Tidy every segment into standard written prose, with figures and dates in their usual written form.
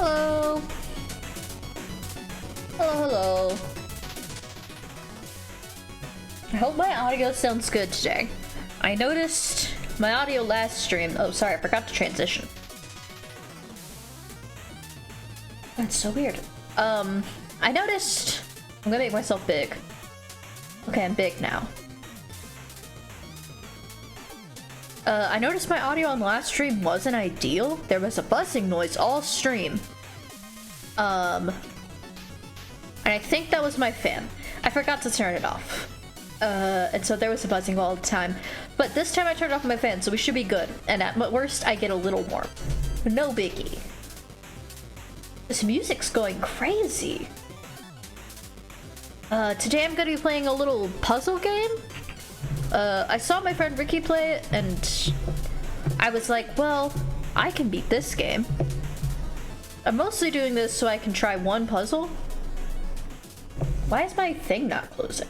Hello. Hello. I hope my audio sounds good today. I noticed my audio last stream. Oh, sorry, I forgot to transition. That's so weird. I noticed. I'm gonna make myself big. Okay, I'm big now. I noticed my audio on the last stream wasn't ideal. There was a buzzing noise all stream. And I think that was my fan. I forgot to turn it off. And so there was a buzzing all the time. But this time I turned off my fan, so we should be good. And at worst, I get a little more. No biggie. This music's going crazy. Today I'm gonna be playing a little puzzle game. I saw my friend Ricky play it, and I was like, well, I can beat this game. I'm mostly doing this so I can try one puzzle. Why is my thing not closing?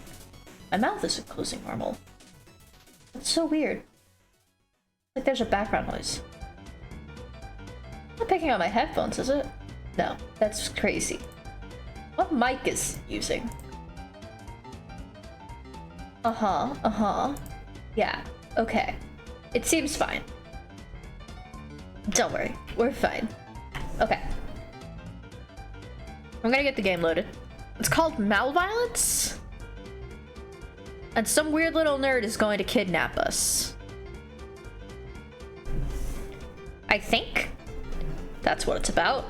My mouth isn't closing normal. That's so weird. Like there's a background noise. Not picking up my headphones, is it? No, that's crazy. What mic is using? Yeah, okay. It seems fine. Don't worry, we're fine. Okay. I'm gonna get the game loaded. It's called Malviolence? And some weird little nerd is going to kidnap us. I think that's what it's about.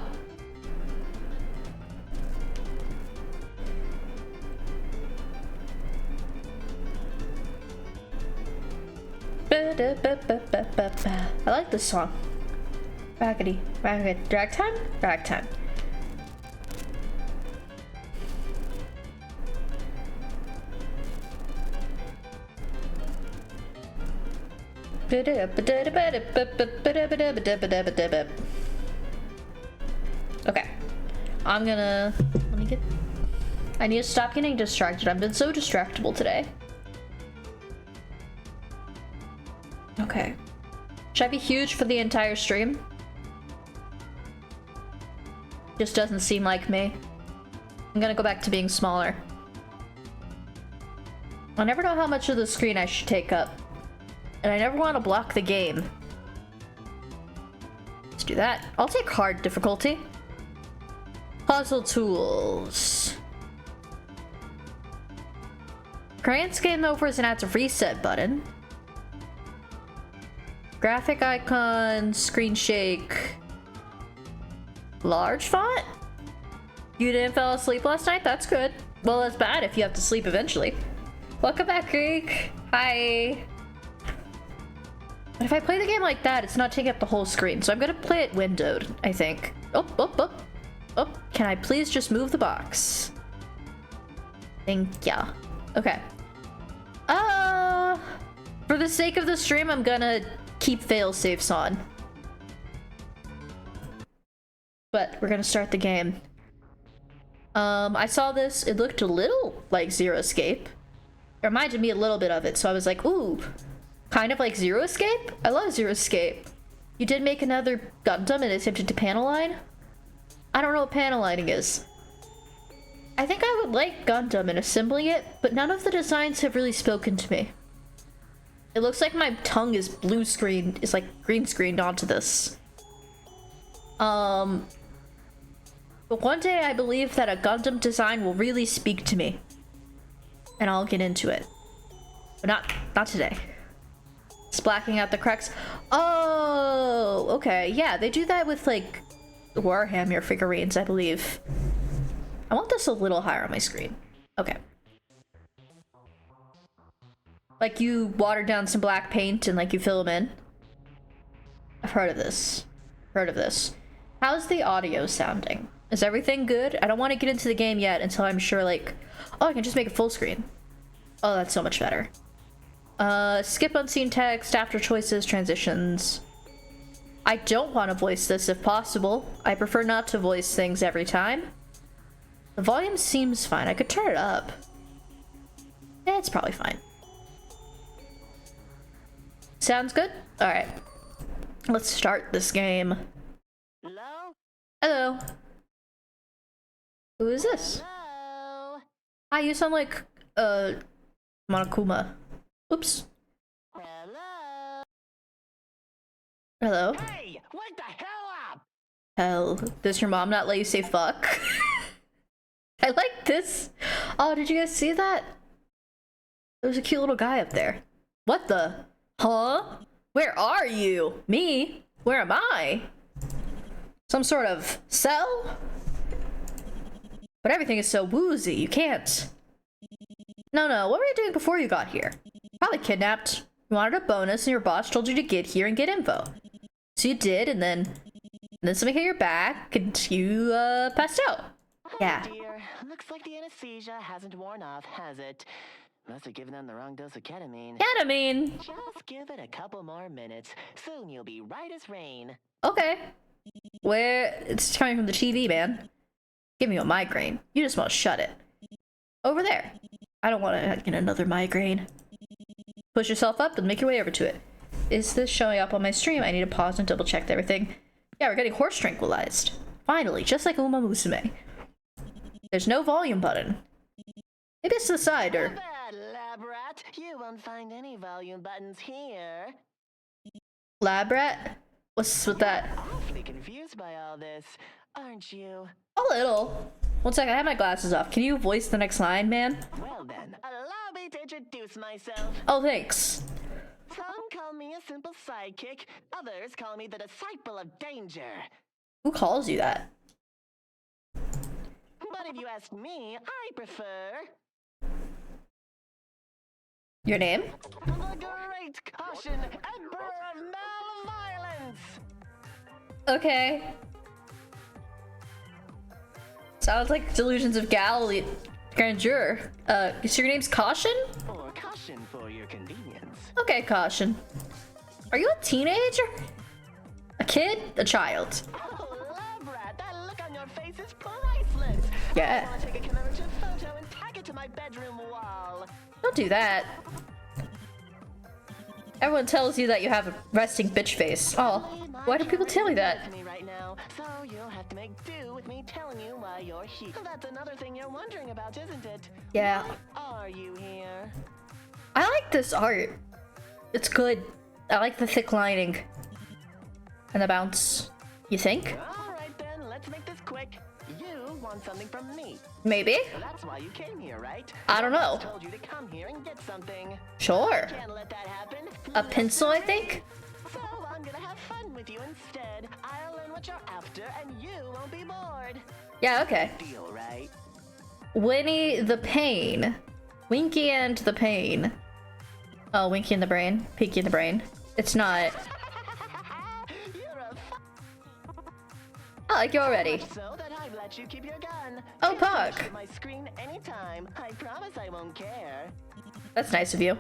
I like this song. Raggedy, drag time? Drag time. Okay. I need to stop getting distracted. I've been so distractible today. Okay. Should I be huge for the entire stream? Just doesn't seem like me. I'm gonna go back to being smaller. I never know how much of the screen I should take up. And I never want to block the game. Let's do that. I'll take hard difficulty. Puzzle tools. Grants game overs and adds a reset button. Graphic icon, screen shake. Large font? You didn't fall asleep last night? That's good. Well, that's bad if you have to sleep eventually. Welcome back, Greek. Hi. But if I play the game like that, it's not taking up the whole screen. So I'm gonna play it windowed, I think. Oh, can I please just move the box? Thank ya. Okay. For the sake of the stream, I'm gonna keep fail-safes on. But we're gonna start the game. I saw this, it looked a little like Zero Escape. It reminded me a little bit of it, so I was like, ooh, kind of like Zero Escape? I love Zero Escape. You did make another Gundam and attempted to panel line? I don't know what panel lining is. I think I would like Gundam and assembling it, but none of the designs have really spoken to me. It looks like my tongue is blue screened, is like green screened onto this. But one day I believe that a Gundam design will really speak to me. And I'll get into it. But not today. It's blacking out the cracks. Oh, okay. Yeah, they do that with like Warhammer figurines, I believe. I want this a little higher on my screen. Okay. Like you water down some black paint and like you fill them in. I've heard of this. How's the audio sounding? Is everything good? I don't want to get into the game yet until I'm sure like, oh, I can just make it full screen. Oh, that's so much better. Skip unseen text, after choices, transitions. I don't want to voice this if possible. I prefer not to voice things every time. The volume seems fine. I could turn it up. Yeah, it's probably fine. Sounds good? Alright. Let's start this game. Hello? Hello. Who is this? Hello. Hi, you sound like, Monokuma. Oops. Hello. Hello. Hey, wake the hell up! Hell, does your mom not let you say fuck? I like this. Oh, did you guys see that? There was a cute little guy up there. What the? Huh? Where are you? Me? Where am I? Some sort of cell? But everything is so woozy, you can't. No, what were you doing before you got here? Probably kidnapped. You wanted a bonus and your boss told you to get here and get info. So you did, and then something hit your back and you, passed out. Yeah. Oh dear, looks like the anesthesia hasn't worn off, has it? Must have given them the wrong dose of ketamine. Ketamine! Just give it a couple more minutes. Soon you'll be right as rain. Okay. Where? It's coming from the TV, man. Give me a migraine. You just want to shut it. Over there. I don't want to get another migraine. Push yourself up and make your way over to it. Is this showing up on my stream? I need to pause and double check everything. Yeah, we're getting horse tranquilized. Finally, just like Uma Musume. There's no volume button. Maybe it's to the side, or... Bad lab rat. You won't find any volume buttons here. Lab rat? What's with that? Awfully confused by all this, aren't you? A little. One second, I have my glasses off. Can you voice the next line, man? Well then, allow me to introduce myself. Oh, thanks. Some call me a simple sidekick, others call me the disciple of danger. Who calls you that? But if you ask me, I prefer Your name? the Great Caution, Emperor of Malviolence. Okay. Sounds like Delusions of Galilee. Grandeur. So your name's Caution? Or Caution for your convenience. Okay, Caution. Are you a teenager? A kid? A child? Oh, Labrat, that look on your face is priceless. Yeah. I want to take a commemorative photo and tag it to my bedroom wall. Don't do that. Everyone tells you that you have a resting bitch face. Oh, why do people tell you that? Me right now, so you'll have to make do with me telling you why you're here. That's another thing you're wondering about, isn't it? Yeah. Why are you here? I like this art. It's good. I like the thick lining. And the bounce. You think? Alright then, let's make this quick. You want something from me. Maybe? That's why you came here, right? I don't know. I told you to come here and get something. Sure. Can't let that happen. A pencil, I think? So I'm gonna have fun with you instead. I'll learn what you're after and you won't be bored. Yeah, okay. Deal, right? Winnie the Pain. Winky and the Pain. Oh, Winky in the brain. Pinky in the brain. It's not. You're a I like you already. so that I've let you keep your gun. Oh, You can Puck. shoot my screen anytime. I promise I won't care. That's nice of you.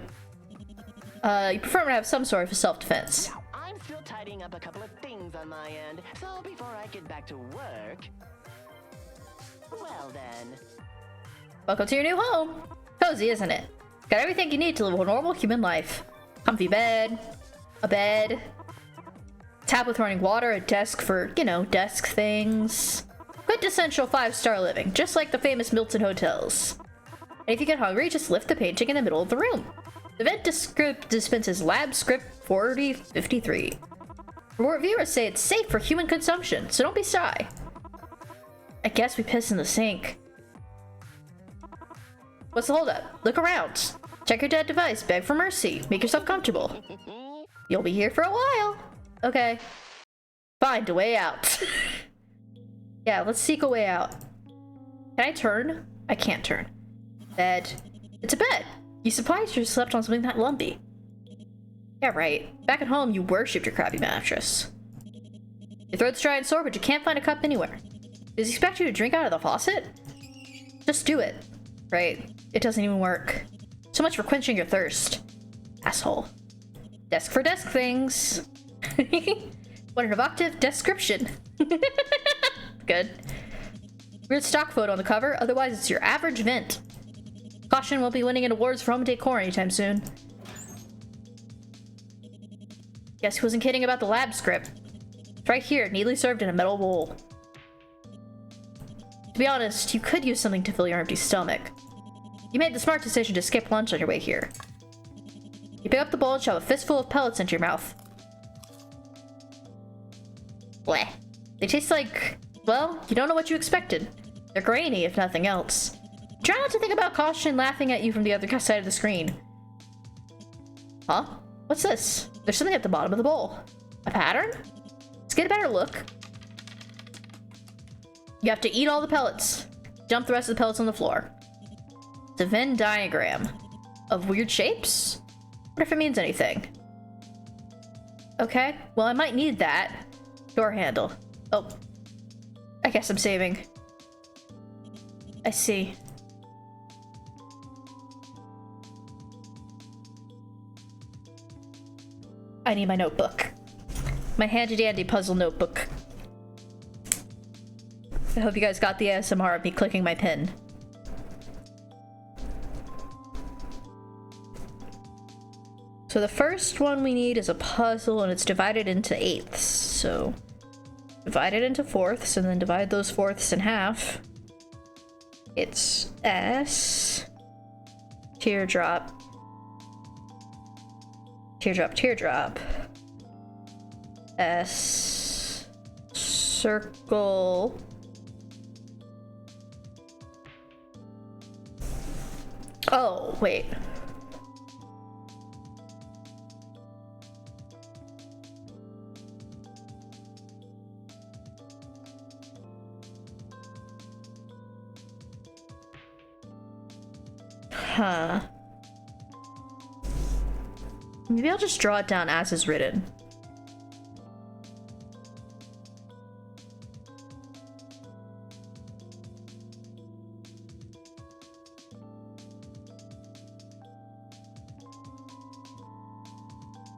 You prefer to have some sort of self-defense. Now, I'm still tidying up a couple of things on my end, so before I get back to work... Well then... Welcome to your new home. Cozy, isn't it? Got everything you need to live a normal human life. Comfy bed, a bed, tap with running water, a desk for, you know, desk things. Quintessential 5-star living, just like the famous Milton hotels. And if you get hungry, just lift the painting in the middle of the room. The vent dispenses Lab Script 4053. Reviewers say it's safe for human consumption, so don't be shy. I guess we piss in the sink. What's the holdup? Look around. Check your dead device, beg for mercy, make yourself comfortable. You'll be here for a while. Okay. Find a way out. Yeah, let's seek a way out. Can I turn? I can't turn. Bed. It's a bed. You surprised you slept on something that lumpy. Yeah, right. Back at home, you worshipped your crappy mattress. Your throat's dry and sore, but you can't find a cup anywhere. Does he expect you to drink out of the faucet? Just do it. Right. It doesn't even work. So much for quenching your thirst. Asshole. Desk for desk things. What an evocative description. Good. Weird stock photo on the cover, otherwise it's your average vent. Caution won't be winning an awards for home decor anytime soon. Guess who wasn't kidding about the lab script? It's right here, neatly served in a metal bowl. To be honest, you could use something to fill your empty stomach. You made the smart decision to skip lunch on your way here. You pick up the bowl and shove a fistful of pellets into your mouth. Bleh. They taste like, well, you don't know what you expected. They're grainy, if nothing else. Try not to think about caution laughing at you from the other side of the screen. Huh? What's this? There's something at the bottom of the bowl. A pattern? Let's get a better look. You have to eat all the pellets. Dump the rest of the pellets on the floor. It's a Venn diagram of weird shapes? What if it means anything? Okay, well I might need that. Door handle. Oh. I guess I'm saving. I see. I need my notebook. My handy-dandy puzzle notebook. I hope you guys got the ASMR of me clicking my pen. So the first one we need is a puzzle, and it's divided into eighths. So divide it into fourths, and then divide those fourths in half. It's S, teardrop, teardrop, teardrop, S, circle, oh, wait. Huh. Maybe I'll just draw it down as is written.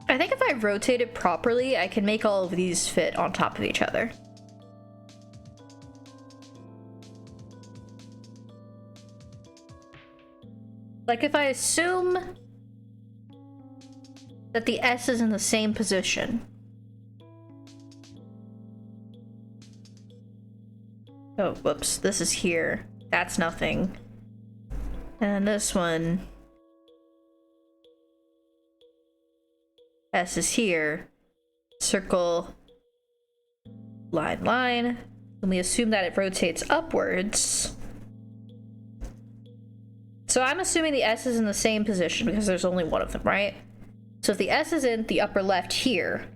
I think if I rotate it properly, I can make all of these fit on top of each other. Like if I assume that the S is in the same position. Oh, whoops, this is here. That's nothing. And this one, S is here. Circle, line, line. And we assume that it rotates upwards. So I'm assuming the S is in the same position because there's only one of them, right? So if the S is in the upper left here,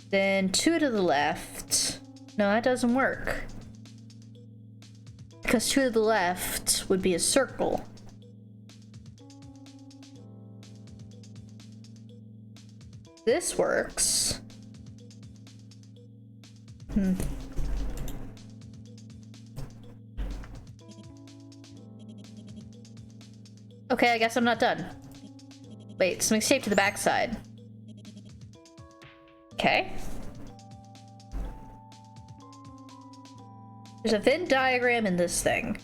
then 2 to the left. No, that doesn't work. Because 2 to the left would be a circle. This works. Okay, I guess I'm not done. Wait, something's taped to the backside. Okay. There's a Venn diagram in this thing.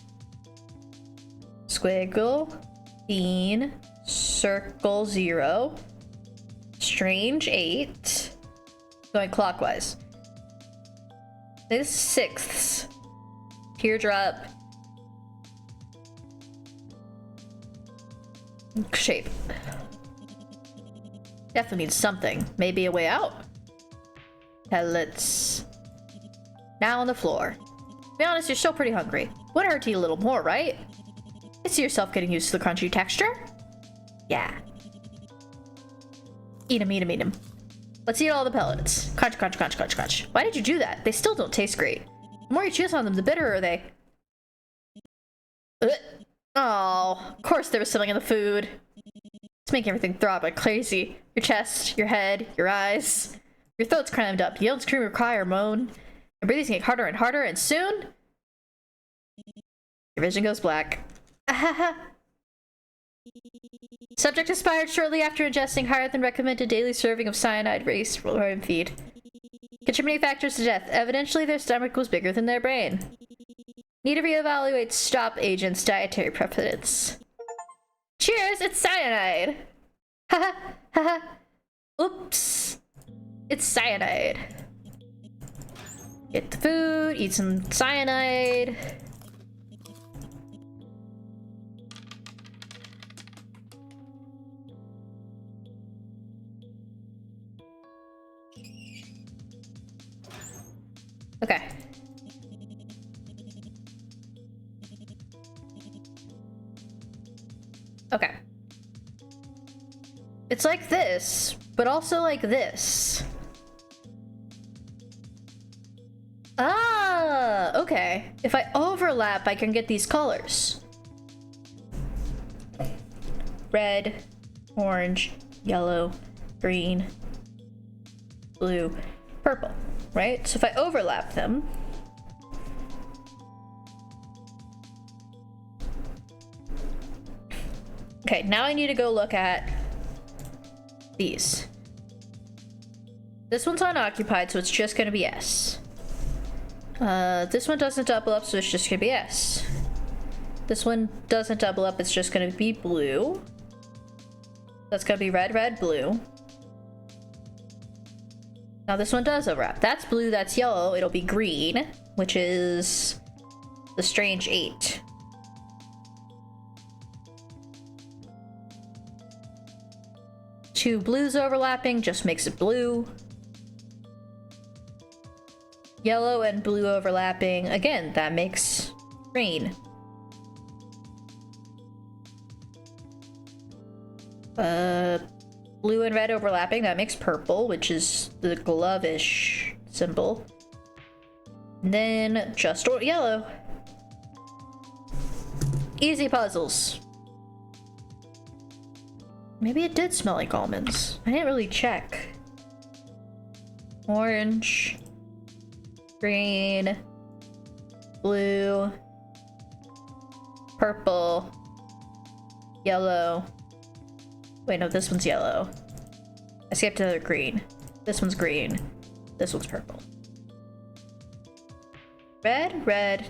Squiggle, bean, circle 0, strange 8. Going clockwise. This is sixths. Teardrop. Shape. Definitely needs something. Maybe a way out. Pellets. Now on the floor. To be honest, you're still pretty hungry. Wouldn't hurt to eat a little more, right? You see yourself getting used to the crunchy texture? Yeah. Eat 'em, eat 'em, eat 'em. Let's eat all the pellets. Crunch, crunch, crunch, crunch, crunch. Why did you do that? They still don't taste great. The more you chew on them, the bitterer they. Oh, of course there was something in the food. It's making everything throb like crazy. Your chest, your head, your eyes. Your throat's crammed up. You don't scream or cry or moan. Your breathing's getting harder and harder, and soon your vision goes black. Subject expired shortly after ingesting higher than recommended daily serving of cyanide-raced rodent feed. Contributing factors to death. Evidently, their stomach was bigger than their brain. Need to reevaluate stop agent's dietary preference. Cheers, it's cyanide! Haha, haha. Oops. It's cyanide. Get the food, eat some cyanide. Okay. Okay. It's like this, but also like this. Ah, okay. If I overlap, I can get these colors. Red, orange, yellow, green, blue, purple, right? So if I overlap them, okay, now I need to go look at these. This one's unoccupied, so it's just gonna be S. This one doesn't double up, so it's just gonna be S. This one doesn't double up, it's just gonna be blue. That's gonna be red, red, blue. Now this one does overlap. That's blue, that's yellow, it'll be green, which is the strange 8. Two blues overlapping just makes it blue. Yellow and blue overlapping, again, that makes green. Blue and red overlapping, that makes purple, which is the glove-ish symbol. And then just yellow. Easy puzzles. Maybe it did smell like almonds. I didn't really check. Orange, green, blue, purple, yellow. Wait, no, this one's yellow. I skipped to the green. This one's green. This one's purple. Red, red,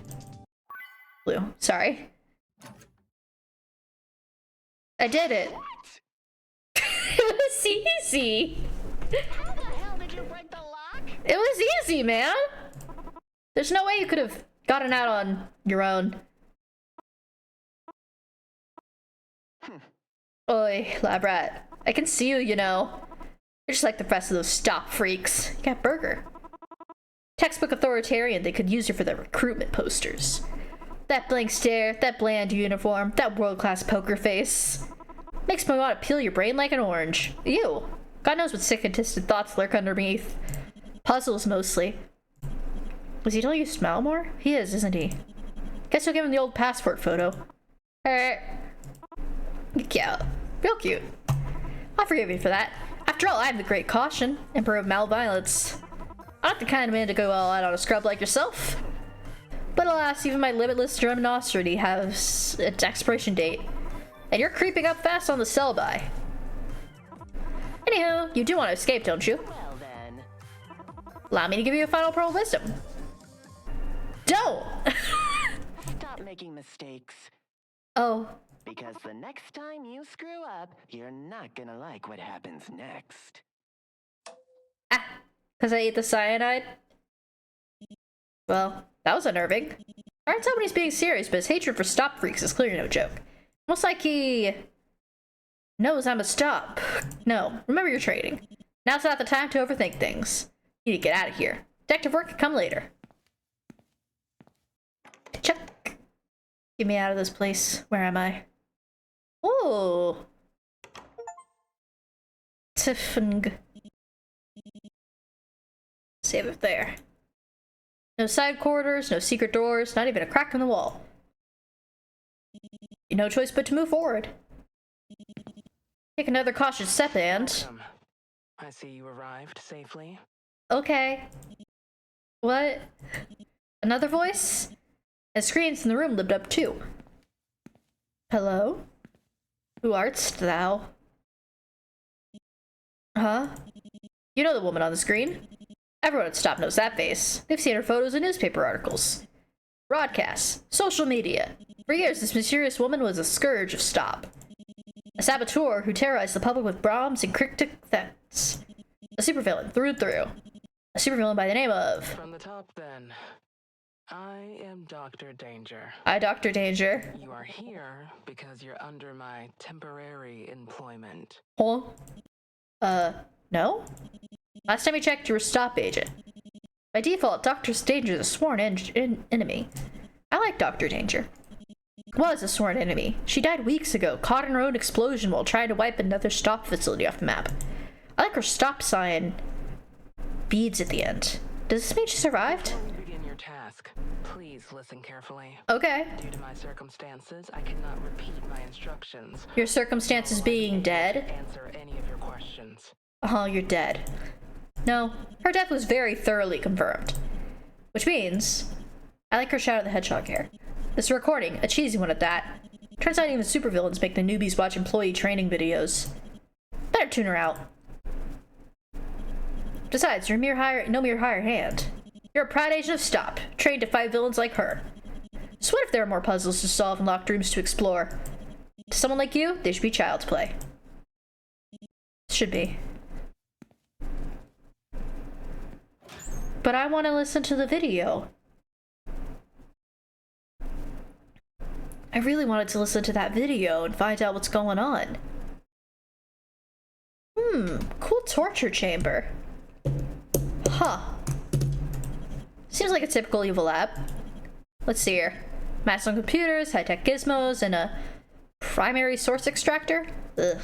blue. Sorry. I did it. It was easy. How the hell did you break the lock? It was easy, man. There's no way you could have gotten out on your own. Oi, lab rat. I can see you, you know. You're just like the rest of those stop freaks. You got burger. Textbook authoritarian, they could use you for their recruitment posters. That blank stare, that bland uniform, that world-class poker face. Makes me want to peel your brain like an orange. Ew. God knows what sick and twisted thoughts lurk underneath. Puzzles, mostly. Was he telling you to smile more? He is, isn't he? Guess you'll give him the old passport photo. Cute. Real cute. I'll forgive you for that. After all, I'm the Great Caution, Emperor of Malviolence. I'm not the kind of man to go all out on a scrub like yourself. But alas, even my limitless generosity has its expiration date. And you're creeping up fast on the sell-by. Anywho, you do want to escape, don't you? Well then. Allow me to give you a final pearl of wisdom. Don't! Stop making mistakes. Oh. Because the next time you screw up, you're not gonna like what happens next. Ah, because I ate the cyanide? Well, that was unnerving. Alright, somebody's being serious, but his hatred for stop freaks is clearly no joke. Almost like he knows I'm a stop. No, remember your training. Now's not the time to overthink things. You need to get out of here. Detective work can come later. Chuck. Get me out of this place. Where am I? Oh. Tiffing. Save it there. No side corridors, no secret doors, not even a crack in the wall. No choice but to move forward. Take another cautious step and... Welcome. I see you arrived safely. Okay. What? Another voice? And screams in the room lived up too. Hello? Who art'st thou? Huh? You know the woman on the screen. Everyone at Stop knows that face. They've seen her photos in newspaper articles, broadcasts, social media. For years, this mysterious woman was a scourge of Stop. A saboteur who terrorized the public with bombs and cryptic threats. A supervillain through and through. A supervillain by the name of... From the top, then. I am Dr. Danger. I, Dr. Danger. You are here because you're under my temporary employment. Huh? No? Last time we checked, you were stop agent. By default, Dr. Danger is a sworn enemy. I like Dr. Danger. Was a sworn enemy. She died weeks ago, caught in her own explosion while trying to wipe another stop facility off the map. I like her stop sign beads at the end. Does this mean she survived? Before we begin your task, please listen carefully. Okay. Due to my circumstances, I cannot repeat my instructions. Your circumstances being dead? Answer any of your questions. Oh, you're dead. No, her death was very thoroughly confirmed. Which means, I like her Shadow the Hedgehog hair. This recording, a cheesy one at that. Turns out even supervillains make the newbies watch employee training videos. Better tune her out. Besides, you're no mere higher hand. You're a proud agent of STOP, trained to fight villains like her. So what if there are more puzzles to solve and locked rooms to explore? To someone like you, they should be child's play. Should be. But I want to listen to the video. I really wanted to listen to that video and find out what's going on. Cool torture chamber. Huh. Seems like a typical evil lab. Let's see here. Maths on computers, high-tech gizmos, and a primary source extractor? Ugh.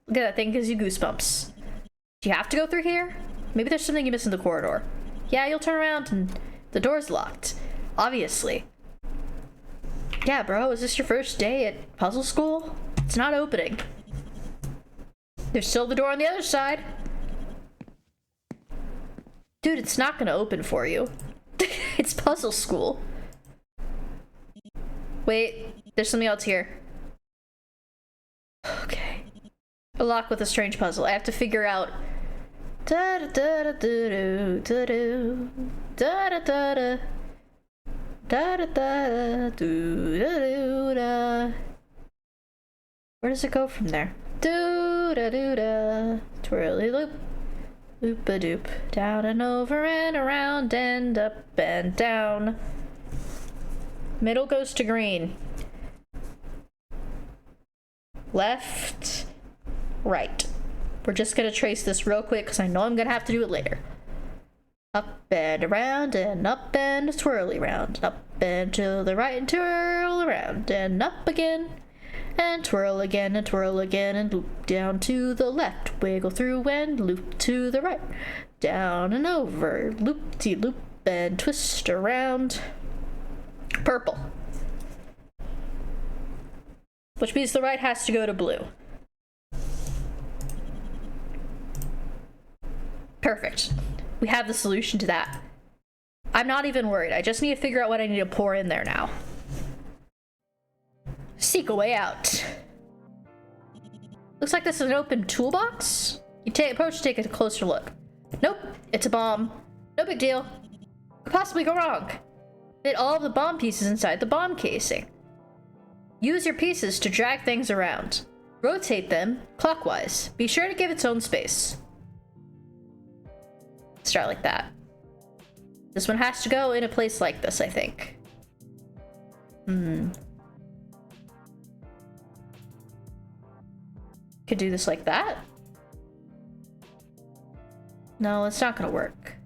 Look at that thing, gives you goosebumps. Do you have to go through here? Maybe there's something you miss in the corridor. Yeah, you'll turn around and the door's locked. Obviously. Yeah, bro, is this your first day at puzzle school? It's not opening. There's still the door on the other side. Dude, it's not gonna open for you. It's puzzle school. Wait, there's something else here. Okay. A lock with a strange puzzle. I have to figure out. Da da da da da da da da da da da da da da da. Where does it go from there? Do da do da. Twirly loop. Loop a doop. Down and over and around and up and down. Middle goes to green. Left. Right. We're just gonna trace this real quick because I know I'm gonna have to do it later. Up and around and up and twirly round. Up and to the right and twirl around and up again. And twirl again and loop down to the left. Wiggle through and loop to the right. Down and over. Loop-de-loop and twist around. Purple. Which means the right has to go to blue. Perfect. We have the solution to that. I'm not even worried. I just need to figure out what I need to pour in there now. Seek a way out. Looks like this is an open toolbox. You approach to take a closer look. Nope, it's a bomb. No big deal. What could possibly go wrong? Fit all of the bomb pieces inside the bomb casing. Use your pieces to drag things around. Rotate them clockwise. Be sure to give its own space. Start like that. This one has to go in a place like this, I think. Could do this like that. No, it's not gonna work.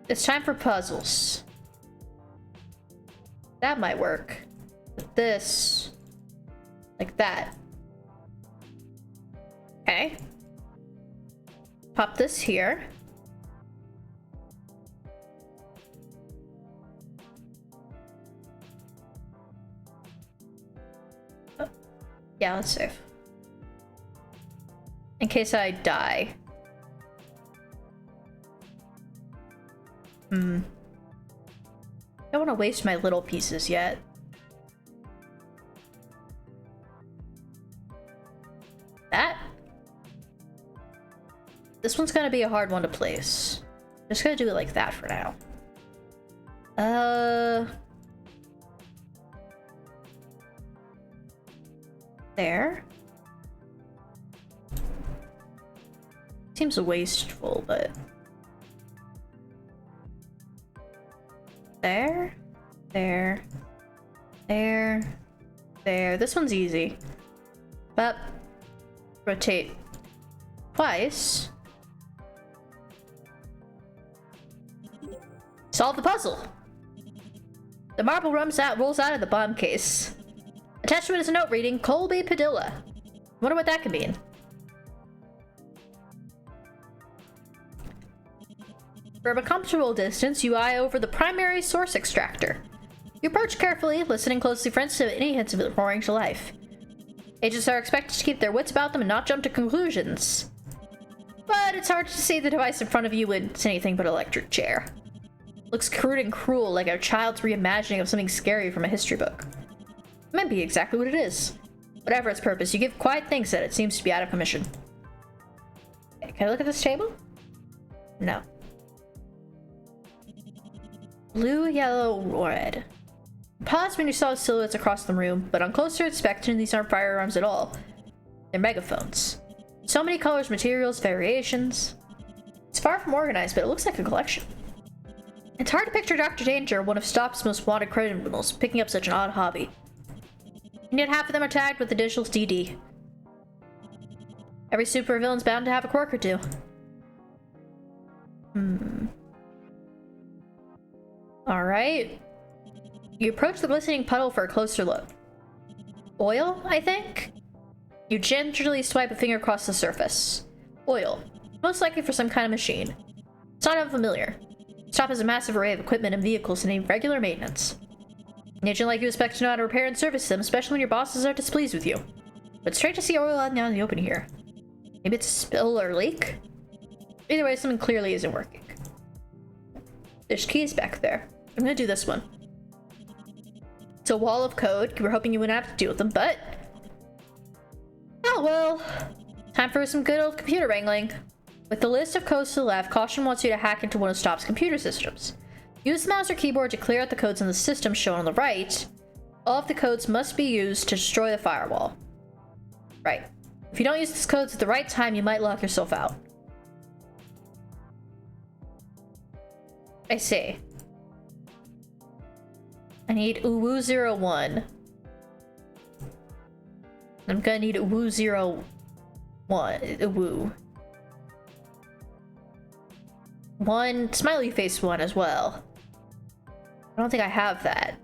It's time for puzzles. That might work. With this. Like that. Okay. Pop this here. Yeah, let's save. In case I die. I don't want to waste my little pieces yet. That? This one's gonna be a hard one to place. Just gonna do it like that for now. There. Seems wasteful, but... There. There. There. There. This one's easy. But... Rotate. Twice. Solve the puzzle! The marble rolls out of the bomb case. Attached to it is a note reading, Colby Padilla. Wonder what that could mean. From a comfortable distance, you eye over the primary source extractor. You approach carefully, listening closely for instance of any hints of it roaring to life. Agents are expected to keep their wits about them and not jump to conclusions. But it's hard to see the device in front of you when it's anything but an electric chair. Looks crude and cruel, like a child's reimagining of something scary from a history book. It might be exactly what it is. Whatever its purpose, you give quiet thanks that it seems to be out of commission. Okay, can I look at this table? No. Blue, yellow, red. Paused when you saw silhouettes across the room, but on closer inspection, these aren't firearms at all. They're megaphones. So many colors, materials, variations. It's far from organized, but it looks like a collection. It's hard to picture Dr. Danger, one of Stop's most wanted criminals, picking up such an odd hobby. And yet half of them are tagged with the initials DD. Every supervillain's bound to have a quirk or two. Alright. You approach the glistening puddle for a closer look. Oil, I think? You gingerly swipe a finger across the surface. Oil. Most likely for some kind of machine. It's not unfamiliar. Stop has a massive array of equipment and vehicles that need regular maintenance. An agent like you expect to know how to repair and service them, especially when your bosses are displeased with you. But it's strange to see oil out now in the open here. Maybe it's a spill or leak? Either way, something clearly isn't working. There's keys back there. I'm gonna do this one. It's a wall of code. You were hoping you wouldn't have to deal with them, but... Oh well. Time for some good old computer wrangling. With the list of codes to the left, caution wants you to hack into one of Stop's computer systems. Use the mouse or keyboard to clear out the codes in the system shown on the right. All of the codes must be used to destroy the firewall. Right. If you don't use these codes at the right time, you might lock yourself out. I see. I need Uwu01. I'm gonna need Uwu01. Uwu. One smiley face one as well. I don't think I have that.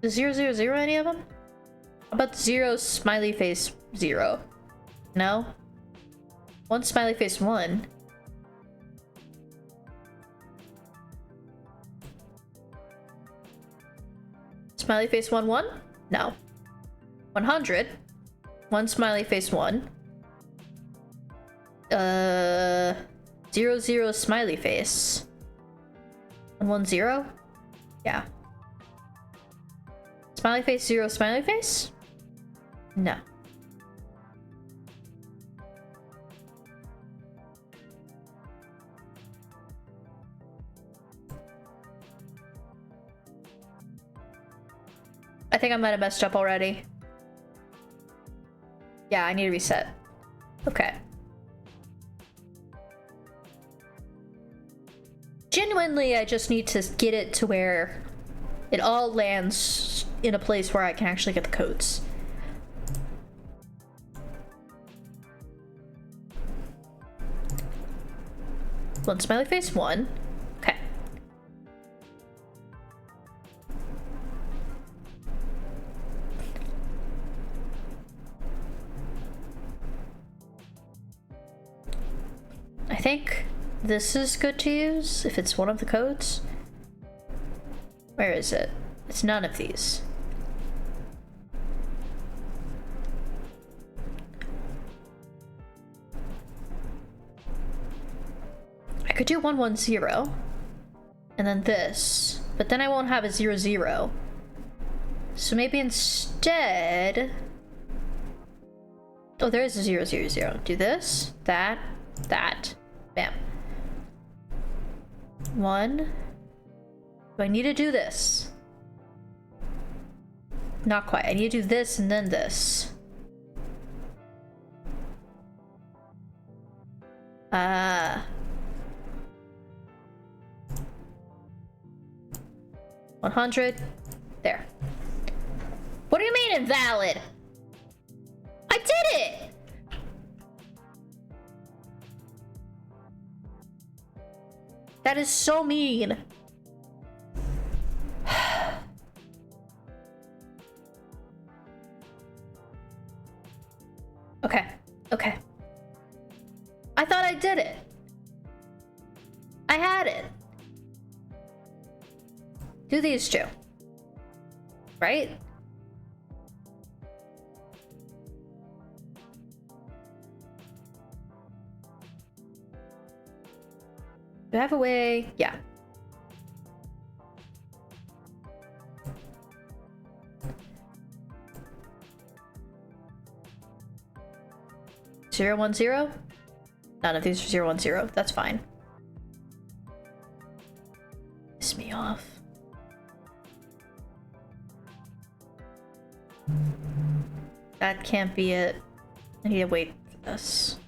Does 000 any of them? How about 0 smiley face 0? No? One smiley face 1. Smiley face 1 1? No. 100. One smiley face 1. 0 smiley face. 110? Yeah. Smiley face 0 smiley face? No. I think I might have messed up already. Yeah, I need to reset. Okay. Genuinely, I just need to get it to where it all lands in a place where I can actually get the codes. One smiley face 1. Okay. I think this is good to use if it's one of the codes. Where is it? It's none of these. I could do 110 and then this, but then I won't have a 00. So maybe instead... Oh, there is a 000. Do this, that, that. Bam. 1. Do I need to do this? Not quite. I need to do this and then this. 100. There. What do you mean invalid? I did it! That is so mean. Okay. Okay. I thought I did it. I had it. Do these two. Right? Do I have a way? Yeah. Zero, 1, 0? None of these are 0, 1, 0. That's fine. Piss me off. That can't be it. I need to wait for this.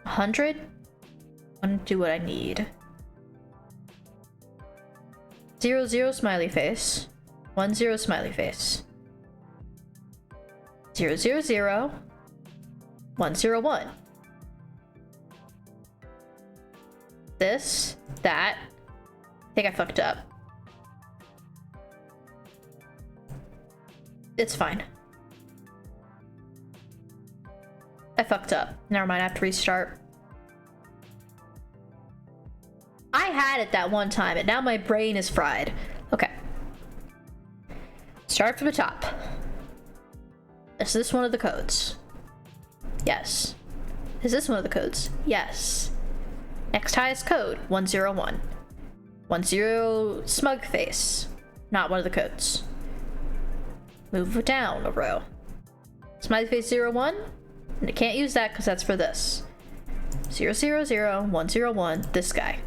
100? I'm gonna do what I need. 0, 0 smiley face. 1, 0 smiley face. 0, 0, 0. 1, 0, 1. This, that. I think I fucked up. It's fine. I fucked up. Never mind, I have to restart. I had it that one time, and now my brain is fried. Okay. Start from the top. Is this one of the codes? Yes. Is this one of the codes? Yes. Next highest code, 101. 10 smug face. Not one of the codes. Move down a row. Smiley face 01. And I can't use that because that's for this. 000 101. This guy.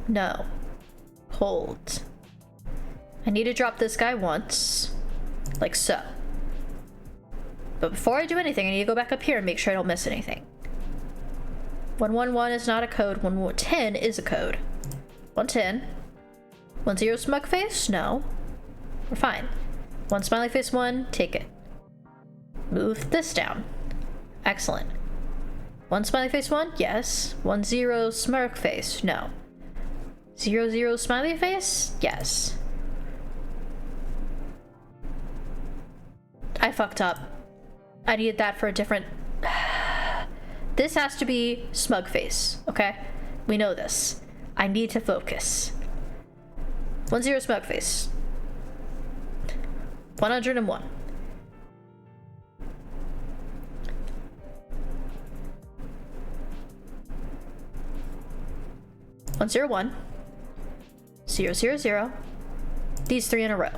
No. Hold. I need to drop this guy once. Like so. But before I do anything, I need to go back up here and make sure I don't miss anything. 111 is not a code. 110 is a code. 110. 10 smug face? No. We're fine. 1 smiley face 1, take it. Move this down. Excellent. 1 smiley face 1? Yes. 10 smirk face? No. 00 smiley face? Yes. I fucked up. I needed that for a different... This has to be smug face, okay? We know this. I need to focus. 10 smug face. 101. One zero one. 000. These three in a row.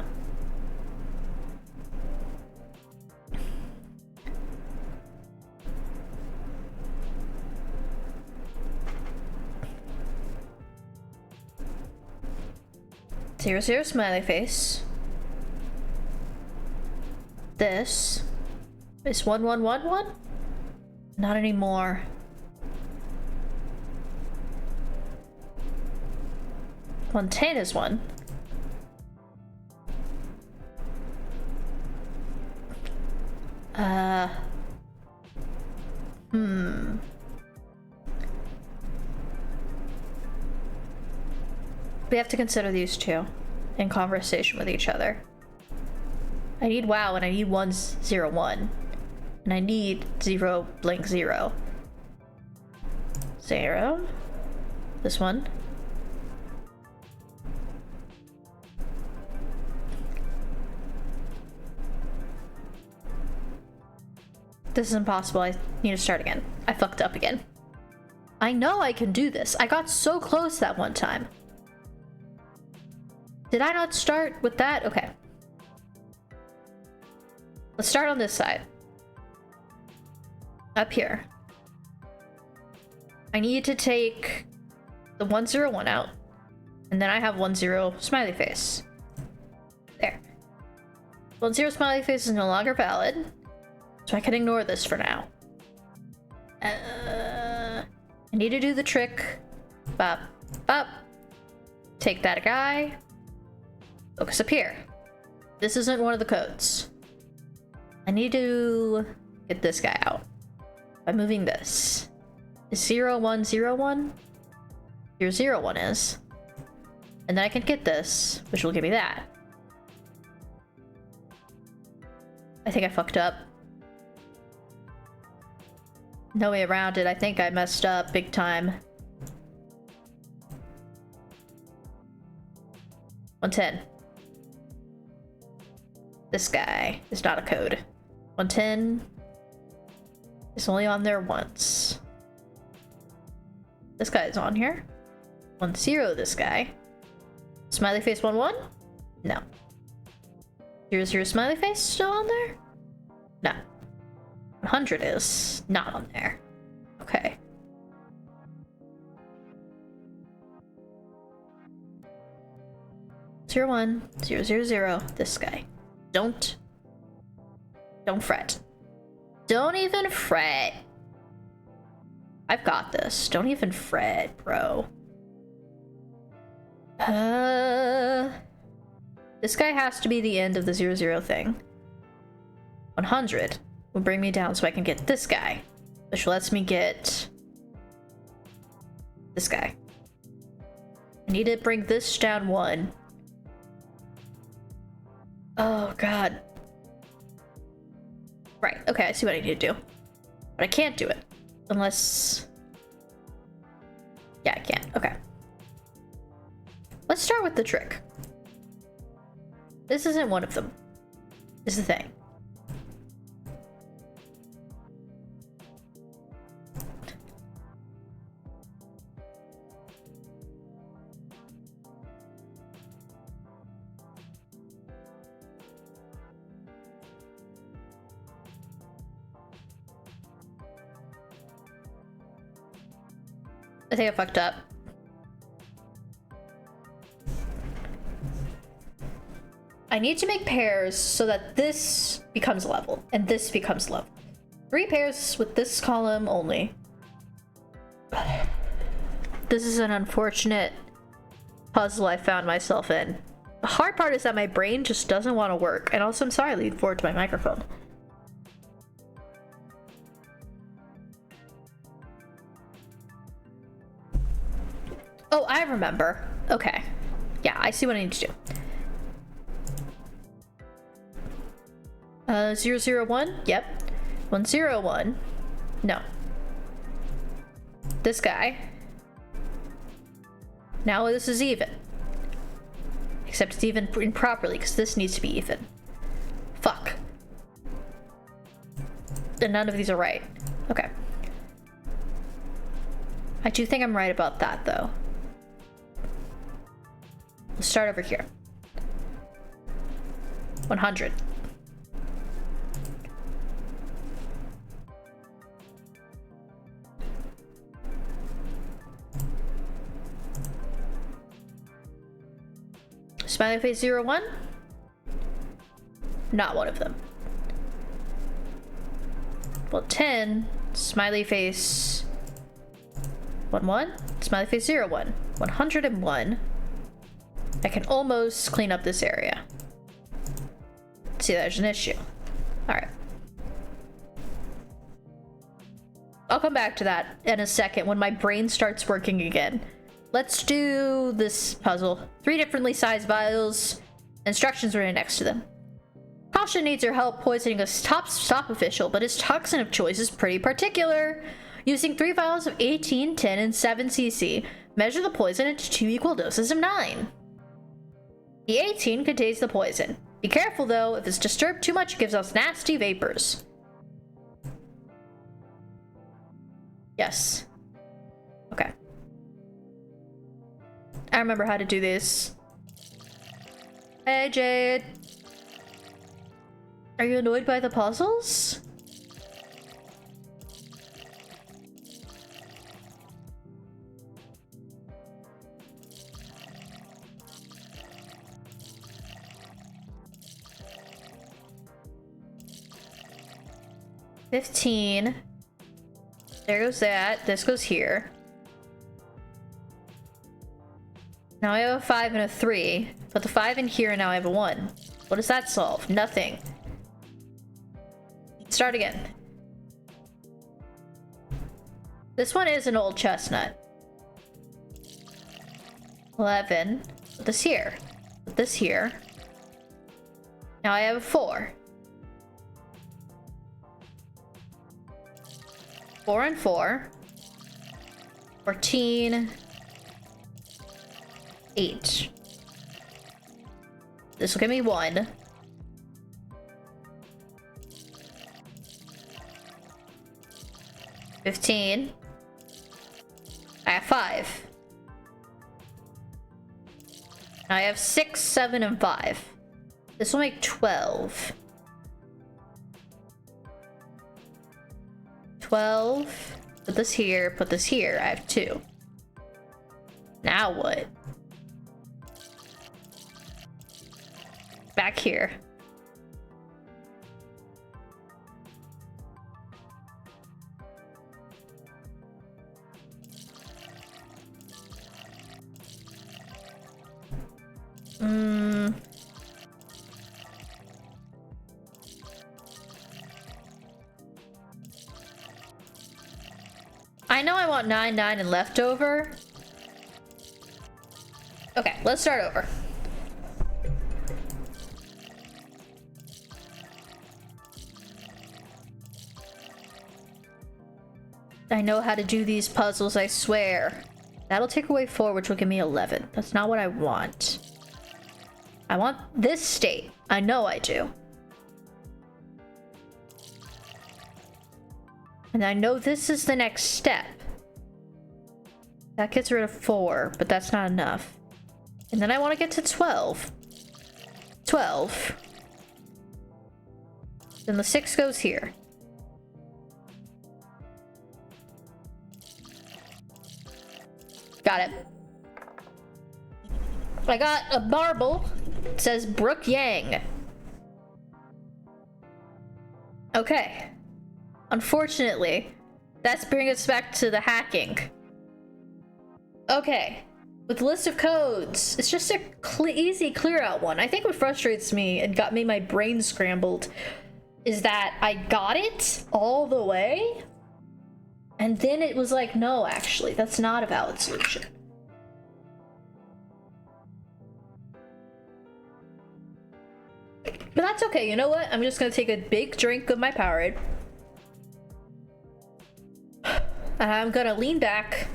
Zero smiley face. This is 1111. Not anymore. One 10 is one. We have to consider these two in conversation with each other. I need WoW and I need 101. And I need 0 blank 0. 0. This one. This is impossible. I need to start again. I fucked up again. I know I can do this. I got so close that one time. Did I not start with that? Okay. Let's start on this side. Up here. I need to take the 101 out. And then I have 10 smiley face. There. 10 smiley face is no longer valid. So I can ignore this for now. I need to do the trick. Bop, bop. Take that guy. Focus up here. This isn't one of the codes. I need to get this guy out by moving this. Is 0101? Here 01 is. And then I can get this, which will give me that. I think I fucked up. No way around it. I think I messed up big time. 110. This guy is not a code. 110 is only on there once. This guy is on here. 10 this guy. Smiley face 11? No. 00 smiley face still on there? No. 100 is not on there. Okay. Zero 1 0 0 0. This guy. Don't fret. Don't even fret. I've got this. Don't even fret, bro. This guy has to be the end of the 00 thing. 100 will bring me down so I can get this guy, which lets me get this guy. I need to bring this down 1. Oh god. Right, okay, I see what I need to do. But I can't do it. Unless... Yeah, I can. Okay. Let's start with the trick. This isn't one of them. Is the thing. I think I fucked up. I need to make pairs so that this becomes level and this becomes level. 3 pairs with this column only. This is an unfortunate puzzle I found myself in. The hard part is that my brain just doesn't want to work. And also, I'm sorry, I lean forward to my microphone. Oh, I remember. Okay. Yeah, I see what I need to do. 001? Yep. 101. No. This guy. Now this is even. Except it's even improperly, because this needs to be even. Fuck. And none of these are right. Okay. I do think I'm right about that, though. Let's start over here. 100. Smiley face 01? Not one of them. Well, 10. Smiley face 11. Smiley face 01. 101. I can almost clean up this area. See, there's an issue. Alright. I'll come back to that in a second when my brain starts working again. Let's do this puzzle. 3 differently sized vials. Instructions written next to them. Caution needs your help poisoning a top stop official, but his toxin of choice is pretty particular. Using 3 vials of 18, 10, and 7 cc, measure the poison into 2 equal doses of 9. The 18 contains the poison. Be careful though, if it's disturbed too much, it gives off nasty vapors. Yes. Okay. I remember how to do this. Hey Jade. Are you annoyed by the puzzles? 15. There goes that. This goes here. Now I have a 5 and a 3. Put the 5 in here and now I have a 1. What does that solve? Nothing. Start again. This one is an old chestnut. 11. Put this here. Put this here. Now I have a 4. 4 and 4. 14. 8. This will give me 1. $15. I have 5. Now I have 6, 7, and 5. This will make 12. 12. Put this here, put this here. I have 2. Now what? Back here. I know I want 9, 9, and leftover. Okay, let's start over. I know how to do these puzzles, I swear. That'll take away 4, which will give me 11. That's not what I want. I want this state. I know I do. And I know this is the next step. That gets rid of 4, but that's not enough. And then I want to get to 12. 12. Then the 6 goes here. Got it. I got a marble. It says Brook Yang. Okay. Unfortunately, that's bringing us back to the hacking. Okay. With the list of codes, it's just a easy clear out one. I think what frustrates me and got me my brain scrambled is that I got it all the way, and then it was like, no, actually, that's not a valid solution. But that's okay, you know what? I'm just gonna take a big drink of my Powerade. And I'm gonna lean back,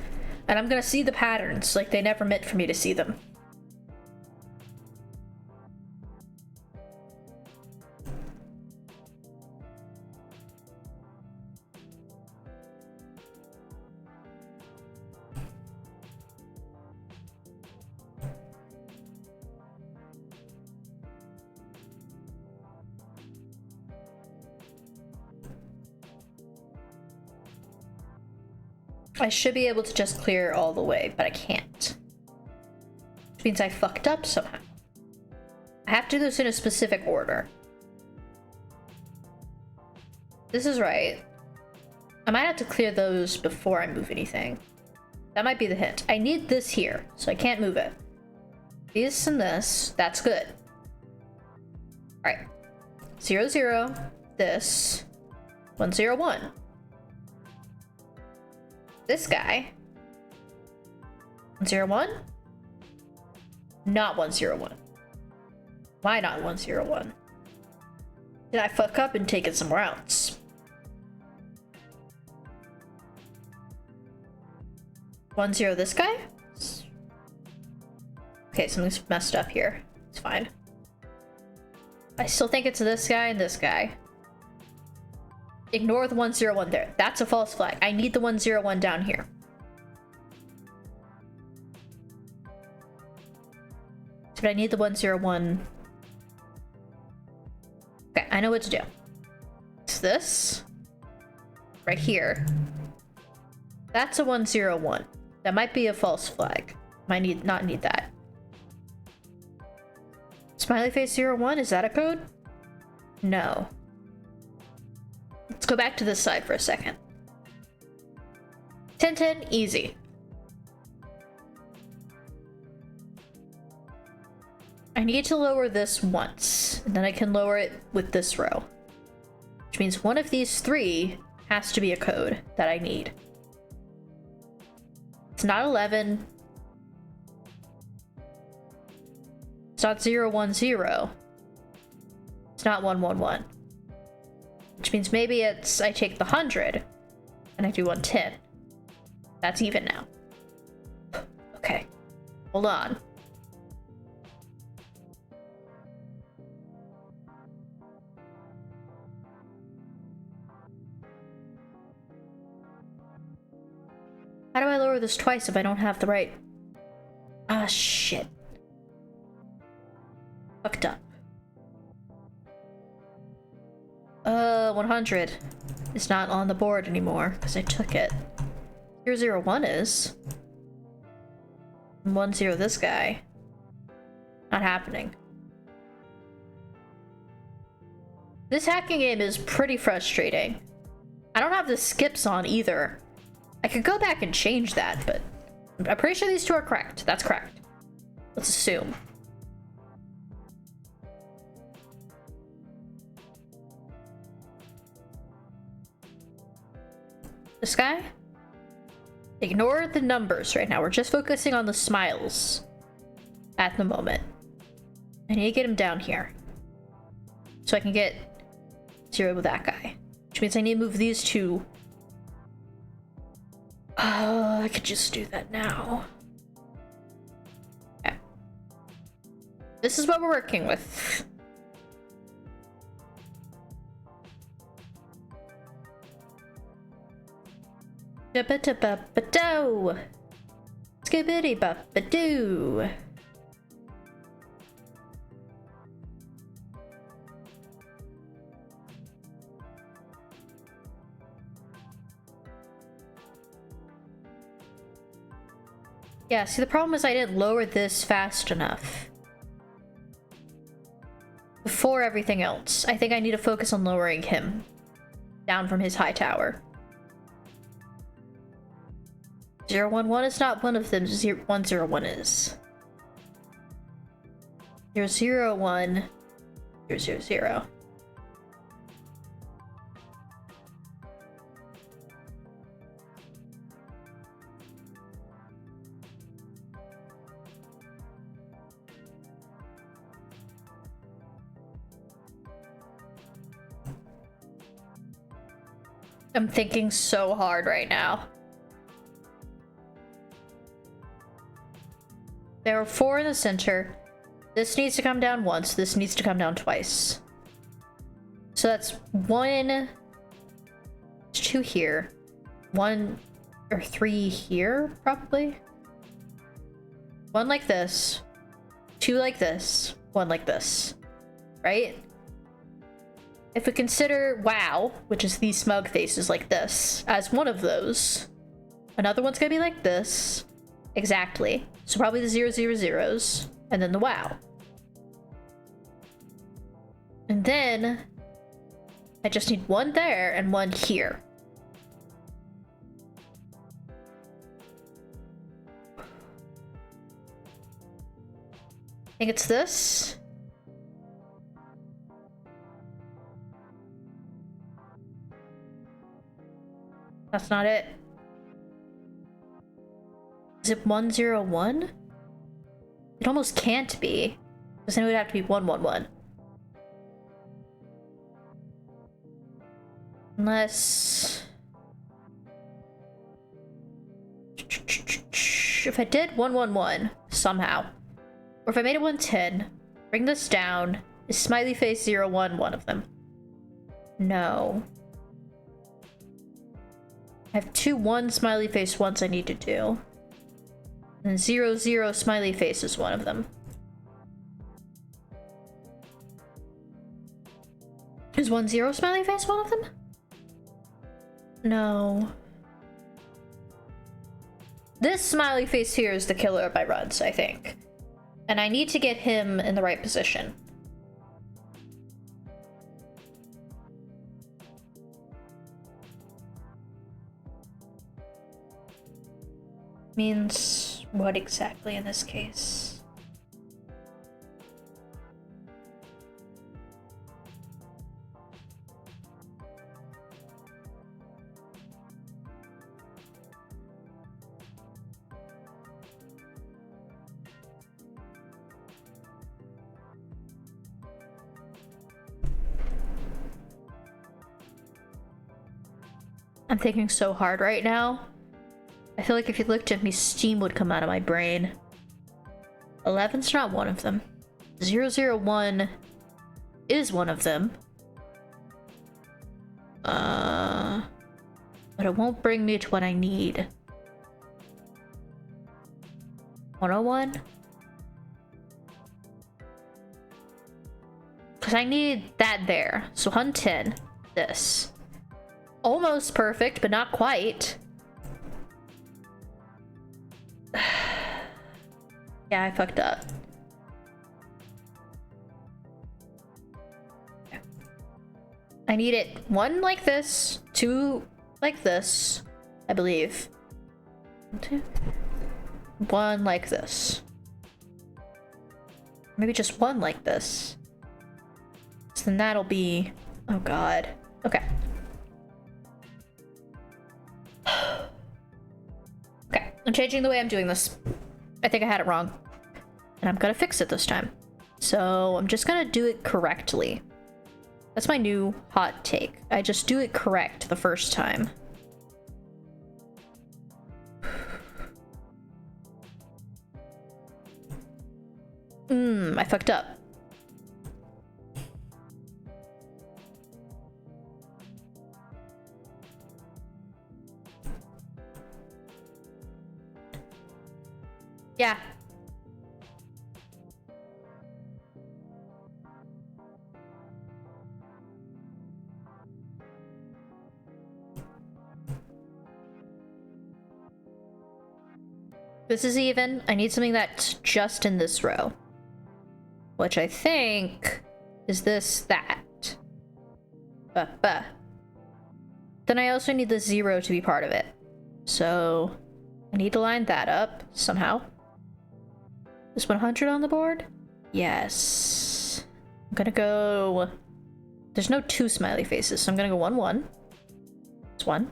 and I'm gonna see the patterns like they never meant for me to see them. I should be able to just clear all the way, but I can't. Which means I fucked up somehow. I have to do this in a specific order. This is right. I might have to clear those before I move anything. That might be the hint. I need this here, so I can't move it. This and this, that's good. Alright. 0, 0, this. 1, 0, 1. This guy. 101? Not 101. Why not 101? Did I fuck up and take it somewhere else? 10 this guy? Okay, something's messed up here. It's fine. I still think it's this guy and this guy. Ignore the 101 there. That's a false flag. I need the 101 down here. But I need the 101. Okay, I know what to do. It's this. Right here. That's a 101. That might be a false flag. Might not need that. Smiley face 01, is that a code? No. It's go back to this side for a second. 10, 10, easy. I need to lower this once, and then I can lower it with this row. Which means one of these three has to be a code that I need. It's not 11. It's not 0, 1, 0. It's not 1, 1, 1. Which means maybe it's I take the 100 and I do 110. That's even now. Okay. Hold on. How do I lower this twice if I don't have the right... Ah, shit. Fucked up. 100 is not on the board anymore because I took it. 0, 1 is. 1, 0 this guy. Not happening. This hacking game is pretty frustrating. I don't have the skips on either. I could go back and change that, but I'm pretty sure these two are correct. That's correct. Let's assume. This guy? Ignore the numbers right now. We're just focusing on the smiles at the moment. I need to get him down here so I can get 0 with that guy. Which means I need to move these two. I could just do that now. Okay. This is what we're working with. Da-ba-da-ba-ba-do! Skibbity-ba-ba-doo! Yeah, see, the problem is I didn't lower this fast enough. Before everything else. I think I need to focus on lowering him down from his high tower. 0, 1, 1 is not one of them. 0, 1, 0, 1 is. 0, 0, 1. 0, 0, 0. I'm thinking so hard right now. There are 4 in the center. This needs to come down once. This needs to come down twice. So that's 1, 2 here. 1 or 3 here, probably. 1 like this. 2 like this. 1 like this. Right? If we consider WoW, which is these smug faces like this, as one of those, another one's gonna be like this. Exactly. So probably the 0, 0, 0s, and then the WoW. And then I just need 1 there and 1 here. I think it's this. That's not it. Is it 1, 0, 1? It almost can't be. Because then it would have to be 1, 1, 1. Unless... If I did 1, 1, 1, somehow. Or if I made it 110, bring this down. Is smiley face 0, 1 one of them? No. I have 2, 1 smiley face ones I need to do. And 0, 0 smiley face is one of them. Is 1, 0 smiley face one of them? No. This smiley face here is the killer of my runs, I think. And I need to get him in the right position. Means what exactly in this case? I'm thinking so hard right now. I feel like if you looked at me, steam would come out of my brain. 11's not one of them. 001 is one of them. But it won't bring me to what I need. 101? Because I need that there. So 110. This. Almost perfect, but not quite. Yeah, I fucked up. I need it 1 like this, 2 like this, I believe. 2, 1 like this. Maybe just 1 like this. So then that'll be... Oh god. Okay. Okay, I'm changing the way I'm doing this. I think I had it wrong. And I'm gonna fix it this time. So I'm just gonna do it correctly. That's my new hot take. I just do it correct the first time. I fucked up. Yeah. This is even. I need something that's just in this row. Which I think is this, that. Then I also need the 0 to be part of it. So I need to line that up somehow. Is 100 on the board? Yes. I'm gonna go... There's no 2 smiley faces, so I'm gonna go 1, 1. It's 1.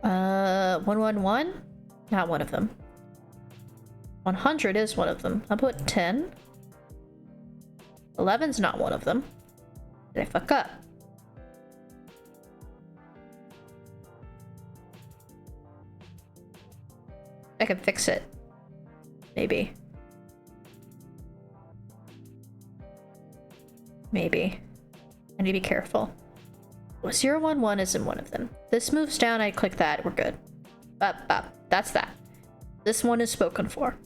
1, 1, 1? Not one of them. 100 is one of them. I'll put 10. 11's not one of them. Did I fuck up? I can fix it. Maybe. Maybe. I need to be careful. 011 isn't one of them. This moves down, I click that, we're good. That's that. This one is spoken for.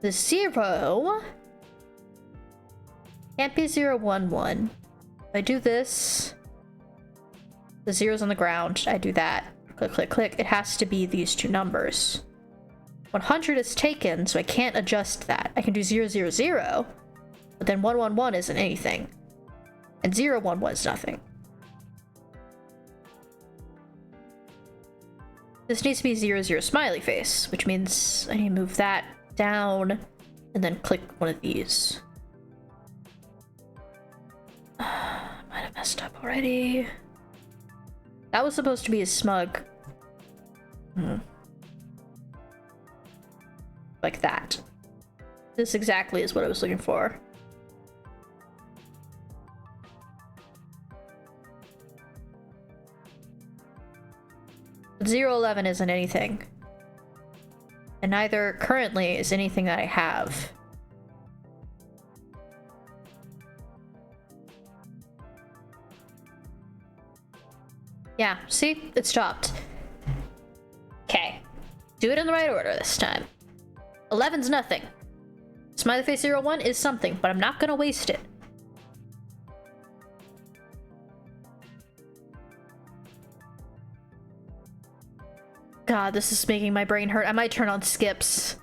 The 0 can't be 011. If I do this, the 0's on the ground, I do that. Click, click, click. It has to be these 2 numbers. 100 is taken, so I can't adjust that. I can do 000, but then 111 isn't anything. And 011 is nothing. This needs to be 00 smiley face, which means I need to move that down and then click one of these. Might have messed up already. That was supposed to be a smug. Like that. This exactly is what I was looking for. But 011 isn't anything. And neither currently is anything that I have. Yeah, see? It stopped. Okay. Do it in the right order this time. 11's nothing. Smiley face 01 is something, but I'm not gonna waste it. God, this is making my brain hurt. I might turn on skips.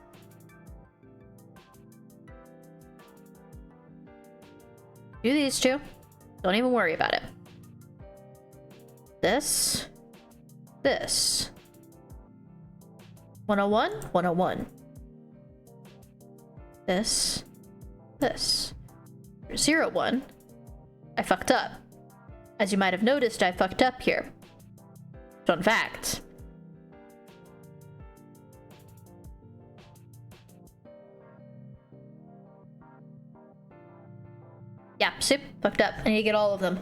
Do these 2. Don't even worry about it. This. 101, 101. This. 01. I fucked up. As you might have noticed, I fucked up here. Fun fact. Yeah, see? Fucked up. I need to get all of them.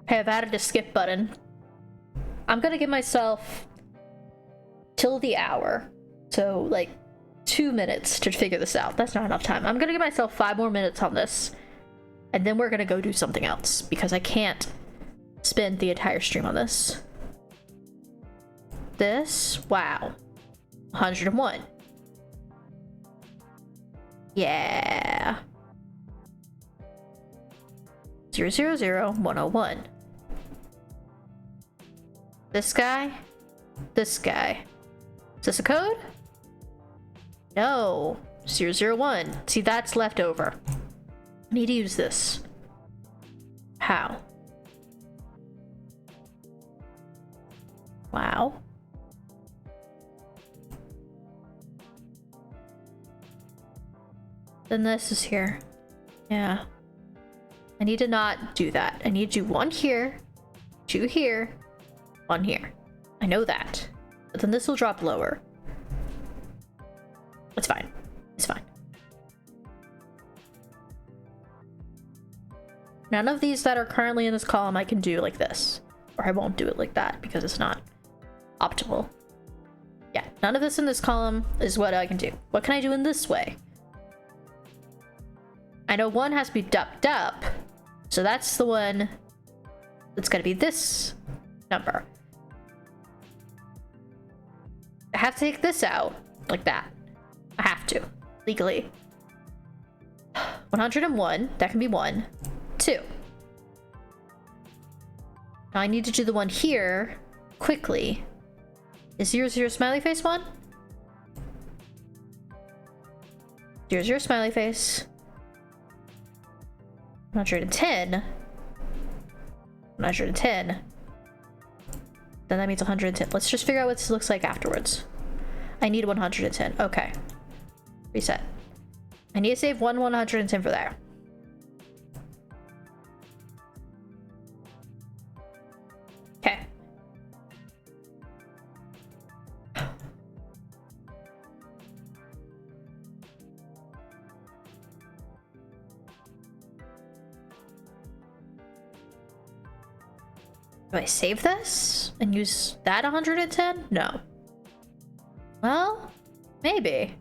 Okay, I've added a skip button. I'm gonna give myself till the hour. So, like, 2 minutes to figure this out. That's not enough time. I'm gonna give myself 5 more minutes on this. And then we're gonna go do something else. Because I can't spend the entire stream on this. This, wow. 101. Yeah. 000 101. This guy? This guy. Is this a code? No. 001. See, that's left over. I need to use this. How? Wow. Then this is here. Yeah. I need to not do that. I need to do 1 here, 2 here, 1 here. I know that. But then this will drop lower. It's fine. It's fine. None of these that are currently in this column I can do like this. Or I won't do it like that because it's not optimal. Yeah, none of this in this column is what I can do. What can I do in this way? I know 1 has to be dupped up. So that's the one that's gonna be this number. I have to take this out like that. I have to, legally. 101, that can be 1, 2. Now I need to do the one here quickly. Is 00 smiley face 1? 00 smiley face. 110. 110. Then that means 110. Let's just figure out what this looks like afterwards. I need 110. Okay. Reset. I need to save 110 for there. Okay. Do I save this and use that 110? No. Well, maybe.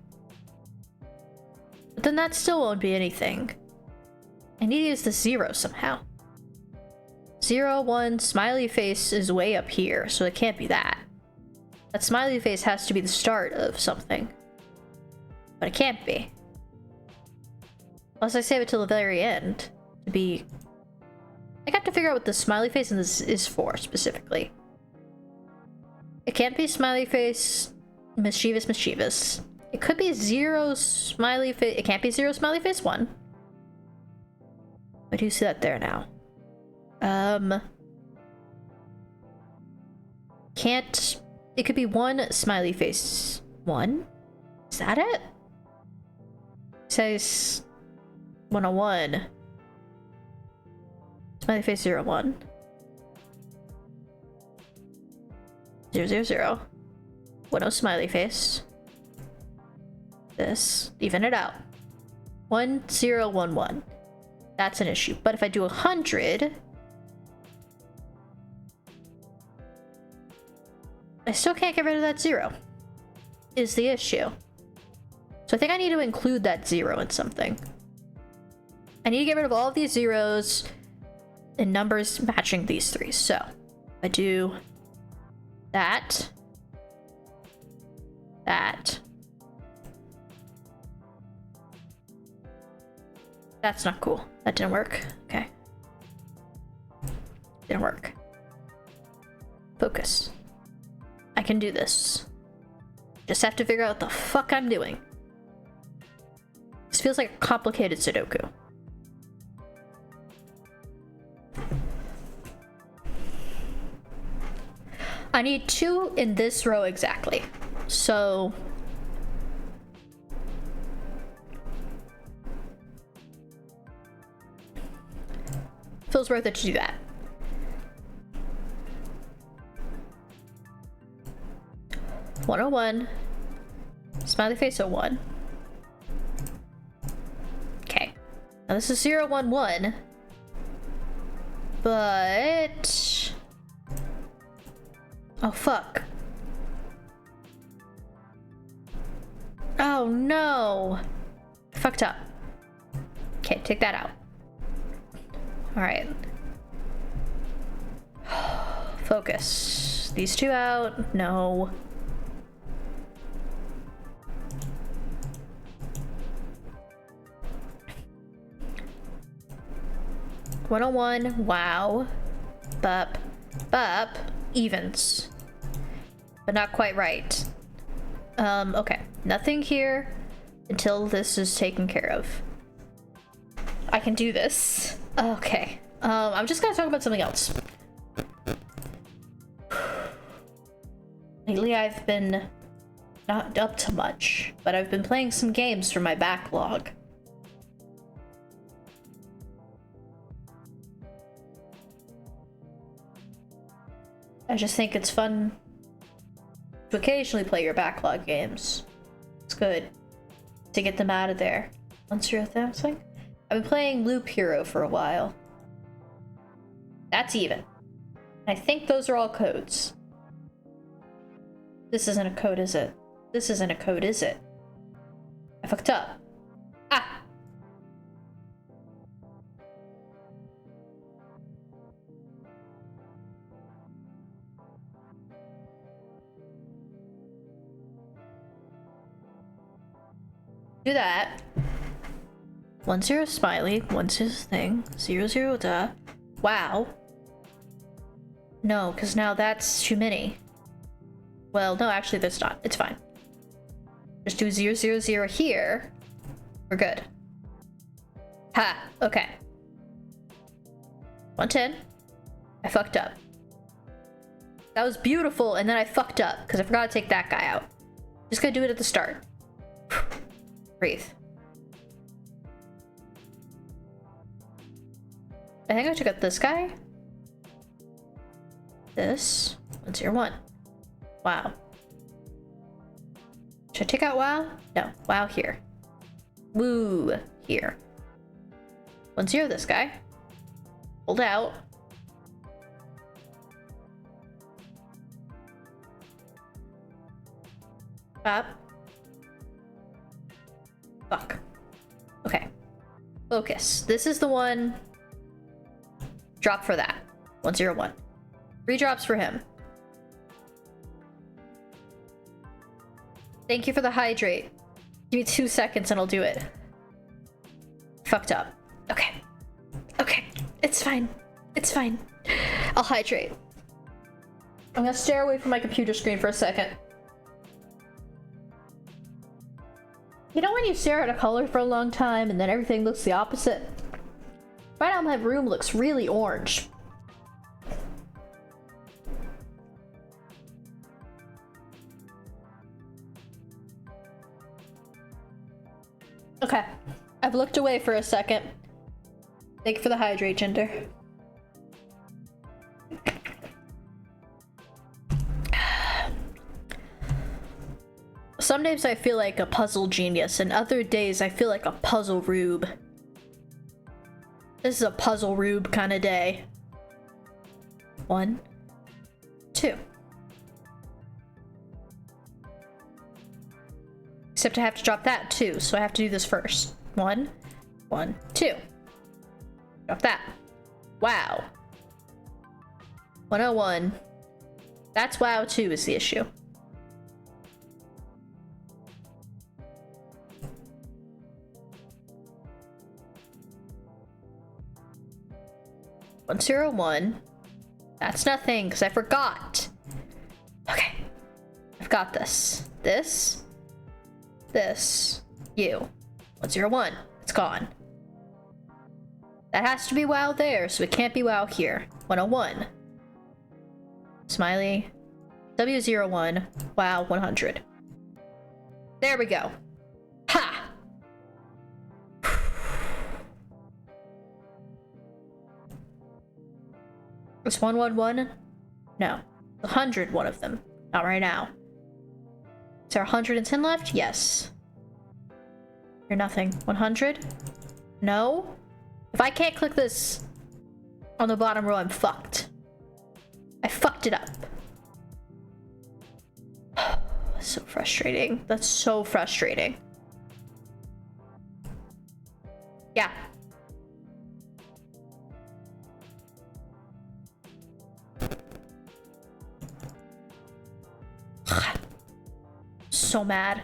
But then that still won't be anything. I need to use the 0 somehow. 0, 1, smiley face is way up here, so it can't be that. That smiley face has to be the start of something. But it can't be. Unless I save it till the very end to be... I got to figure out what the smiley face in this is for, specifically. It can't be smiley face, mischievous. It could be 0 smiley face. It can't be 0 smiley face 1. I do see that there now. Can't... It could be 1 smiley face 1? Is that it? It says 101. Smiley face 01. 000. 10 smiley face. This. Even it out. 1011. That's an issue. But if I do 100... I still can't get rid of that 0. Is the issue. So I think I need to include that 0 in something. I need to get rid of all of these zeros and numbers matching these 3. So I do that. That's not cool. That didn't work. Okay. Didn't work. Focus. I can do this. Just have to figure out what the fuck I'm doing. This feels like a complicated Sudoku. I need 2 in this row exactly. So feels worth it to do that. $101. Smiley face 01. Okay. Now this is 011. But oh fuck. Oh no. I fucked up. Okay, take that out. Alright. Focus. These 2 out. No. $101. Wow. Bup. Bup. Evens. But not quite right. Okay. Nothing here until this is taken care of. I can do this. Okay. I'm just gonna talk about something else. Lately I've been not up to much, but I've been playing some games from my backlog. I just think it's fun to occasionally play your backlog games. It's good to get them out of there. Once you're something. I've been playing Loop Hero for a while. That's even. I think those are all codes. This isn't a code, is it? This isn't a code, is it? I fucked up. Ah! Do that. 10 smiley, 10 thing, 00 duh. Wow. No, because now that's too many. Well, no, actually that's not. It's fine. Just do 000 here. We're good. Ha! Okay. 110. I fucked up. That was beautiful, and then I fucked up because I forgot to take that guy out. Just gotta do it at the start. Breathe. I think I took out this guy. This. 101. Wow. Should I take out wow? No. Wow here. Woo here. 10 this guy. Hold out. Up. Fuck. Okay. Focus. This is the one. Drop for that. 101. 3 drops for him. Thank you for the hydrate. Give me 2 seconds and I'll do it. Fucked up. Okay. Okay. It's fine. It's fine. I'll hydrate. I'm gonna stare away from my computer screen for a second. You know when you stare at a color for a long time and then everything looks the opposite? Right now my room looks really orange. Okay. I've looked away for a second. Thank you for the hydrate, Jinder. Some days I feel like a puzzle genius, and other days I feel like a puzzle rube. This is a puzzle rube kind of day. 1, 2. Except I have to drop that too, so I have to do this first. 1, 1, 2. Drop that. Wow. 101. That's wow 2 is the issue. $101. That's nothing, because I forgot. Okay. I've got this. This. You. 101. It's gone. That has to be WoW there, so it can't be WoW here. 101. Smiley. W01. WoW 100. There we go. Ha! Is 111? No. 100 one of them. Not right now. Is there 110 left? Yes. You're nothing. 100? No? If I can't click this on the bottom row, I'm fucked. I fucked it up. So frustrating. That's so frustrating. Yeah. So mad.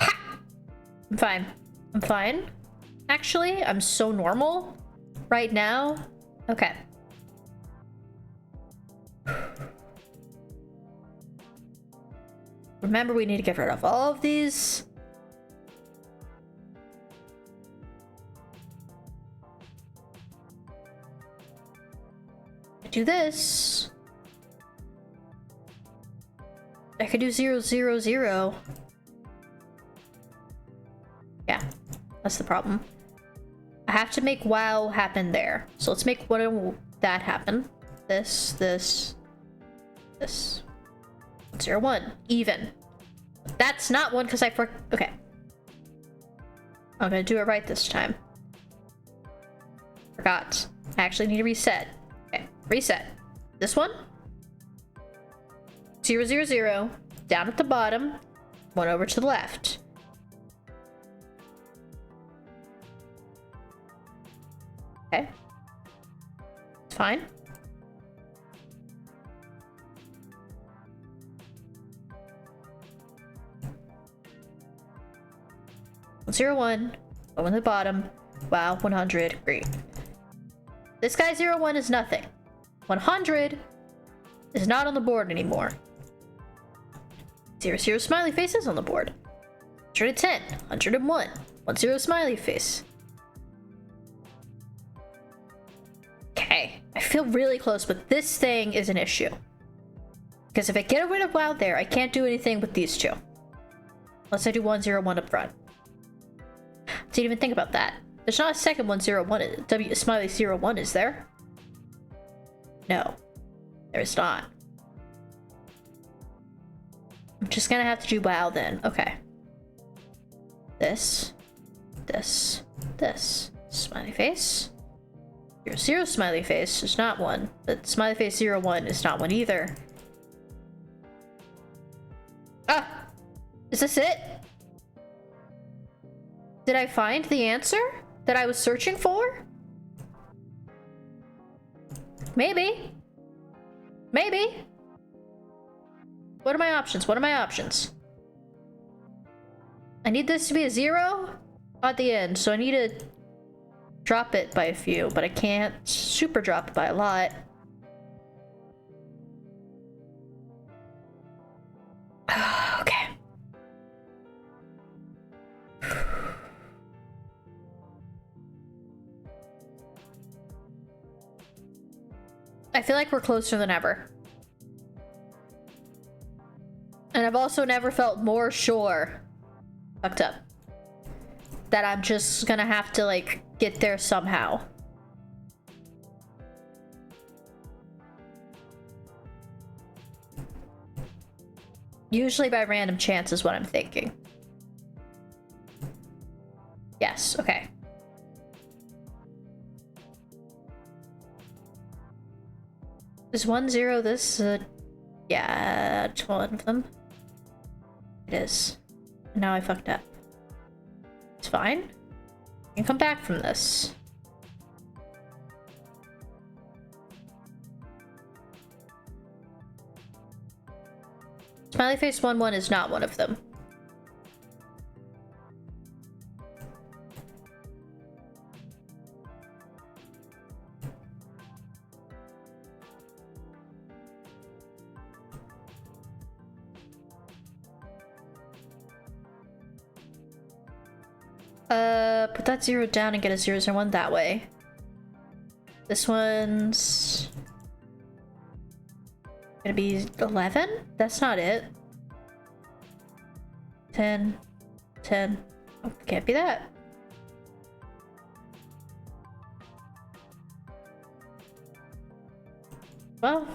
Ha! I'm fine. I'm fine. Actually, I'm so normal right now. Okay. Remember, we need to get rid of all of these. Do this. I could do 0, 0, 0. Yeah, that's the problem. I have to make WoW happen there. So let's make one of that happen. This, this, this. 0, 1. Even. That's not one because okay. I'm gonna do it right this time. Forgot. I actually need to reset. Okay, reset. This one. 0, 0, 0. Down at the bottom. One over to the left. Okay. It's fine. Zero, 1. One at the bottom. Wow, 100. Great. This guy 0, 1 is nothing. 100 is not on the board anymore. 0, 0 smiley face is on the board. 110. 101. 10 smiley face. Okay. I feel really close, but this thing is an issue. Because if I get rid of WoW there, I can't do anything with these two. Unless I do 101 up front. Didn't even think about that. There's not a second 101. W smiley 01, is there? No. There's not. I'm just gonna have to do WoW then. Okay. This. This. This. Smiley face. 0 smiley face is not one. But smiley face 01 is not one either. Ah! Is this it? Did I find the answer that I was searching for? Maybe. Maybe. What are my options? What are my options? I need this to be a 0 at the end, so I need to drop it by a few, but I can't super drop it by a lot. Okay. I feel like we're closer than ever. And I've also never felt more sure, fucked up, that I'm just gonna have to, like, get there somehow. Usually by random chance is what I'm thinking. Yes, okay. Is 1, 0 this? Yeah, it's one of them. It is. Now I fucked up. It's fine. I can come back from this. Smiley face 1, 1 is not one of them. Put that 0 down and get a 0, 0, 1 that way. This one's gonna be 11? That's not it. 10, 10. Oh, can't be that. Well,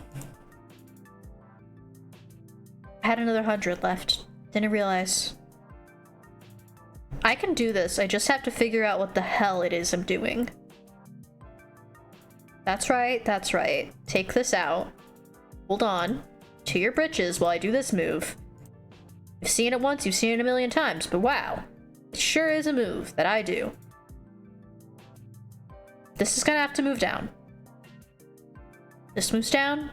I had another 100 left. Didn't realize. I can do this. I just have to figure out what the hell it is I'm doing. That's right. That's right. Take this out. Hold on to your britches while I do this move. You've seen it once, you've seen it a million times, but wow. It sure is a move that I do. This is gonna have to move down. This moves down.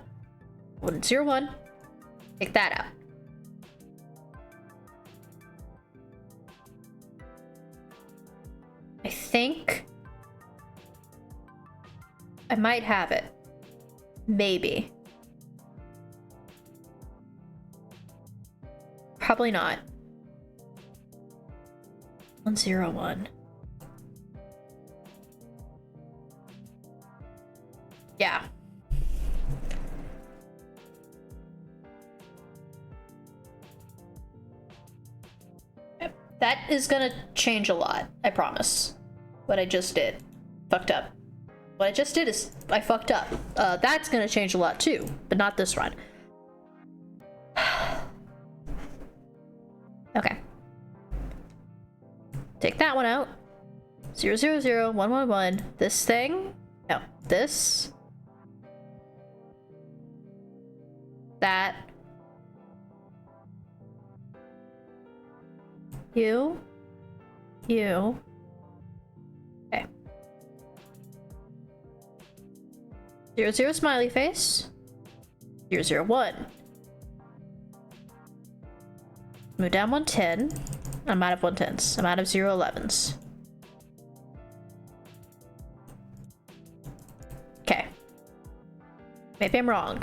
1, 0, 1. Take that out. I think I might have it. Maybe. Probably not. 1, 0, 1. Yeah. That is gonna change a lot, I promise. What I just did. Fucked up. What I just did is I fucked up. That's gonna change a lot too, but not this run. Okay. Take that one out. 0, 0, 0, 1, 1, 1. This thing. No, this. That. You. You. Okay. 0, 0 smiley face. 0, 0, 1. Move down 110. I'm out of 110s. I'm out of 0, 11s. Okay. Maybe I'm wrong.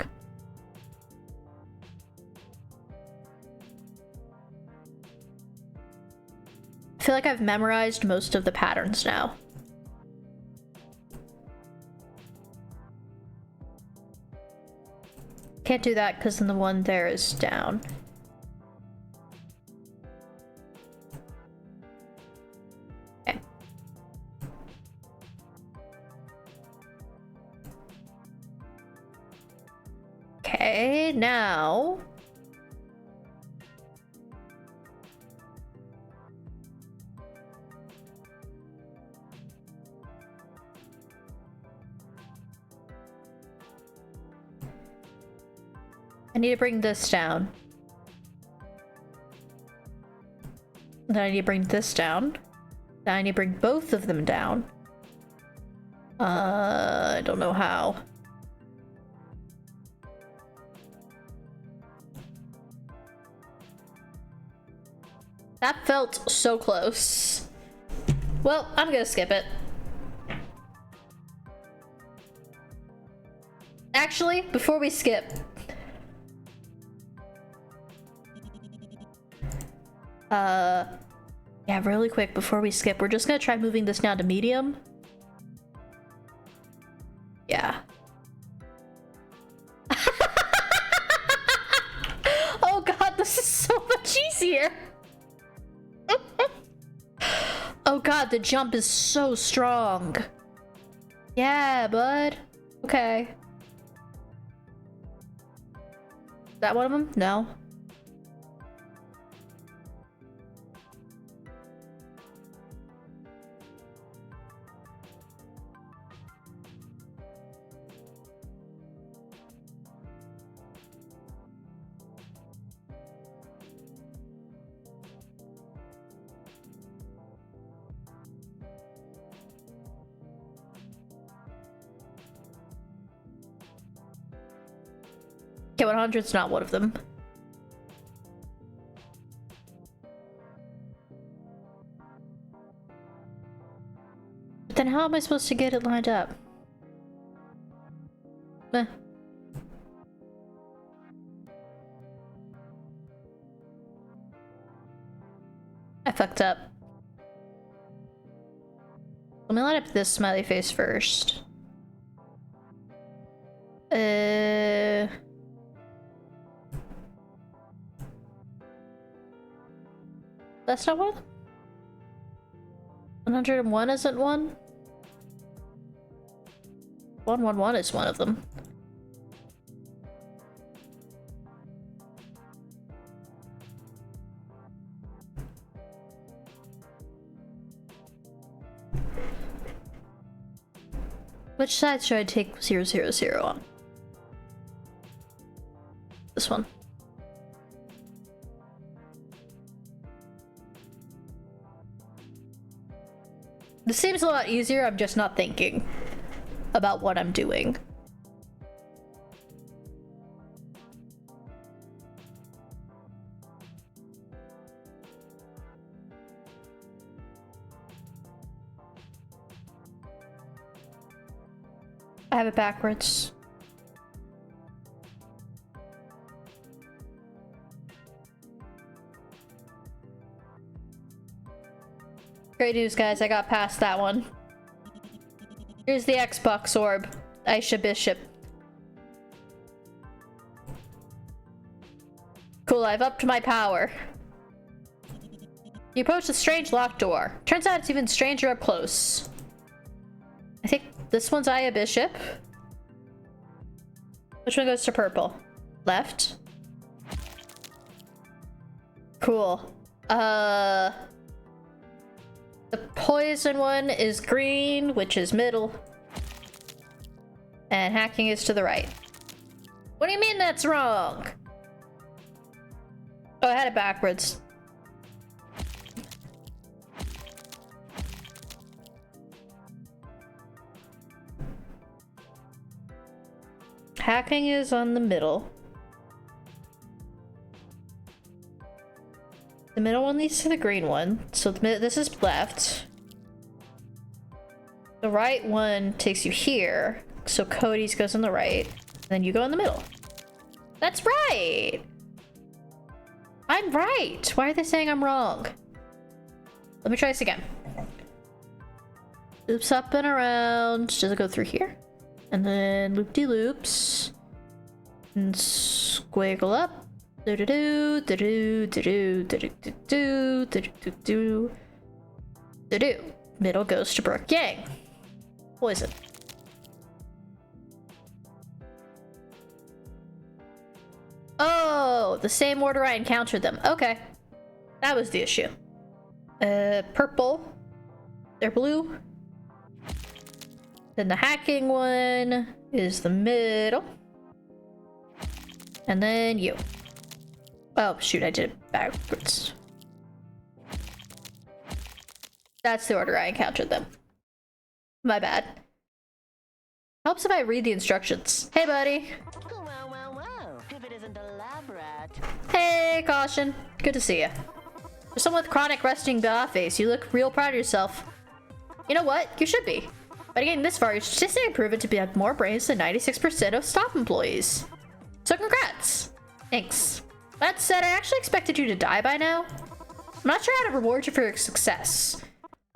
I feel like I've memorized most of the patterns now. Can't do that because then the one there is down. Okay. Okay, now... I need to bring this down. Then I need to bring this down. Then I need to bring both of them down. I don't know how. That felt so close. Well, I'm gonna skip it. Actually, before we skip, yeah, really quick before we skip, we're just gonna try moving this down to medium. Yeah. Oh god, this is so much easier. Oh god, the jump is so strong. Yeah, bud. Okay. Is that one of them? No. Okay, 100's not one of them. But then how am I supposed to get it lined up? Eh. I fucked up. Let me light up this smiley face first. That's not one of them? 101 isn't one? 111 is one of them. Which side should I take 000 on? This one. This seems a lot easier, I'm just not thinking about what I'm doing. I have it backwards. Great news, guys. I got past that one. Here's the Xbox orb. Aisha Bishop. Cool, I've upped my power. You approach the strange locked door. Turns out it's even stranger up close. I think this one's Aya Bishop. Which one goes to purple? Left. Cool. The poison one is green, which is middle. And hacking is to the right. What do you mean that's wrong? Oh, I had it backwards. Hacking is on the middle. The middle one leads to the green one, so this is left. The right one takes you here, so Cody's goes on the right, and then you go in the middle. That's right! I'm right! Why are they saying I'm wrong? Let me try this again. Loops up and around. Does it go through here? And then loop-de-loops. And squiggle up. Do-do-do, do-do, do-do, do-do, do-do, do-do, do-do. Middle goes to Brooke Yang. Poison. Oh, the same order I encountered them. Okay. That was the issue. Purple. They're blue. Then the hacking one is the middle. And then you. Oh, shoot, I did it backwards. That's the order I encountered them. My bad. Helps if I read the instructions. Hey, buddy. Whoa. If it isn't elaborate. Hey, Caution. Good to see you. For someone with chronic resting jaw face, you look real proud of yourself. You know what? You should be. By getting this far, your statistic have proven to be have more brains than 96% of stop employees. So congrats. Thanks. That said, I actually expected you to die by now. I'm not sure how to reward you for your success.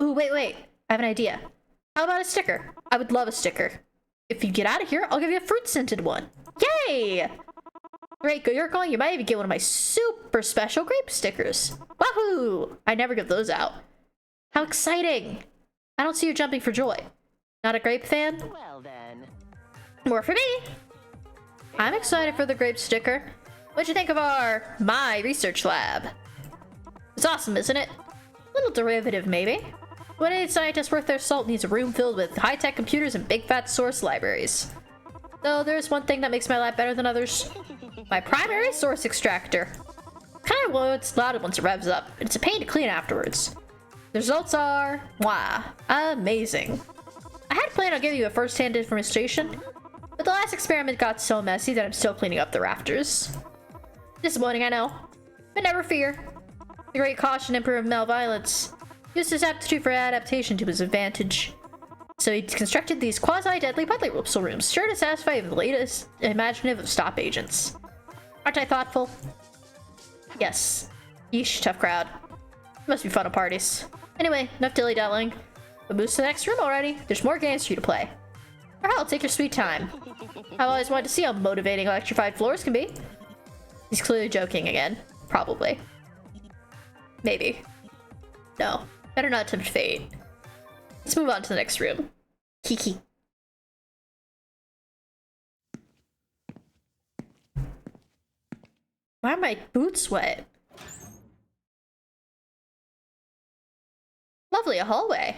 Ooh, wait. I have an idea. How about a sticker? I would love a sticker. If you get out of here, I'll give you a fruit-scented one. Yay! Great, you're going. You might even get one of my super special grape stickers. Wahoo! I never give those out. How exciting! I don't see you jumping for joy. Not a grape fan? Well then. More for me! I'm excited for the grape sticker. What'd you think of my research lab? It's awesome, isn't it? Little derivative, maybe. What any scientist worth their salt needs a room filled with high-tech computers and big fat source libraries. Though there's one thing that makes my lab better than others. My primary source extractor. Kind of what's loud once it revs up. It's a pain to clean afterwards. The results are, wow, amazing. I had planned on giving you a first-hand demonstration, but the last experiment got so messy that I'm still cleaning up the rafters. Disappointing, I know. But never fear. The great Caution Emperor of Malviolence used his aptitude for adaptation to his advantage. So he constructed these quasi-deadly puzzle rooms, sure to satisfy the latest imaginative of stop agents. Aren't I thoughtful? Yes. Yeesh, tough crowd. Must be fun at parties. Anyway, enough dilly-dallying. But move to the next room already. There's more games for you to play. Or hell, take your sweet time. I've always wanted to see how motivating electrified floors can be. He's clearly joking again. Probably. Maybe. No. Better not tempt fate. Let's move on to the next room. Kiki. Why are my boots wet? Lovely, a hallway.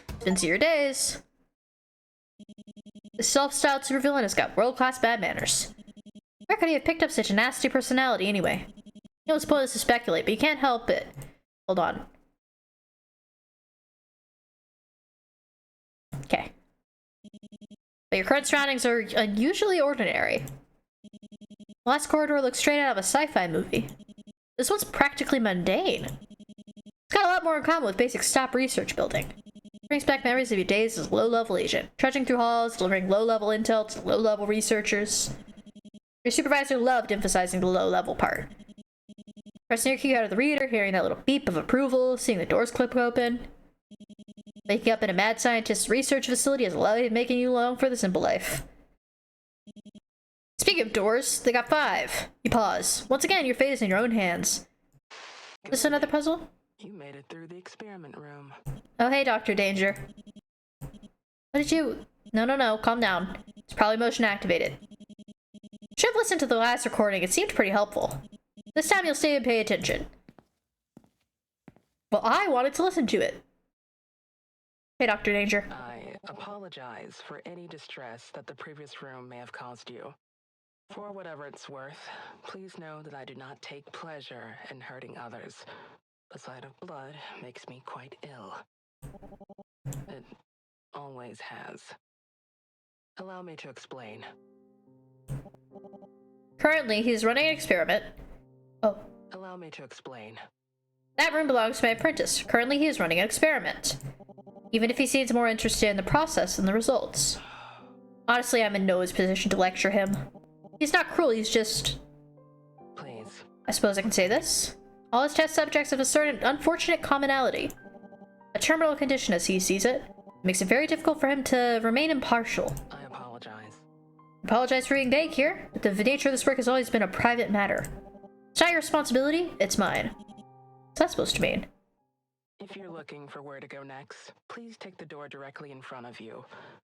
It's been 0 days. The self-styled supervillain has got world-class bad manners. Where could he have picked up such a nasty personality anyway? You know, it's pointless to speculate, but you can't help it. Hold on. Okay. But your current surroundings are unusually ordinary. The last corridor looks straight out of a sci-fi movie. This one's practically mundane. It's got a lot more in common with basic stop research building. It brings back memories of your days as a low-level agent, trudging through halls, delivering low-level intel to low-level researchers. Your supervisor loved emphasizing the low-level part. Pressing your key out of the reader, hearing that little beep of approval, seeing the doors click open. Waking up in a mad scientist's research facility has a way of making you long for the simple life. Speaking of doors, they got 5. You pause. Once again, your fate is in your own hands. Is this another puzzle? You made it through the experiment room. Oh, hey, Dr. Danger. What did you... No, calm down. It's probably motion activated. Should have listened to the last recording. It seemed pretty helpful. This time you'll stay and pay attention. Well, I wanted to listen to it. Hey, Dr. Danger. I apologize for any distress that the previous room may have caused you. For whatever it's worth, please know that I do not take pleasure in hurting others. The sight of blood makes me quite ill. It always has. Allow me to explain. Currently, he's running an experiment. Oh. Allow me to explain. That room belongs to my apprentice. Currently, he is running an experiment. Even if he seems more interested in the process than the results. Honestly, I'm in no position to lecture him. He's not cruel, he's just... Please. I suppose I can say this? All his test subjects have a certain unfortunate commonality. A terminal condition as he sees it. It makes it very difficult for him to remain impartial. I apologize. I apologize for being vague here, but the nature of this work has always been a private matter. It's not your responsibility, it's mine. What's that supposed to mean? If you're looking for where to go next, please take the door directly in front of you.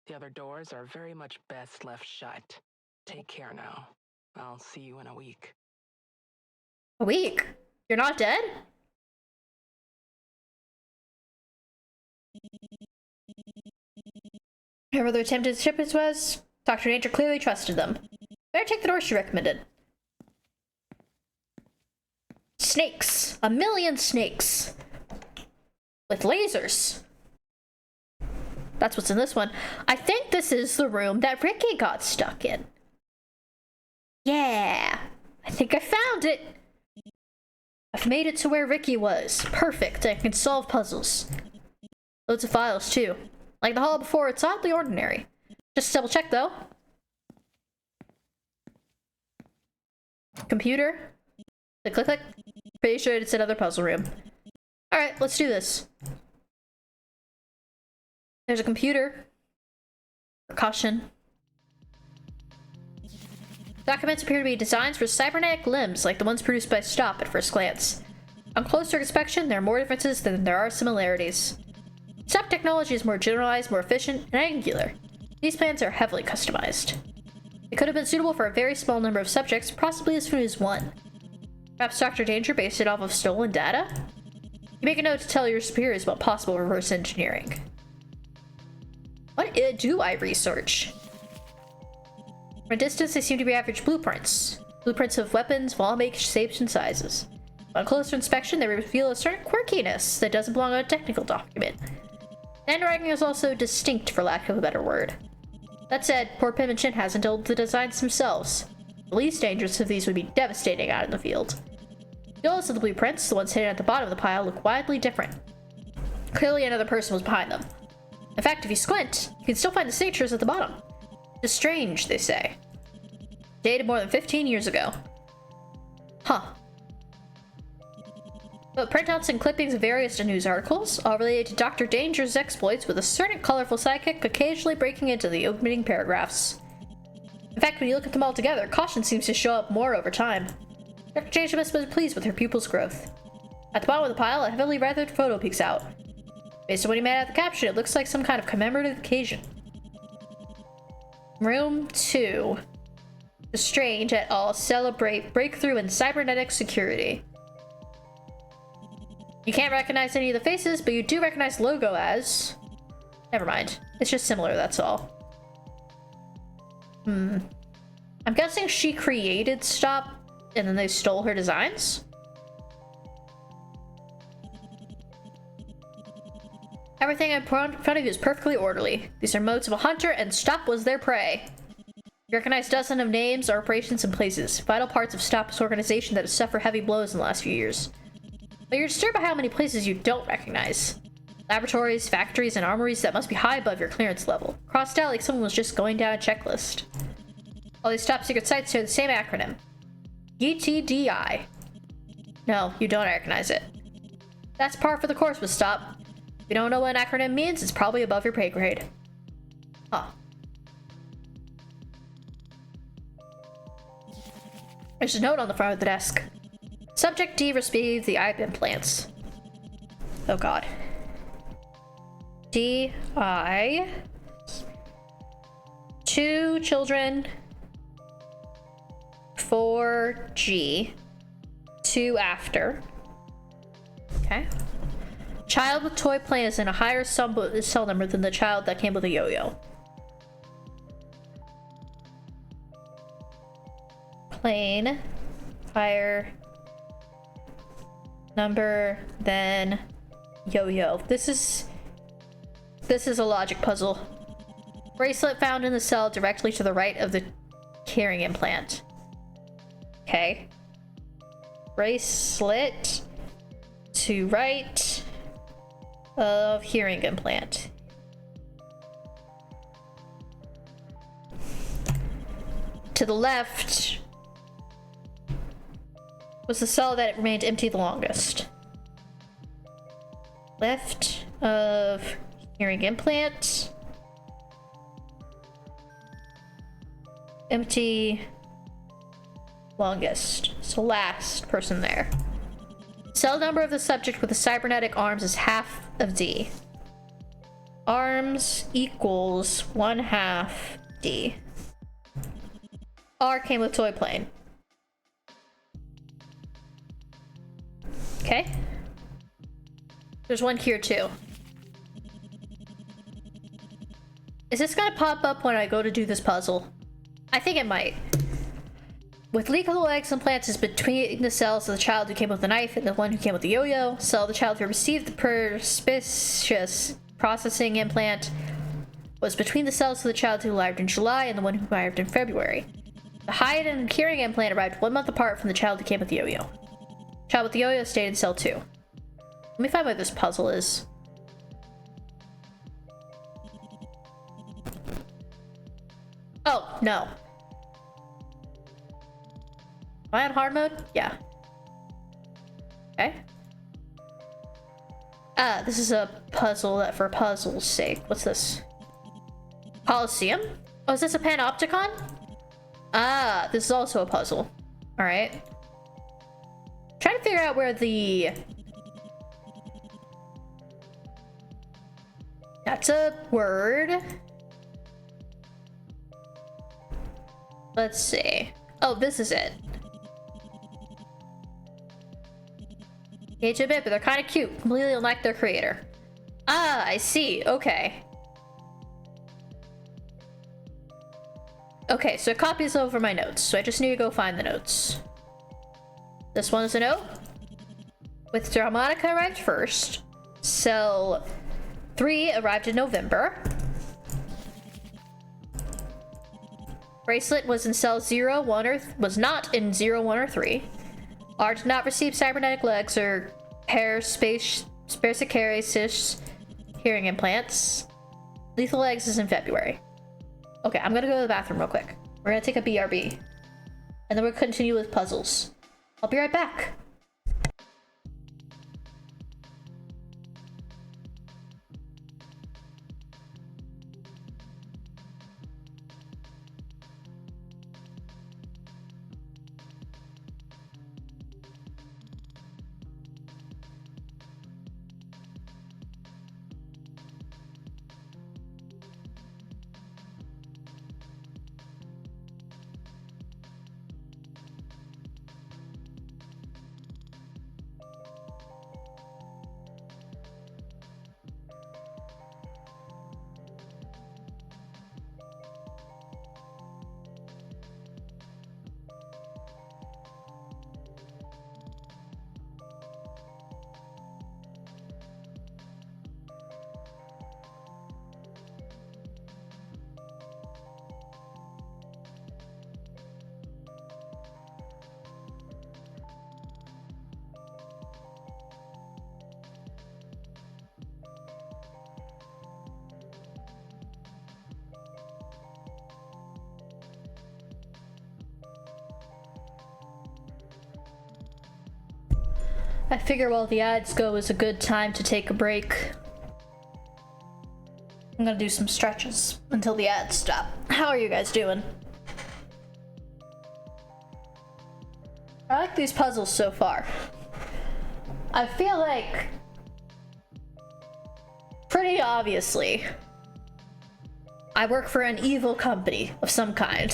The other doors are very much best left shut. Take care now. I'll see you in a week. A week? You're not dead? Whoever the attempted shipment was, Dr. Danger clearly trusted them. Better take the door she recommended. Snakes. 1,000,000 snakes. With lasers. That's what's in this one. I think this is the room that Ricky got stuck in. Yeah. I think I found it. I've made it to where Ricky was. Perfect. I can solve puzzles. Loads of files, too. Like the hall before, it's oddly ordinary. Just double check, though. Computer. Click, click, click. Pretty sure it's another puzzle room. Alright, let's do this. There's a computer. Percussion. Documents appear to be designs for cybernetic limbs, like the ones produced by Stop at first glance. On closer inspection, there are more differences than there are similarities. Stop technology is more generalized, more efficient, and angular. These plans are heavily customized. It could have been suitable for a very small number of subjects, possibly as few as 1. Perhaps Dr. Danger based it off of stolen data? You make a note to tell your superiors about possible reverse engineering. What do I research? From a distance, they seem to be average blueprints. Blueprints of weapons of all makes, shapes, and sizes. On closer inspection, they reveal a certain quirkiness that doesn't belong on a technical document. The handwriting is also distinct, for lack of a better word. That said, poor Pim and Chin hasn't told the designs themselves. The least dangerous of these would be devastating out in the field. The oldest of the blueprints, the ones hidden at the bottom of the pile, look wildly different. Clearly another person was behind them. In fact, if you squint, you can still find the signatures at the bottom. It's strange, they say. Dated more than 15 years ago. Huh. But printouts and clippings of various news articles, all related to Dr. Danger's exploits, with a certain colorful sidekick occasionally breaking into the opening paragraphs. In fact, when you look at them all together, caution seems to show up more over time. Dr. Danger must have been pleased with her pupil's growth. At the bottom of the pile, a heavily weathered photo peeks out. Based on what he made out of the caption, it looks like some kind of commemorative occasion. Room 2. The Strange et al. Celebrate breakthrough in cybernetic security. You can't recognize any of the faces, but you do recognize the logo as... Never mind. It's just similar, that's all. I'm guessing she created Stop, and then they stole her designs? Everything in front of you is perfectly orderly. These are modes of a hunter, and Stop was their prey. You recognize dozens of names, operations, and places. Vital parts of Stop's organization that have suffered heavy blows in the last few years. But you're disturbed by how many places you don't recognize. Laboratories, factories, and armories that must be high above your clearance level. Crossed out like someone was just going down a checklist. All these top secret sites share the same acronym. ETDI. No, you don't recognize it. That's par for the course with Stop. If you don't know what an acronym means, it's probably above your pay grade. Huh. There's a note on the front of the desk. Subject D received the eye implants. Oh god. D-I... 2 children... 4G... 2 after. Okay. Child with toy plane is in a higher cell number than the child that came with a yo-yo. Plane... higher... number than yo-yo. This is a logic puzzle. Bracelet found in the cell directly to the right of the hearing implant. Okay. Bracelet to right of hearing implant. To the left was the cell that remained empty the longest. Left of hearing implant. Empty longest. So last person there. Cell number of the subject with the cybernetic arms is half of D. Arms equals 1/2 D. R came with toy plane. Okay. There's one here too. Is this gonna pop up when I go to do this puzzle? I think it might. With lethal eggs implants is between the cells of the child who came with the knife and the one who came with the yo-yo. Cell of the child who received the perspicacious processing implant was between the cells of the child who arrived in July and the one who arrived in February. The hide and hearing implant arrived 1 month apart from the child who came with the yo-yo. Child with the yo-yo stayed in cell 2. Let me find what this puzzle is. Oh, no. Am I on hard mode? Yeah. Okay. Ah, this is a puzzle that for puzzle's sake. What's this? Coliseum? Oh, is this a panopticon? Ah, this is also a puzzle. Alright. Trying to figure out where the... That's a word. Let's see. Oh, this is it. Age a bit, but they're kind of cute. Completely unlike their creator. Ah, I see. Okay. Okay, so it copies over my notes. So I just need to go find the notes. This one is a note. With Harmonica arrived first. Cell 3 arrived in November. Bracelet was in cell 0, 1, or was not in 0, 1, or 3. R did not receive cybernetic legs or perspicacious hearing implants. Lethal legs is in February. Okay, I'm gonna go to the bathroom real quick. We're gonna take a BRB. And then we'll continue with puzzles. I'll be right back. I figure while the ads go is a good time to take a break. I'm gonna do some stretches until the ads stop. How are you guys doing? I like these puzzles so far. I feel like, pretty obviously, I work for an evil company of some kind.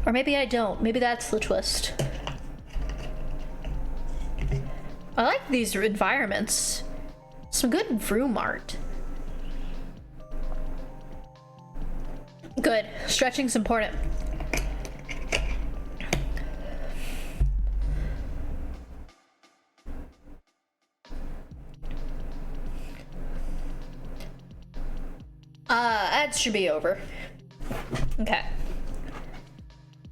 Or maybe I don't. Maybe that's the twist. I like these environments. Some good room art. Good. Stretching's important. Ads should be over. Okay.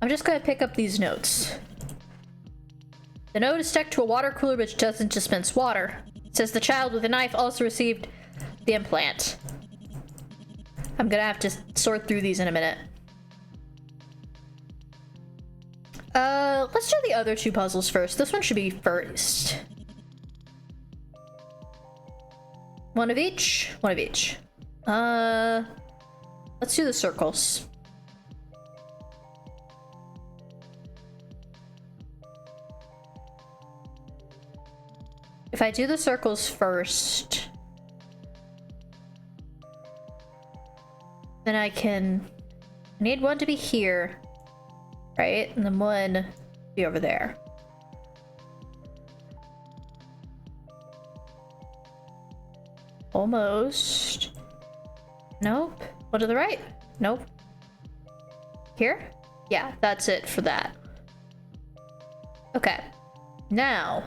I'm just gonna pick up these notes. The note is stuck to a water cooler which doesn't dispense water. It says the child with a knife also received the implant. I'm gonna have to sort through these in a minute. Let's do the other two puzzles first. This one should be first. One of each? One of each. Let's do the circles. If I do the circles first, then I need one to be here, right? And then one be over there. Almost. Nope. One to the right? Nope. Here? Yeah, that's it for that. Okay. Now,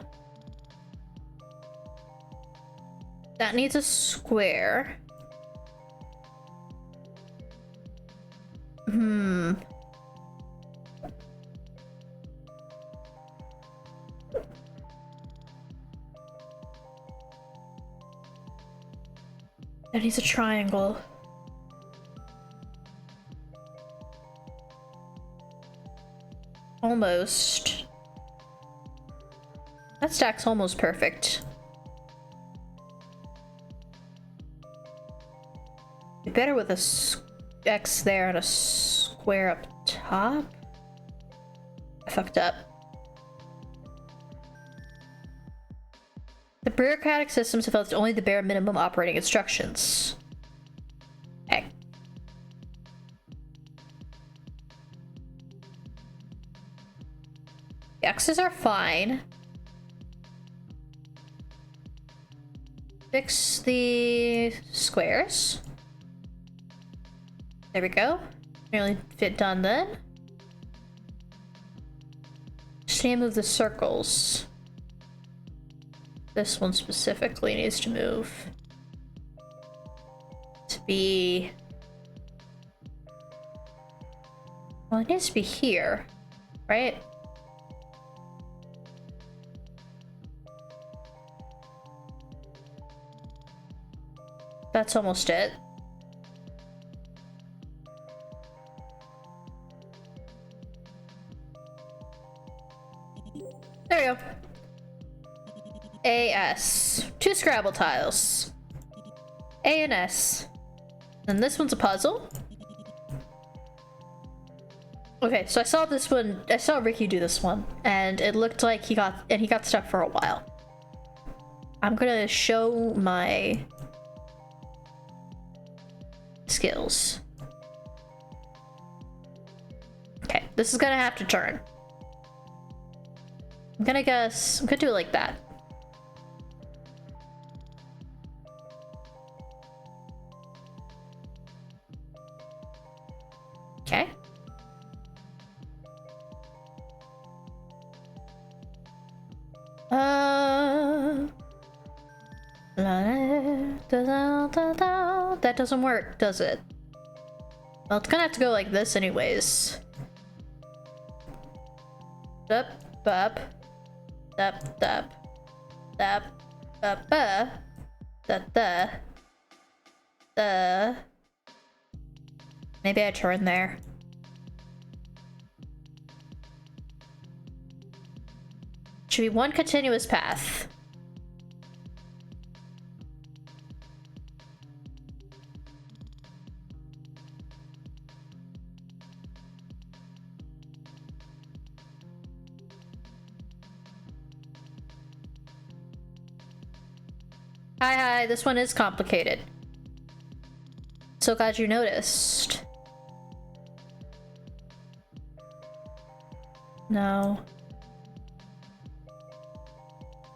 that needs a square. That needs a triangle. Almost. That stack's almost perfect. Be better with a X there and a square up top. I fucked up. The bureaucratic systems have followed only the bare minimum operating instructions. Okay. The X's are fine. Fix the squares. There we go. Nearly fit done then. Just need to move the circles. This one specifically needs to move to be... Well, it needs to be here, right? That's almost it. There we go. AS. Two Scrabble tiles. A and S. And this one's a puzzle. Okay, so I saw this one. I saw Ricky do this one, and it looked like he got stuck for a while. I'm gonna show my skills. Okay, this is gonna have to turn. I'm gonna do it like that. Okay. That doesn't work, does it? Well, it's gonna have to go like this anyways. Up, up, up, up, up, up, maybe I turn there. Should be one continuous path. Hi, this one is complicated. So glad you noticed. No.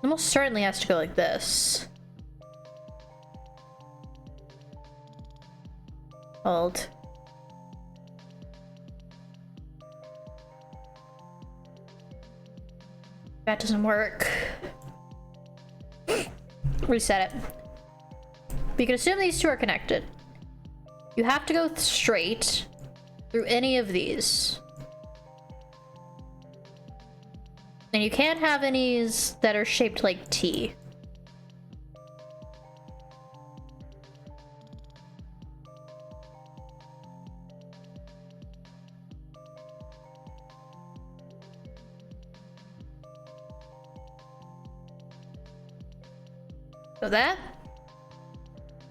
Almost certainly has to go like this. Hold. That doesn't work. Reset it. But you can assume these two are connected. You have to go straight through any of these. And you can't have any that are shaped like T. So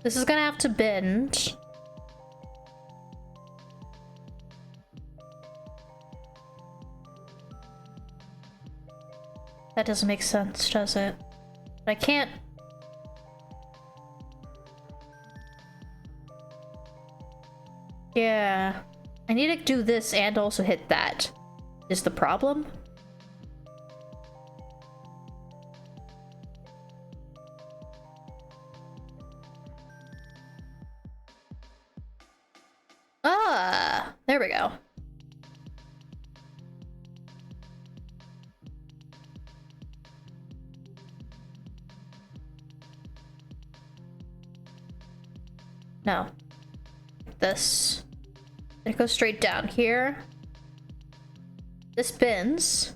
this is gonna have to bend. That doesn't make sense, does it? But I can't. Yeah. I need to do this and also hit that. Is the problem? Ah, there we go. No. This. It goes straight down here. This bends.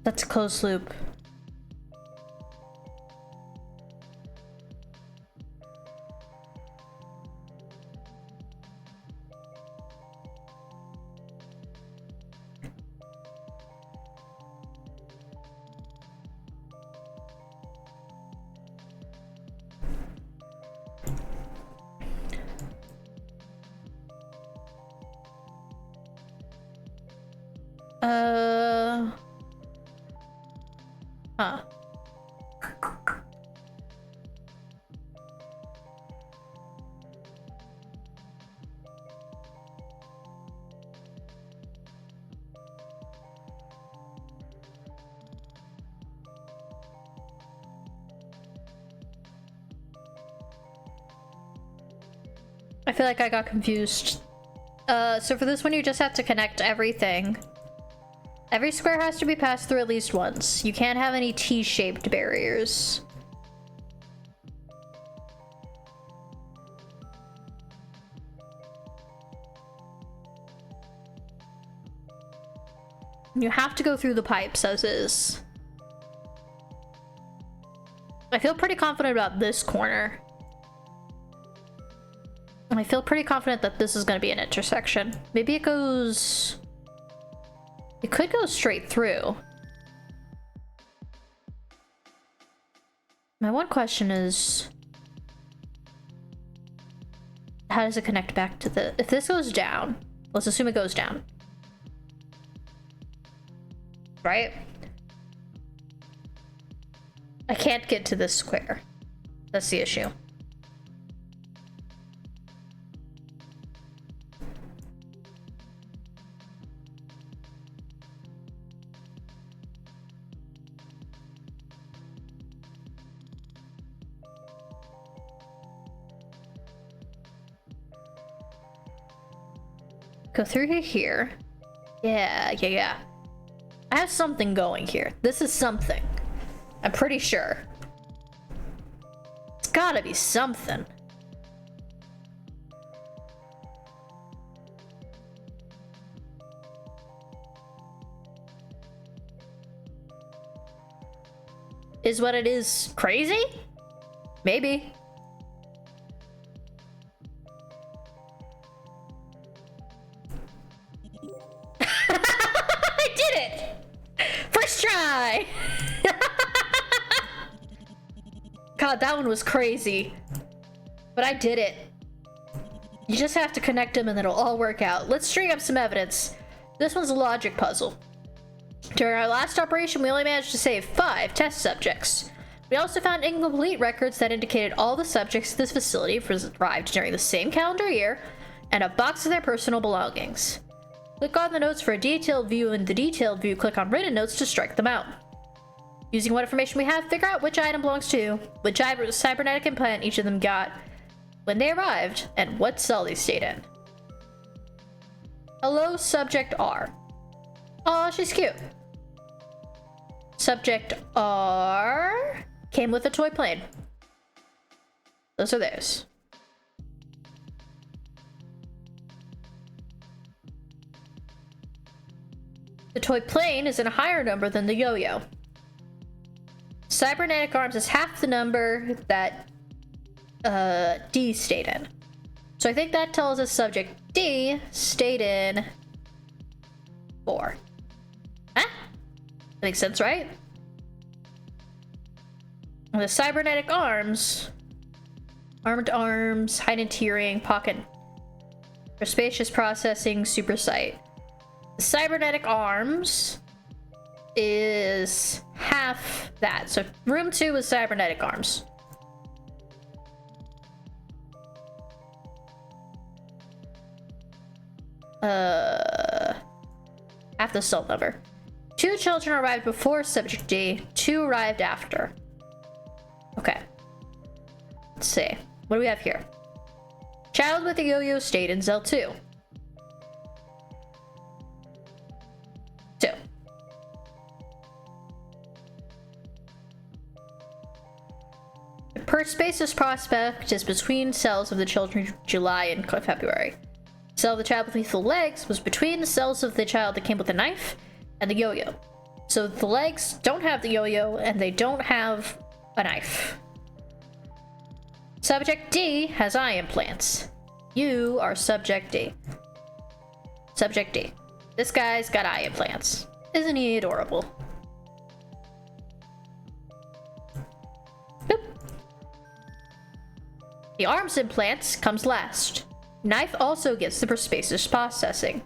That's a closed loop. Huh. I feel like I got confused. So for this one, you just have to connect everything. Every square has to be passed through at least once. You can't have any T-shaped barriers. You have to go through the pipes as is. I feel pretty confident about this corner. And I feel pretty confident that this is going to be an intersection. Maybe it goes... It could go straight through. My one question is... How does it connect back to the... If this goes down, let's assume it goes down. Right? I can't get to this square. That's the issue. Go through here. Yeah. I have something going here. This is something. I'm pretty sure. It's gotta be something. Is what it is crazy? Maybe. I did it! First try! God, that one was crazy. But I did it. You just have to connect them and it'll all work out. Let's string up some evidence. This one's a logic puzzle. During our last operation, we only managed to save 5 test subjects. We also found incomplete records that indicated all the subjects at this facility arrived during the same calendar year, and a box of their personal belongings. Click on the notes for a detailed view. In the detailed view, click on written notes to strike them out. Using what information we have, figure out which item belongs to, which cybernetic implant each of them got, when they arrived, and what cell they stayed in. Hello, Subject R. Aw, she's cute. Subject R came with a toy plane. Those are theirs. The toy plane is in a higher number than the yo-yo. Cybernetic arms is half the number that D stayed in. So I think that tells us subject D stayed in 4. Huh? That makes sense, right? And the cybernetic arms, armed arms, hidden hearing, pocket for spacious processing, super sight. The cybernetic arms is half that. So room 2 is cybernetic arms. Half the cell number. 2 children arrived before subject D, 2 arrived after. Okay. Let's see. What do we have here? Child with a yo-yo stayed in cell 2. 2. The Perspace's prospect is between cells of the children July and February. Cell of the child with lethal legs was between the cells of the child that came with a knife and the yo-yo. So the legs don't have the yo-yo and they don't have a knife. Subject D has eye implants. You are subject D. Subject D. This guy's got eye implants. Isn't he adorable? Boop. The arms implants comes last. Knife also gets the Perspace's processing.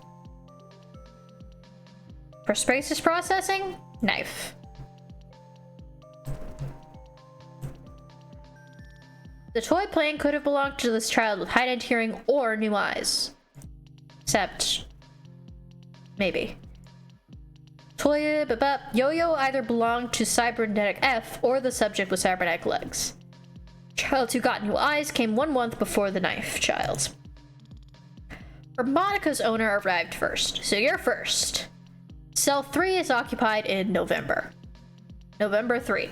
Perspace's processing? Knife. The toy plane could have belonged to this child with heightened hearing or new eyes. Except, maybe. Toy yo-yo either belonged to cybernetic F or the subject with cybernetic legs. Child who got new eyes came 1 month before the knife child. Monica's owner arrived first, so you're first. Cell 3 is occupied in November. November 3.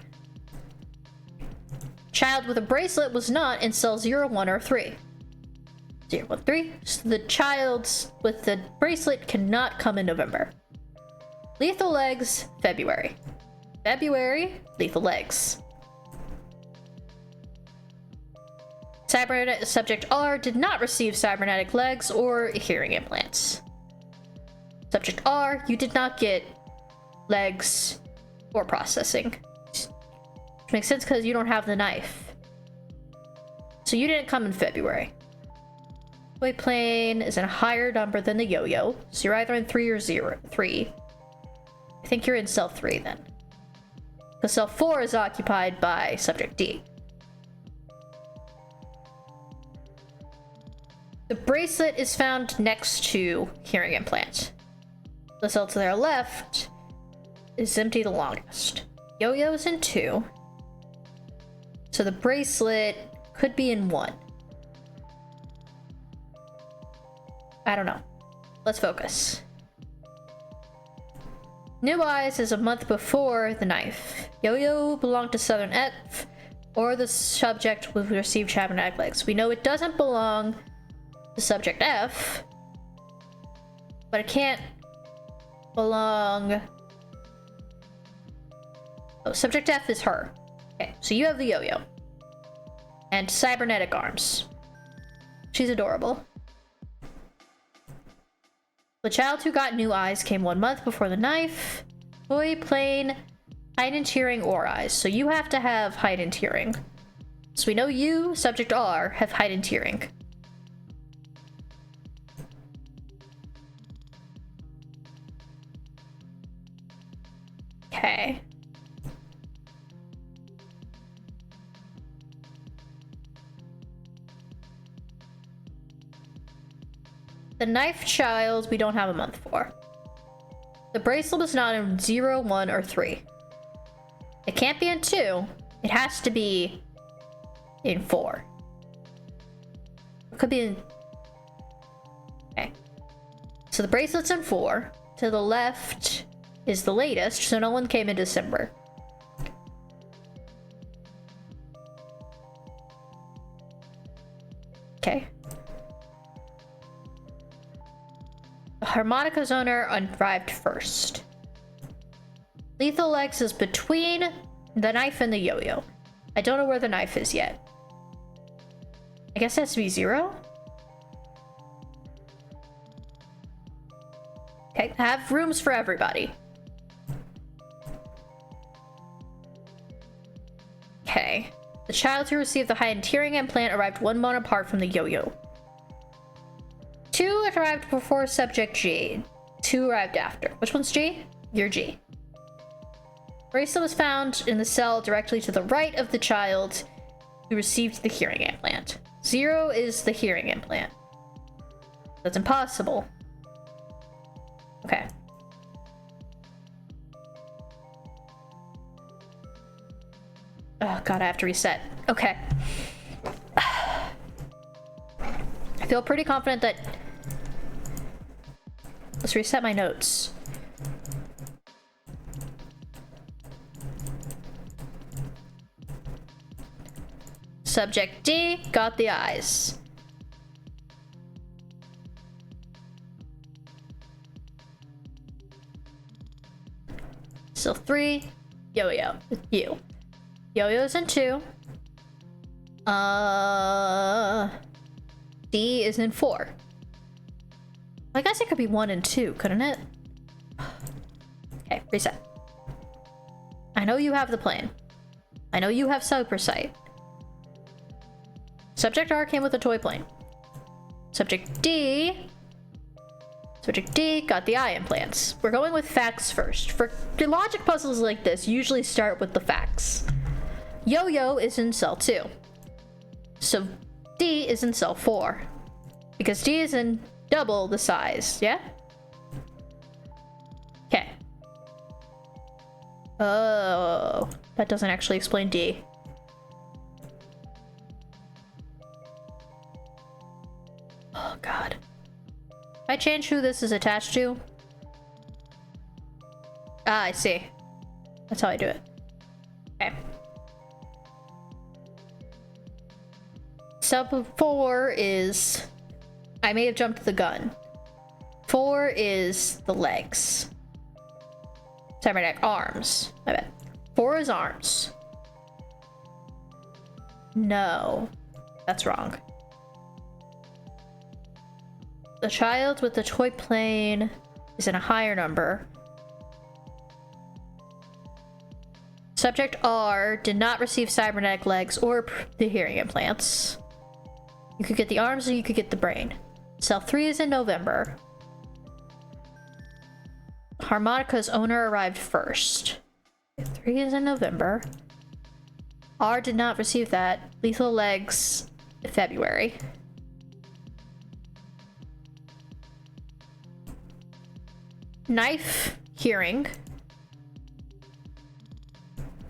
Child with a bracelet was not in cell 0, 1, or 3. 0, 1, 3. So the child with the bracelet cannot come in November. Lethal legs, February. February, lethal legs. Cybernetic subject R did not receive cybernetic legs or hearing implants. Subject R, you did not get legs or processing. Which makes sense because you don't have the knife. So you didn't come in February. Toy plane is in a higher number than the yo-yo, so you're either in 3 or 0. 3. I think you're in cell 3 then. Because cell 4 is occupied by subject D. The bracelet is found next to hearing implant. The cell to their left is empty the longest. Yo-yo is in 2. So the bracelet could be in 1. I don't know. Let's focus. New Eyes is a month before the knife. Yo-yo belonged to Southern F, or the subject would receive cybernetic legs. We know it doesn't belong to subject F, but it can't belong. Oh, subject F is her. Okay, so you have the yo-yo and cybernetic arms. She's adorable. The child who got new eyes came 1 month before the knife. Toy, plain, heightened hearing, or eyes. So you have to have heightened hearing. So we know you, subject R, have heightened hearing. Okay. The knife child, we don't have a month for. The bracelet was not in 0, 1, or 3. It can't be in 2. It has to be in 4. It could be in... Okay. So the bracelet's in 4. To the left is the latest, so no one came in December. Okay. The harmonica's owner arrived first. Lethal Legs is between the knife and the yo-yo. I don't know where the knife is yet. I guess it has to be 0? Okay, have rooms for everybody. Okay. The child who received the heightened hearing implant arrived 1 month apart from the yo-yo. 2 arrived before subject G. 2 arrived after. Which one's G? You're G. Bracelet was found in the cell directly to the right of the child who received the hearing implant. 0 is the hearing implant. That's impossible. Okay. Oh god, I have to reset. Okay. I feel pretty confident that... Let's reset my notes. Subject D got the eyes. Still 3. Yo-yo. You. Yo-yo's in 2. D is in 4. I guess it could be 1 and 2, couldn't it? Okay, reset. I know you have the plane. I know you have Supersight. Subject R came with a toy plane. Subject D got the eye implants. We're going with facts first. For logic puzzles like this, usually start with the facts. Yo-yo is in cell 2. So D is in cell 4. Because D is in double the size, yeah? Okay. Oh, that doesn't actually explain D. Oh god. If I change who this is attached to? Ah, I see. That's how I do it. Okay. Sub 4 is... I may have jumped the gun. 4 is the legs. Cybernetic arms. I bet. 4 is arms. No. That's wrong. The child with the toy plane is in a higher number. Subject R did not receive cybernetic legs or the hearing implants. You could get the arms or you could get the brain. Cell 3 is in November. Harmonica's owner arrived first. 3 is in November. R did not receive that. Lethal legs in February. Knife, hearing.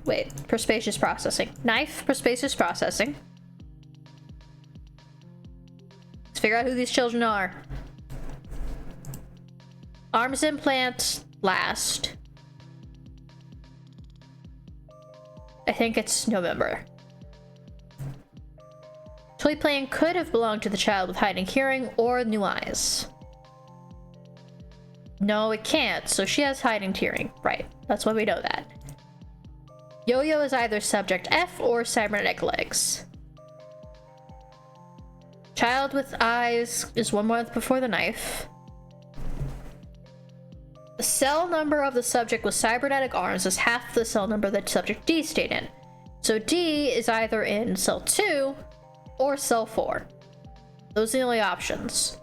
Wait, prospacious processing. Knife, prospacious processing. Let's figure out who these children are. Arms implant last. I think it's November. Toy plane could have belonged to the child with heightened hearing or new eyes. No, it can't, so she has heightened hearing. Right, that's why we know that. Yo-yo is either subject F or cybernetic legs. Child with eyes is 1 month before the knife. The cell number of the subject with cybernetic arms is half the cell number that subject D stayed in. So D is either in cell 2 or cell 4. Those are the only options.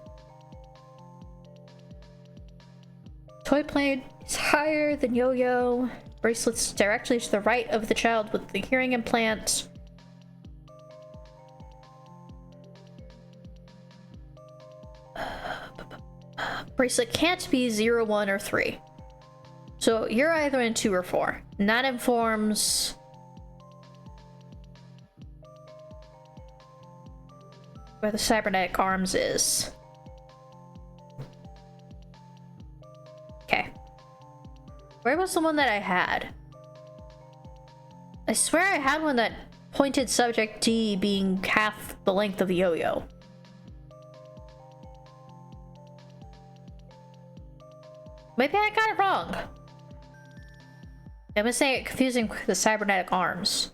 Toy plane is higher than yo-yo. Bracelets directly to the right of the child with the hearing implant. Bracelet can't be 0, 1, or 3. So you're either in 2 or 4. And that informs where the cybernetic arms is. Okay. Where was the one that I had? I swear I had one that pointed subject D being half the length of the yo-yo. Maybe I got it wrong. I'm saying it confusing with the cybernetic arms.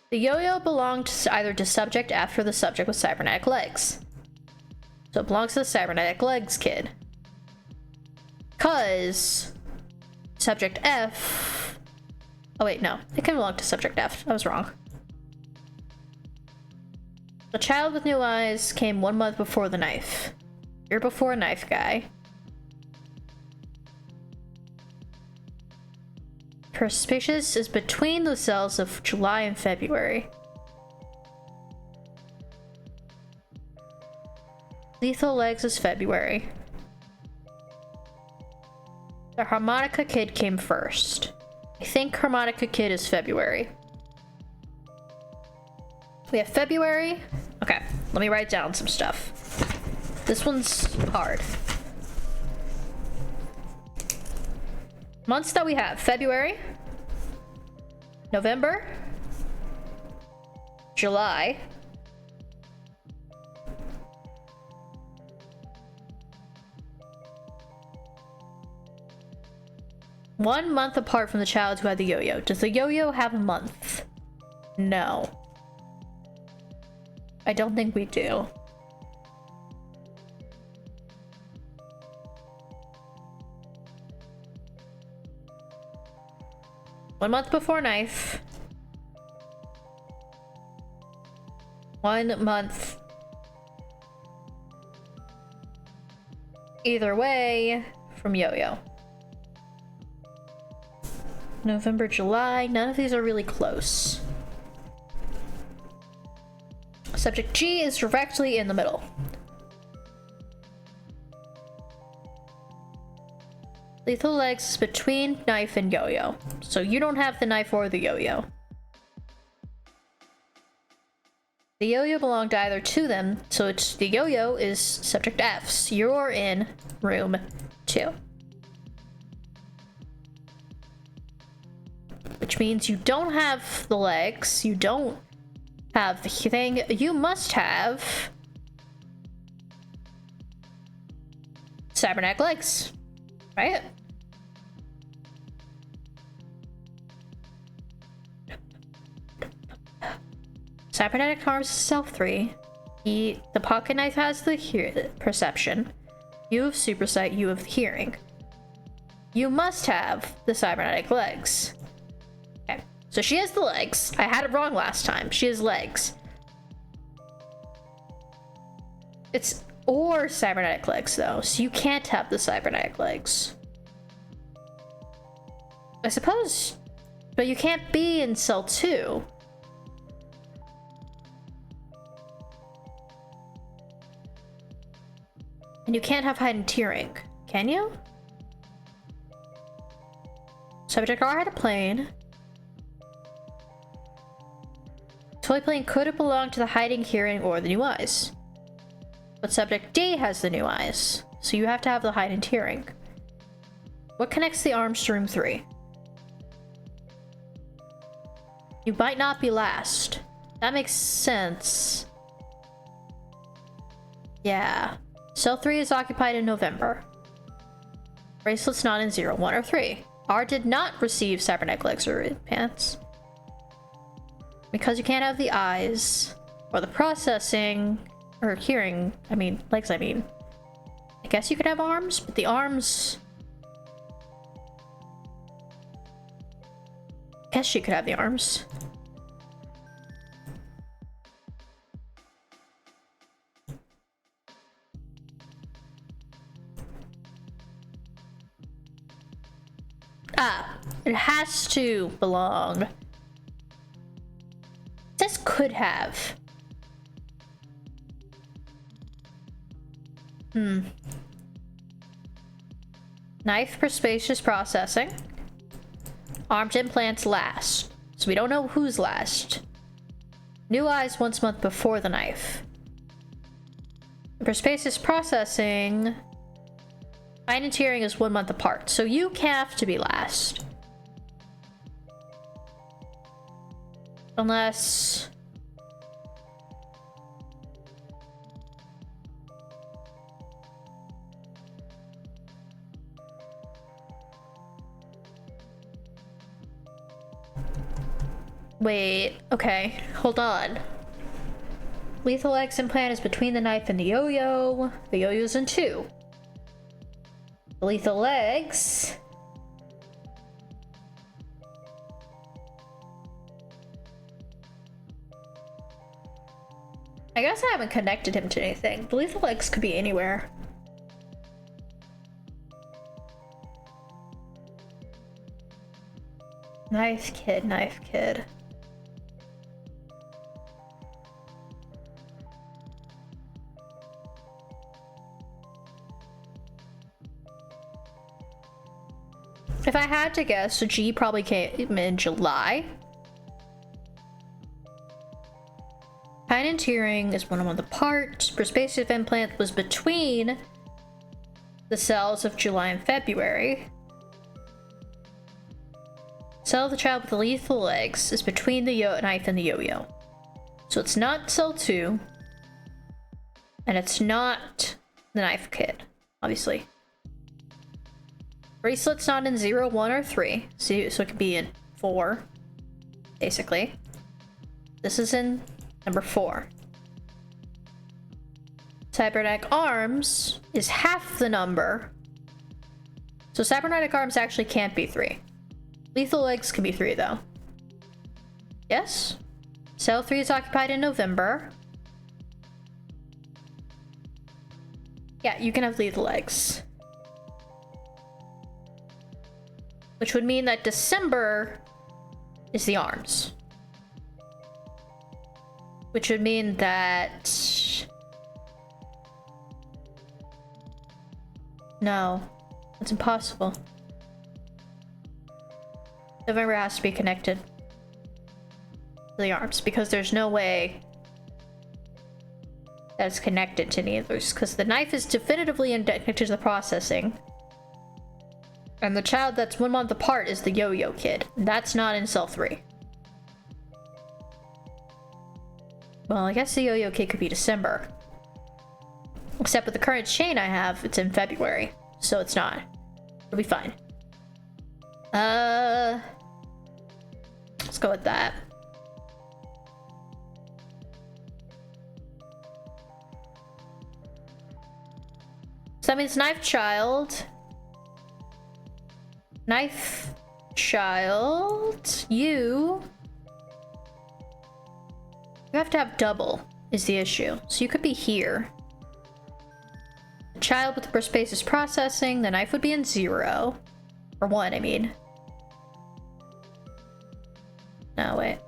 The yo-yo belonged either to subject F or the subject with cybernetic legs. So it belongs to the cybernetic legs kid. Because subject F... Oh wait, no. It can belong to subject F. I was wrong. The child with new eyes came 1 month before the knife. You're before knife guy. Her species is between the cells of July and February. Lethal legs is February. The harmonica kid came first. I think harmonica kid is February. We have February. Okay, let me write down some stuff. This one's hard. Months that we have: February, November, July, one month apart from the child who had the yo-yo. Does the yo-yo have a month? No. I don't think we do. One month before knife. 1 month. Either way from yo-yo. November, July. None of these are really close. Subject G is directly in the middle. Lethal legs is between knife and yo-yo. So you don't have the knife or the yo-yo. The yo-yo belonged either to them, so it's the yo-yo is subject F's. You're in room 2. Which means you don't have the legs, you don't have the thing. You must have cybernetic legs, right? Cybernetic arms is self 3. The pocket knife has the perception. You have super sight, you have the hearing. You must have the cybernetic legs. Okay, so she has the legs. I had it wrong last time. She has legs. It's or cybernetic legs though, so you can't have the cybernetic legs. I suppose, but you can't be in cell 2. And you can't have hide and tearing, can you? Subject R had a plane. Toy plane could have belonged to the hiding, hearing, or the new eyes. But subject D has the new eyes, so you have to have the hide and hearing. What connects the arms to room 3? You might not be last. That makes sense. Yeah. Cell 3 is occupied in November. Bracelet's not in 0, 1, or 3. R did not receive cybernetic legs or pants. Because you can't have the eyes, or the processing, or hearing, legs I mean. I guess you could have arms, but the arms Guess she could have the arms. Ah, it has to belong. It says could have. Knife for spacious processing. Armed implants last. So we don't know who's last. New eyes once a month before the knife. For spacious processing, fine and tearing is 1 month apart. So you have to be last. Unless... Wait, okay, hold on. Lethal X implant is between the knife and the yo-yo. The yo-yo's in 2. The lethal legs. I guess I haven't connected him to anything. The lethal legs could be anywhere. Knife kid, knife kid. If I had to guess, so G probably came in July. Pine and tearing is 1 month apart. Perspasive implant was between the cells of July and February. Cell of the child with the lethal legs is between the knife and the yo-yo. So it's not cell 2. And it's not the knife kid, obviously. Bracelet's not in 0, 1, or 3. So it could be in 4, basically. This is in number 4. Cybernetic arms is half the number. So cybernetic arms actually can't be 3. Lethal legs can be 3 though. Yes? Cell 3 is occupied in November. Yeah, you can have lethal legs. Which would mean that December is the arms. Which would mean that... No, it's impossible. November has to be connected to the arms because there's no way that it's connected to any of those, because the knife is definitively connected to the processing. And the child that's 1 month apart is the yo-yo kid. That's not in cell 3. Well, I guess the yo-yo kid could be December. Except with the current chain I have, it's in February. So it's not. It'll be fine. Let's go with that. So that means knife child. Knife child. You have to have double is the issue. So you could be here. The child with the perspaceous processing. The knife would be in 0. Or 1, I mean. No, wait.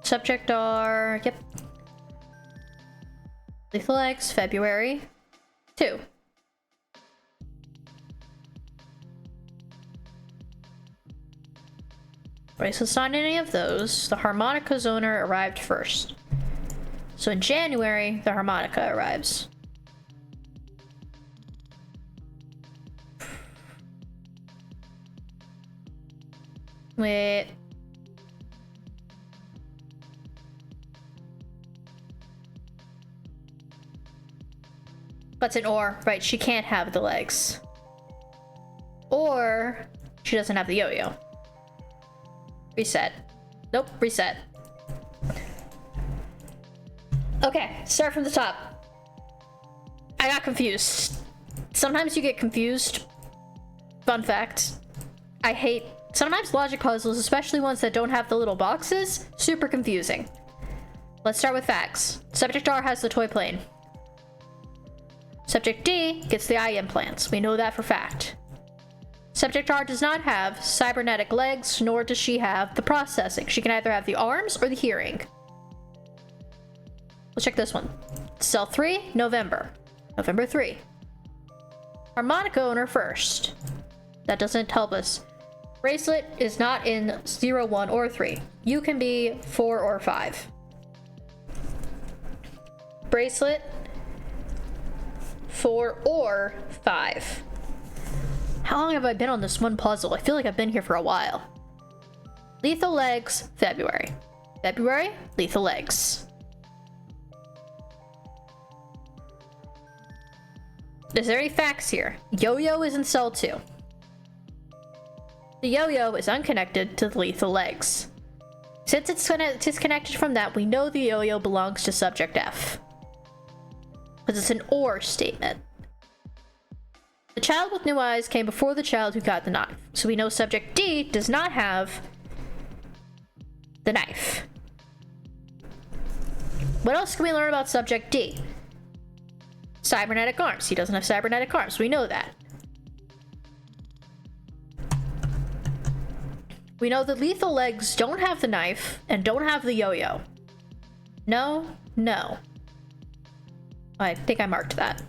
Subject are... Yep. Lethal X, February 2. Right, so it's not any of those. The harmonica's owner arrived first. So in January, the harmonica arrives. Wait. What's an or? Right, she can't have the legs. Or she doesn't have the yo-yo. Reset. Nope, reset. Okay, start from the top. I got confused. Sometimes you get confused. Fun fact. I hate sometimes logic puzzles, especially ones that don't have the little boxes. Super confusing. Let's start with facts. Subject R has the toy plane. Subject D gets the eye implants. We know that for fact. Subject R does not have cybernetic legs, nor does she have the processing. She can either have the arms or the hearing. Let's check this one. Cell 3, November. November 3. Harmonica owner first. That doesn't help us. Bracelet is not in 0, 1, or 3. You can be 4 or 5. Bracelet, 4 or 5. How long have I been on this one puzzle? I feel like I've been here for a while. Lethal legs, February. February, lethal legs. Is there any facts here? Yo-yo is in cell 2. The yo-yo is unconnected to the lethal legs. Since it's disconnected from that, we know the yo-yo belongs to subject F. Because it's an or statement. The child with new eyes came before the child who got the knife. So we know subject D does not have the knife. What else can we learn about subject D? Cybernetic arms. He doesn't have cybernetic arms. We know that. We know the lethal legs don't have the knife and don't have the yo-yo. No, no. I think I marked that.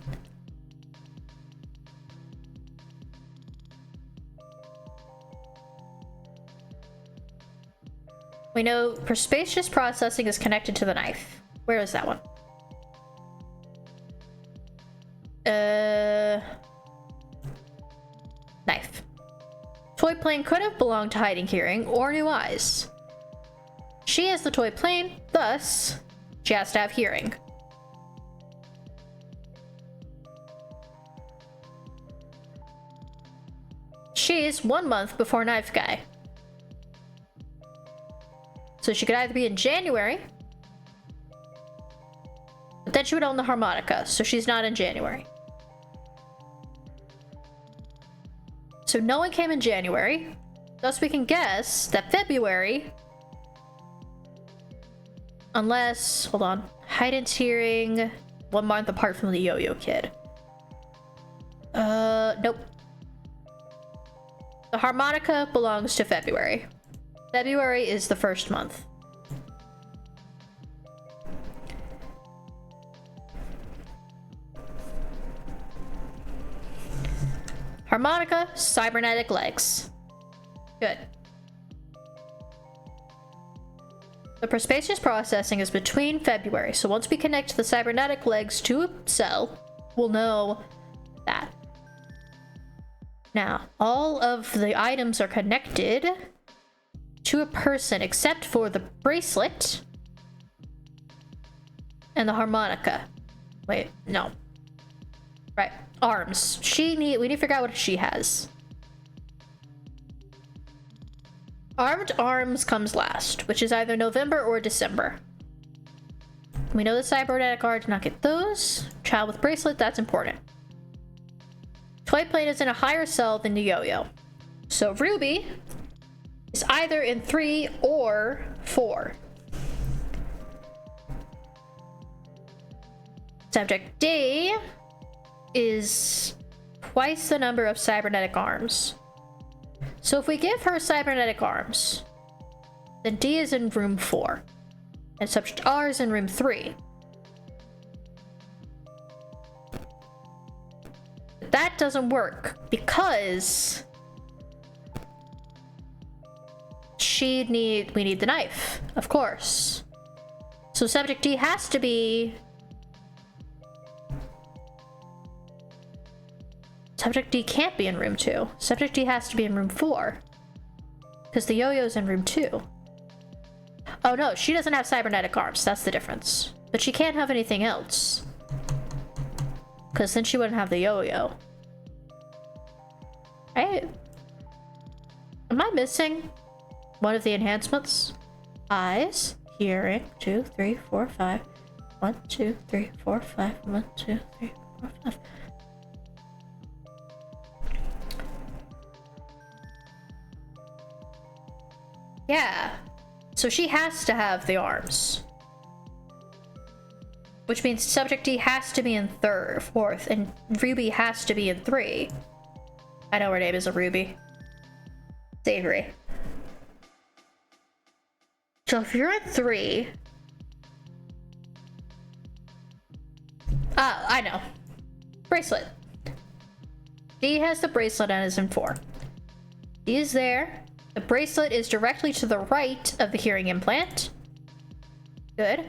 We know perspicious processing is connected to the knife. Where is that one? Knife. Toy plane could have belonged to hiding hearing or new eyes. She has the toy plane, thus, she has to have hearing. She's 1 month before Knife Guy. So she could either be in January, but then she would own the harmonica, so she's not in January. So no one came in January, thus we can guess that February, unless, hold on, Heiden's hearing 1 month apart from the yo-yo kid. Nope. The harmonica belongs to February. February is the first month. Harmonica, cybernetic legs. Good. The perspicious processing is between February, so once we connect the cybernetic legs to a cell, we'll know that. Now, all of the items are connected to a person except for the bracelet and the harmonica. Wait, no. Right. Arms. We need to figure out what she has. Armed arms comes last, which is either November or December. We know the cybernetic R did not get those. Child with bracelet, that's important. Toy plane is in a higher cell than the yo-yo. So Ruby is either in 3 or 4. Subject D is twice the number of cybernetic arms. So if we give her cybernetic arms, then D is in room 4, and subject R is in room 3. But that doesn't work because we need the knife, of course. So subject D has to be Subject D can't be in room 2. Subject D has to be in room 4. Because the yo-yo's in room 2. Oh no, she doesn't have cybernetic arms. That's the difference. But she can't have anything else. Because then she wouldn't have the yo-yo. Right? Am I missing one of the enhancements? Eyes, hearing, 2, 3, 4, 5. 1, 2, 3, 4, 5. 1, 2, 3, 4, 5. Yeah. So she has to have the arms. Which means subject D has to be in fourth, and Ruby has to be in 3. I know her name is a Ruby. Savory. So if you're in 3... I know. Bracelet. D has the bracelet and is in 4. D is there. The bracelet is directly to the right of the hearing implant. Good.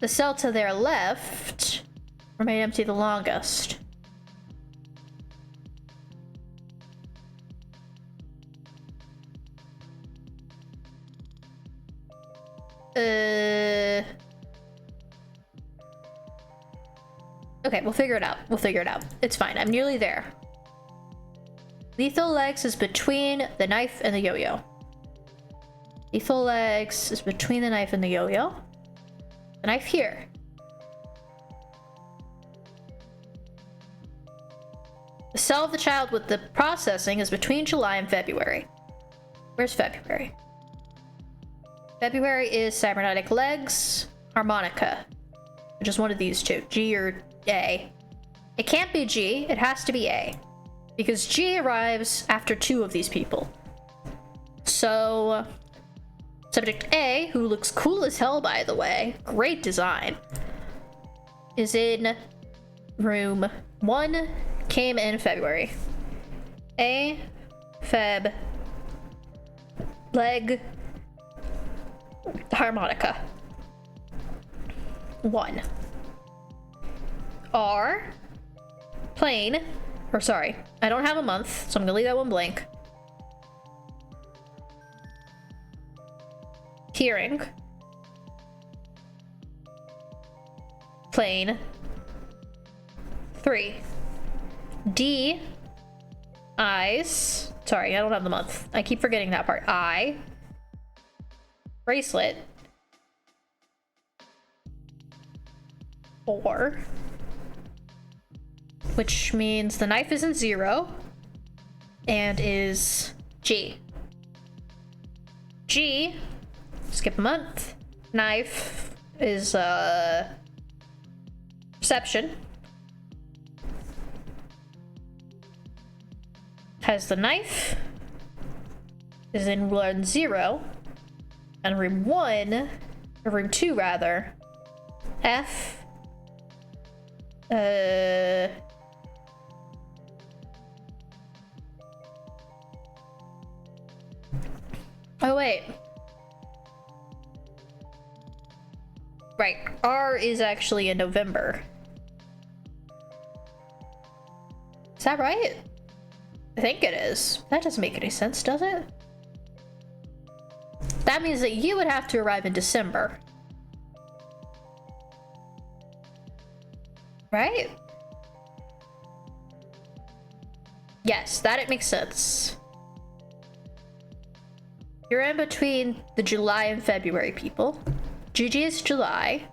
The cell to their left remained empty the longest. Okay, we'll figure it out. We'll figure it out. It's fine. I'm nearly there. Lethal legs is between the knife and the yo-yo. Lethal legs is between the knife and the yo-yo. The knife here. The cell of the child with the processing is between July and February. Where's February? February is cybernetic legs, harmonica. Which is one of these two, G or A. It can't be G, it has to be A. Because G arrives after 2 of these people. So, subject A, who looks cool as hell by the way, great design, is in room 1, came in February. A, Feb, leg, harmonica. 1. R, plain, or sorry, I don't have a month, so I'm gonna leave that one blank. Hearing. Plain. 3. D, eyes. Sorry, I don't have the month. I keep forgetting that part. I. Bracelet. 4. Which means the knife is in 0 and is G. G, skip a month. Knife is perception. Has the knife is in room 0 and room 1, or room 2 rather. F. Oh, wait. Right. R is actually in November. Is that right? I think it is. That doesn't make any sense, does it? That means that you would have to arrive in December. Right? Yes, that it makes sense. You're in between the July and February people. Gigi is July.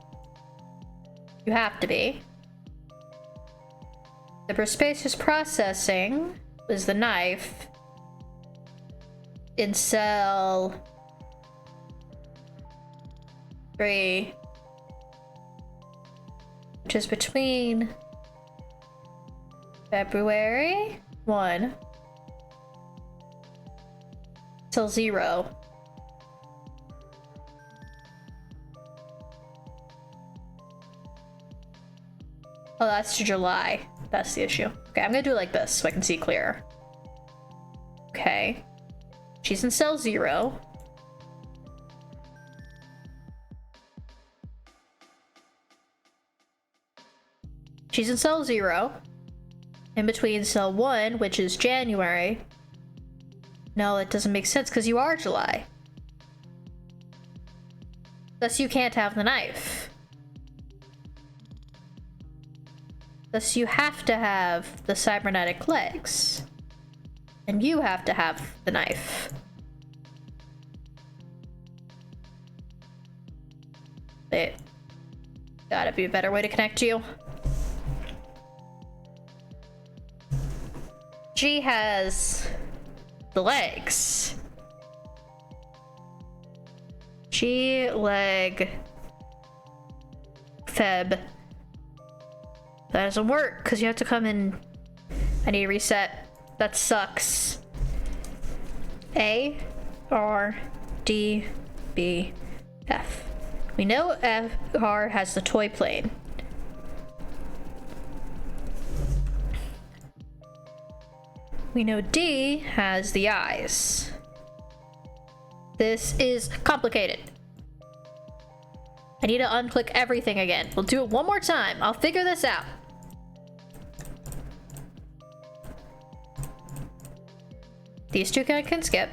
You have to be. The Perspaceous processing is the knife in cell 3, which is between February 1 till 0. Oh, that's July. That's the issue. Okay, I'm gonna do it like this so I can see clearer. Okay. She's in cell 0. She's in cell 0. In between cell 1, which is January. No, it doesn't make sense because you are July. Thus, you can't have the knife. Thus, you have to have the cybernetic legs. And you have to have the knife. Wait. Gotta be a better way to connect you. G has the legs. G, leg, Feb. That doesn't work because you have to come in. I need to reset. That sucks. A, R, D, B, F. We know R has the toy plane. We know D has the eyes. This is complicated. I need to unclick everything again. We'll do it one more time. I'll figure this out. These two can skip.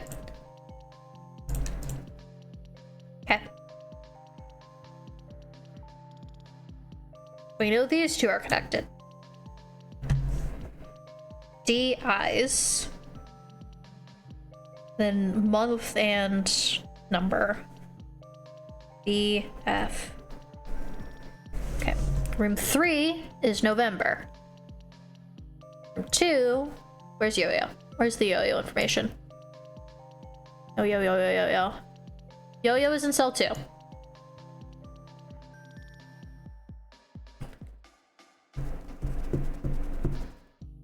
Okay. We know these two are connected. D, eyes. Then month and number. B, F. Okay. Room 3 is November. Room 2, where's Yo-Yo? Where's the Yo-Yo information? Oh, Yo-Yo. Yo-Yo is in cell 2.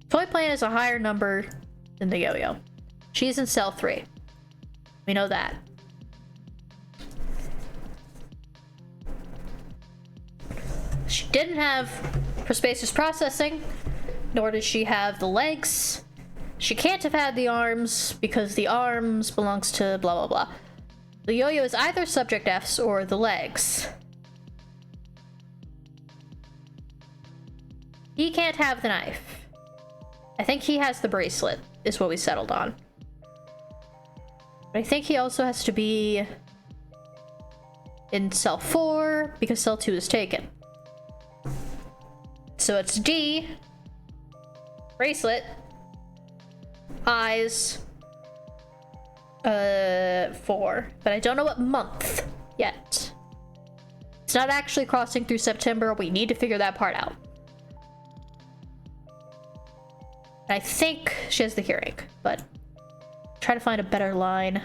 Toy plane is a higher number than the Yo-Yo. She's in cell 3. We know that. She didn't have prospaceous processing, nor did she have the legs. She can't have had the arms because the arms belongs to blah blah blah. The Yo-Yo is either subject F's or the legs. He can't have the knife. I think he has the bracelet, is what we settled on. But I think he also has to be in cell 4 because cell 2 is taken. So it's D, bracelet, eyes, 4. But I don't know what month yet. It's not actually crossing through September. We need to figure that part out. I think she has the hearing, but try to find a better line.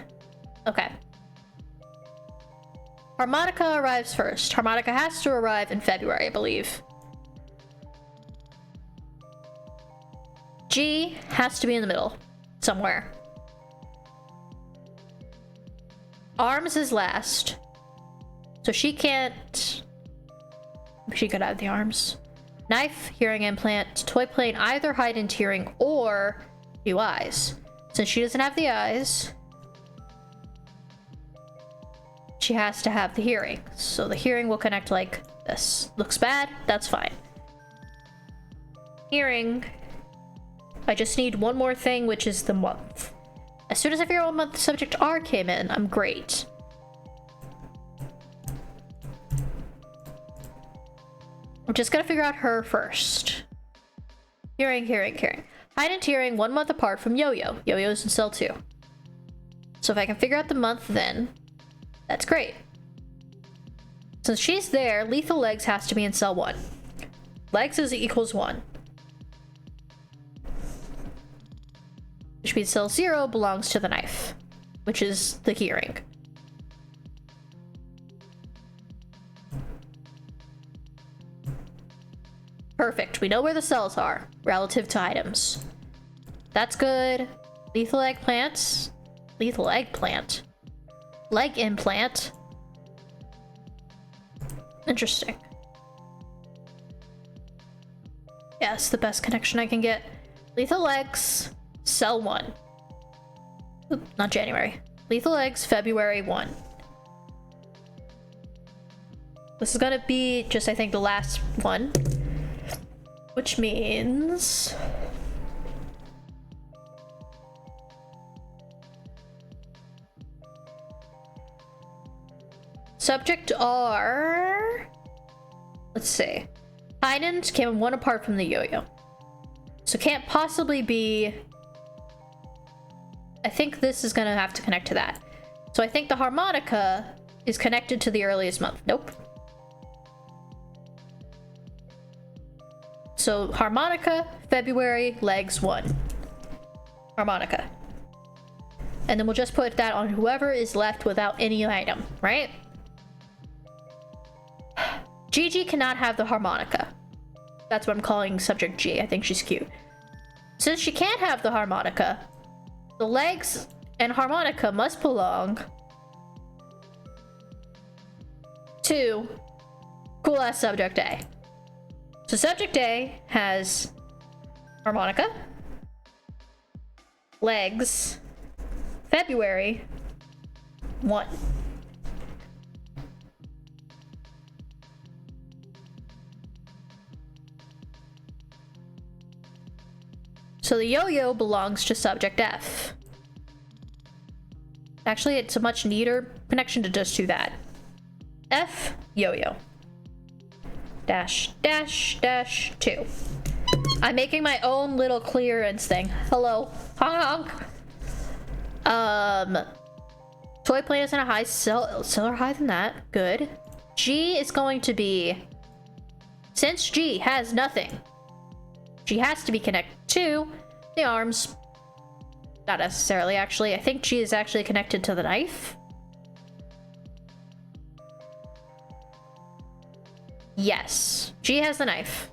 Okay. Harmonica arrives first. Harmonica has to arrive in February, I believe. G has to be in the middle, somewhere. Arms is last. So she can't... She could have the arms. Knife, hearing implant, toy plane, either heightened hearing or new eyes. Since she doesn't have the eyes, she has to have the hearing. So the hearing will connect like this. Looks bad? That's fine. Hearing, I just need one more thing, which is the month. As soon as I figure out what month subject R came in, I'm great. I'm just gonna figure out her first. Hearing. Heightened hearing 1 month apart from Yo-Yo. Yo-Yo's in cell 2. So if I can figure out the month then, that's great. Since she's there, lethal legs has to be in cell 1. Legs is equals 1. Which means cell 0 belongs to the knife, which is the hearing. Perfect. We know where the cells are relative to items. That's good. Lethal eggplants. Lethal eggplant. Leg implant. Interesting. Yeah, it's the best connection I can get. Lethal legs, cell 1. Oop, not January. Lethal eggs, February 1. This is gonna be just, I think, the last one. Which means... Subject R... Let's see. Heightened came 1 apart from the Yo-Yo. So can't possibly be... I think this is gonna have to connect to that. So I think the harmonica is connected to the earliest month. Nope. So harmonica, February, legs 1. Harmonica. And then we'll just put that on whoever is left without any item, right? Gigi cannot have the harmonica. That's what I'm calling subject G. I think she's cute. Since she can't have the harmonica, the legs and harmonica must belong to cool ass subject A. So subject A has harmonica, legs, February 1. So the yo-yo belongs to subject F. Actually, it's a much neater connection to just do that. F, yo-yo. Dash, dash, dash, 2. I'm making my own little clearance thing. Hello. Honk, honk. Toy plane is in a high, similar high than that. Good. G is going to be, since G has nothing, G has to be connected to the arms. Not necessarily, actually. I think G is actually connected to the knife. Yes, G has the knife.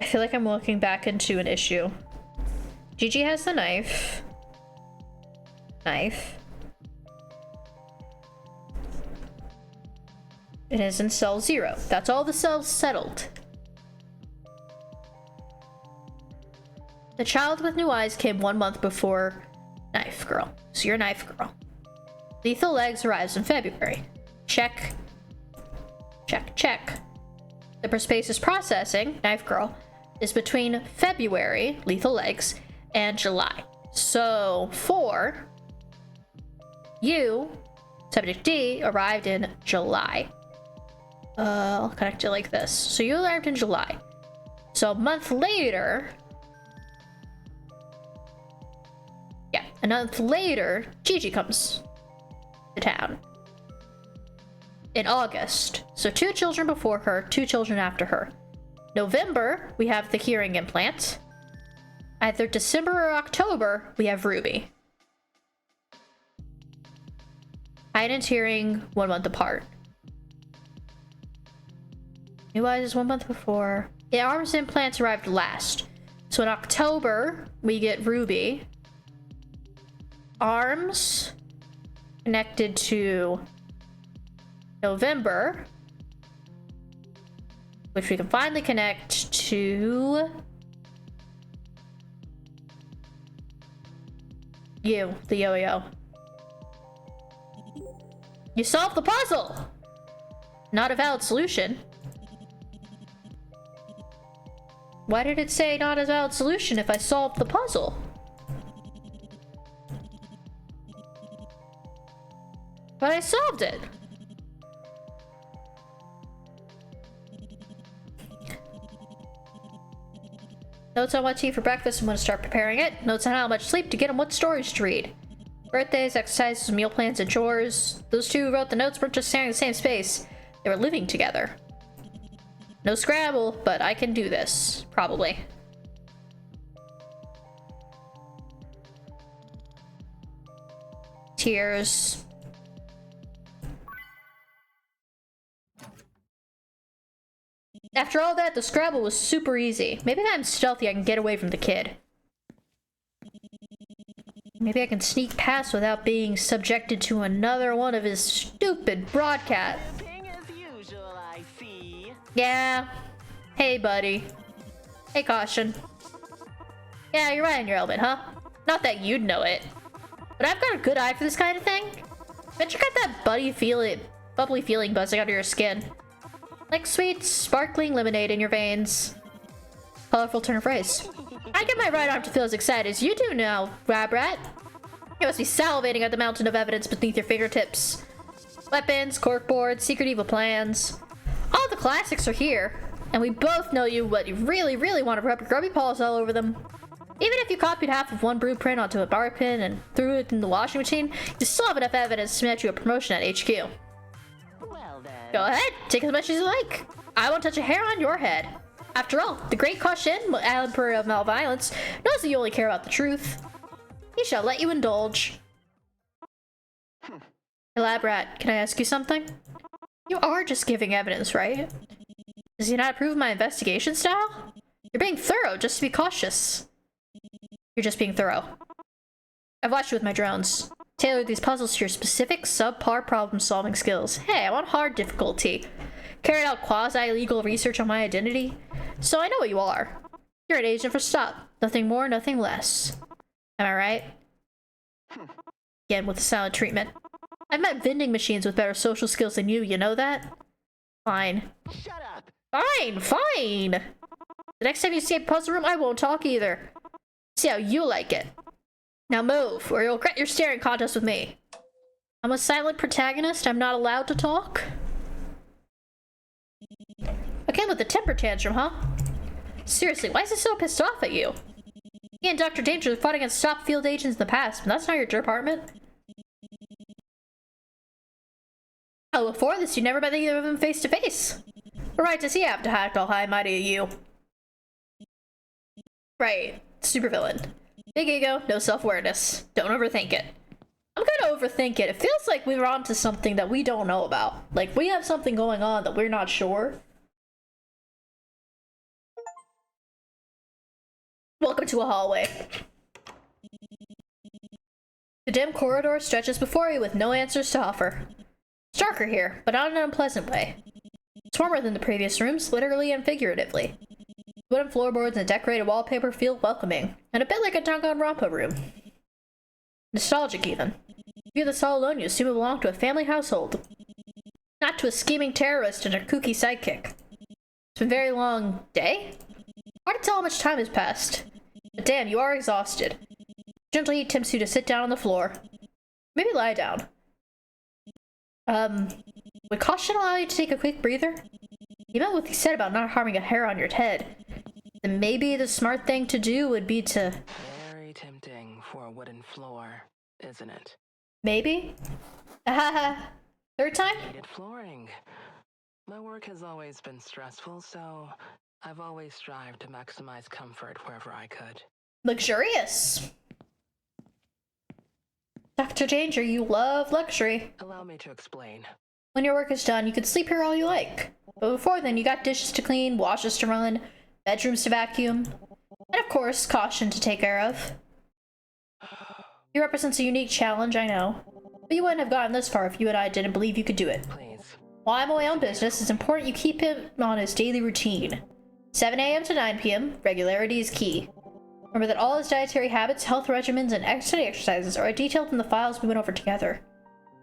I feel like I'm looking back into an issue. Gigi has the knife. Knife. It is in cell 0. That's all the cells settled. The child with new eyes came 1 month before Knife Girl. So you're Knife Girl. Lethal Legs arrives in February. Check. Check, check. The Perspace's processing, Knife Girl, is between February, Lethal Legs, and July. So, 4, you, subject D, arrived in July. I'll connect it like this. So you arrived in July. So a month later... Yeah, a month later, Gigi comes to town. In August. So 2 children before her, 2 children after her. November, we have the hearing implant. Either December or October, we have Ruby. Heiden's hearing 1 month apart. New eyes is 1 month before. The arms implants arrived last. So in October, we get Ruby. Arms connected to November, which we can finally connect to you, the yo-yo. You solved the puzzle! Not a valid solution. Why did it say not a valid solution if I solved the puzzle? But I solved it. Notes on what to eat for breakfast and when to start preparing it. Notes on how much sleep to get and what stories to read. Birthdays, exercises, meal plans, and chores. Those 2 who wrote the notes weren't just sharing the same space. They were living together. No Scrabble, but I can do this. Probably. Tears. After all that, the Scrabble was super easy. Maybe if I'm stealthy, I can get away from the kid. Maybe I can sneak past without being subjected to another one of his stupid broadcasts. As usual, I see. Yeah. Hey, buddy. Hey, Caution. Yeah, you're right in your element, huh? Not that you'd know it. But I've got a good eye for this kind of thing. Bet you got that bubbly feeling buzzing under your skin. Like sweet, sparkling lemonade in your veins. Colorful turn of phrase. I get my right arm to feel as excited as you do now, Rabrat. You must be salivating at the mountain of evidence beneath your fingertips. Weapons, corkboards, secret evil plans. All the classics are here. And we both know you really, really want to rub your grubby paws all over them. Even if you copied half of one blueprint onto a bar pin and threw it in the washing machine, you still have enough evidence to net you a promotion at HQ. Well then. Go ahead, take as much as you like. I won't touch a hair on your head. After all, the great Caution, Emperor of Malviolence, knows that you only care about the truth. He shall let you indulge. Elaborate, can I ask you something? You are just giving evidence, right? Does he not approve of my investigation style? You're being thorough, just to be cautious. You're just being thorough. I've watched you with my drones. Tailored these puzzles to your specific subpar problem-solving skills. Hey, I want hard difficulty. Carried out quasi-legal research on my identity. So I know what you are. You're an agent for Stop. Nothing more, nothing less. Am I right? Again, with the silent treatment. I've met vending machines with better social skills than you know that? Fine. Shut up! Fine, fine! The next time you see a puzzle room, I won't talk either. See how you like it. Now move, or you'll regret your staring contest with me. I'm a silent protagonist, I'm not allowed to talk? Again with the temper tantrum, huh? Seriously, why is he so pissed off at you? He and Dr. Danger fought against Stop field agents in the past, but that's not your department. Oh, before this, you never met either of them face to face. We're right to see I have to act all high and mighty at you. Right, supervillain. Big ego, no self-awareness. Don't overthink it. I'm gonna overthink it. It feels like we're onto something that we don't know about. Like, we have something going on that we're not sure. Welcome to a hallway. The dim corridor stretches before you with no answers to offer. It's darker here, but not in an unpleasant way. It's warmer than the previous rooms, literally and figuratively. Wooden floorboards and decorated wallpaper feel welcoming, and a bit like a Danganronpa room. Nostalgic, even. If you're this all alone, you assume it belonged to a family household. Not to a scheming terrorist and a kooky sidekick. It's been a very long day? Hard to tell how much time has passed. But damn, you are exhausted. Gently he tempts you to sit down on the floor. Maybe lie down. Would caution allow you to take a quick breather? You meant what he said about not harming a hair on your head. Then maybe the smart thing to do would be to... Very tempting for a wooden floor, isn't it? Maybe? Third time? Needed flooring. My work has always been stressful, so I've always strived to maximize comfort wherever I could. Luxurious. Dr. Danger, you love luxury. Allow me to explain. When your work is done, you can sleep here all you like. But before then, you got dishes to clean, washes to run, bedrooms to vacuum, and of course, caution to take care of. He represents a unique challenge, I know. But you wouldn't have gotten this far if you and I didn't believe you could do it. Please. While I'm away on business, it's important you keep him on his daily routine. 7 a.m. to 9 p.m., regularity is key. Remember that all his dietary habits, health regimens, and study exercises are detailed in the files we went over together.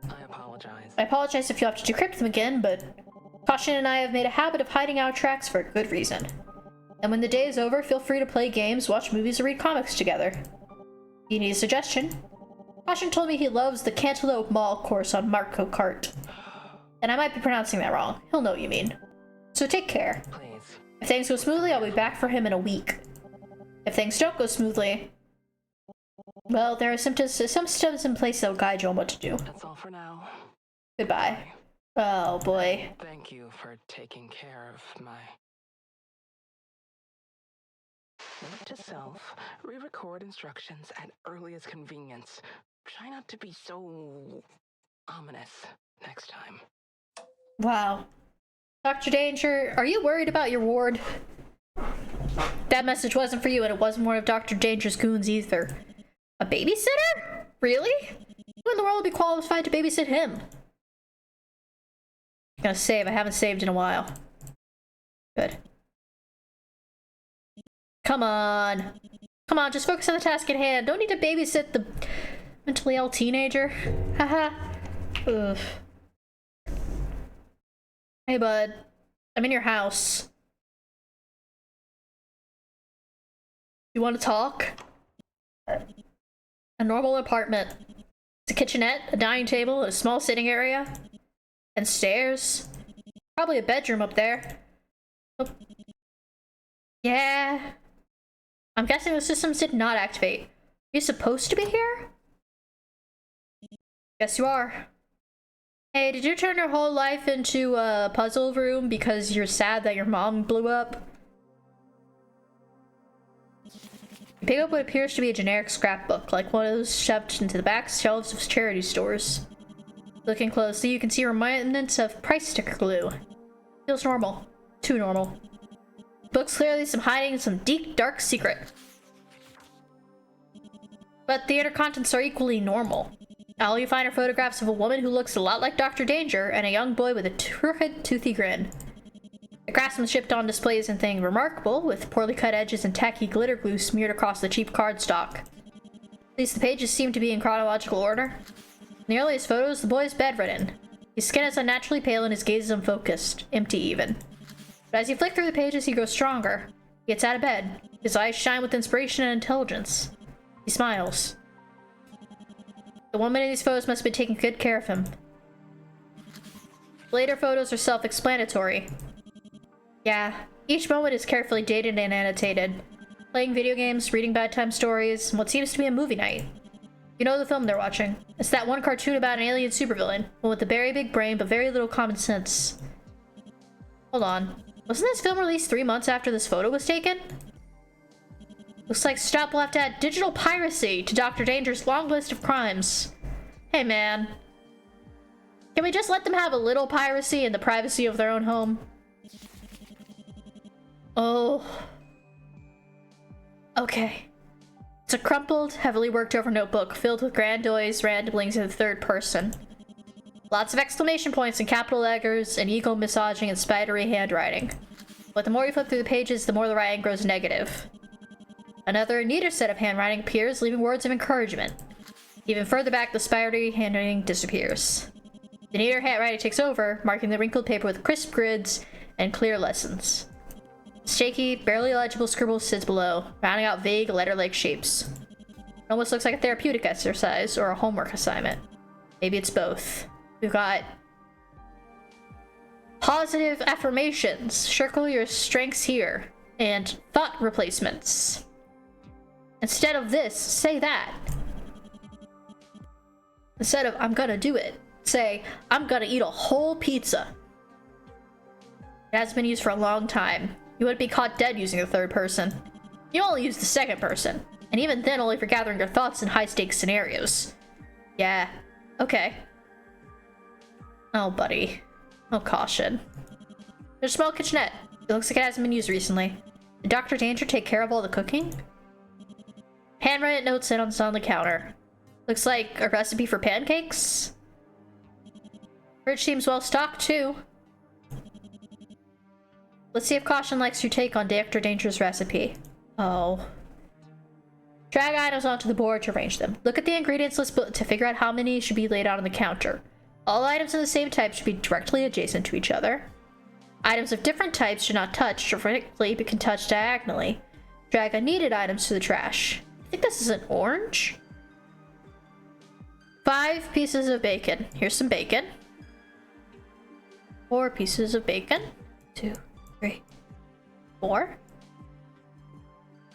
I apologize. I apologize if you have to decrypt them again, but Caution and I have made a habit of hiding our tracks for a good reason. And when the day is over, feel free to play games, watch movies, or read comics together. You need a suggestion? Caution told me he loves the Cantaloupe Mall course on Marco Kart. And I might be pronouncing that wrong. He'll know what you mean. So take care. Please. If things go smoothly, I'll be back for him in a week. If things don't go smoothly, well, there are some systems in place that will guide you on what to do. That's all for now. Goodbye. Oh boy. Thank you for taking care of my... Note to self, re-record instructions at earliest convenience. Try not to be so... ominous next time. Wow. Dr. Danger, are you worried about your ward? That message wasn't for you, and it wasn't one of Dr. Danger's goons either. A babysitter? Really? Who in the world would be qualified to babysit him? I'm gonna save. I haven't saved in a while. Good. Come on. Come on, just focus on the task at hand. Don't need to babysit the mentally ill teenager. Haha. Ugh. Hey, bud. I'm in your house. You want to talk? A normal apartment. It's a kitchenette, a dining table, a small sitting area, and stairs. Probably a bedroom up there. Oh. Yeah. I'm guessing the systems did not activate. Are you supposed to be here? Yes, you are. Hey, did you turn your whole life into a puzzle room because you're sad that your mom blew up? You pick up what appears to be a generic scrapbook, like one of those shoved into the back shelves of charity stores. Looking closely, you can see remnants of price sticker glue. Feels normal. Too normal. Book's clearly hiding some deep, dark secret. But the inner contents are equally normal. All you find are photographs of a woman who looks a lot like Dr. Danger and a young boy with a crooked, toothy grin. The craftsmanship on display isn't anything remarkable, with poorly cut edges and tacky glitter glue smeared across the cheap cardstock. At least the pages seem to be in chronological order. In the earliest photos, the boy is bedridden. His skin is unnaturally pale and his gaze is unfocused, empty even. But as you flick through the pages, he grows stronger. He gets out of bed. His eyes shine with inspiration and intelligence. He smiles. The woman in these photos must have been taking good care of him. Later photos are self-explanatory. Yeah, each moment is carefully dated and annotated. Playing video games, reading bedtime stories, and what seems to be a movie night. You know the film they're watching. It's that one cartoon about an alien supervillain, one with a very big brain but very little common sense. Hold on. Wasn't this film released 3 months after this photo was taken? Looks like Stop will have to add digital piracy to Dr. Danger's long list of crimes. Hey man. Can we just let them have a little piracy in the privacy of their own home? Oh. Okay. It's a crumpled, heavily worked over notebook filled with grandiose ramblings in the third person. Lots of exclamation points and capital letters and ego-massaging and spidery handwriting. But the more you flip through the pages, the more the writing grows negative. Another, neater set of handwriting appears, leaving words of encouragement. Even further back, the spidery handwriting disappears. The neater handwriting takes over, marking the wrinkled paper with crisp grids and clear lessons. Shaky, barely legible scribble sits below, rounding out vague letter-like shapes. It almost looks like a therapeutic exercise or a homework assignment. Maybe it's both. We've got positive affirmations, circle your strengths here, and thought replacements. Instead of this, say that. Instead of I'm gonna do it, say I'm gonna eat a whole pizza. It hasn't been used for a long time. You wouldn't be caught dead using the third person. You only use the second person, and even then only for gathering your thoughts in high-stakes scenarios. Yeah, okay. Oh, buddy. Oh, caution. There's a small kitchenette. It looks like it hasn't been used recently. Did Dr. Danger take care of all the cooking? Handwritten notes sit on the counter. Looks like a recipe for pancakes. Fridge seems well stocked, too. Let's see if Caution likes your take on Dr. Danger's recipe. Oh. Drag items onto the board to arrange them. Look at the ingredients list to figure out how many should be laid out on the counter. All items of the same type should be directly adjacent to each other. Items of different types should not touch vertically but can touch diagonally. Drag unneeded items to the trash. I think this is an orange. 5 pieces of bacon. Here's some bacon. 4 pieces of bacon. 2, 3, 4.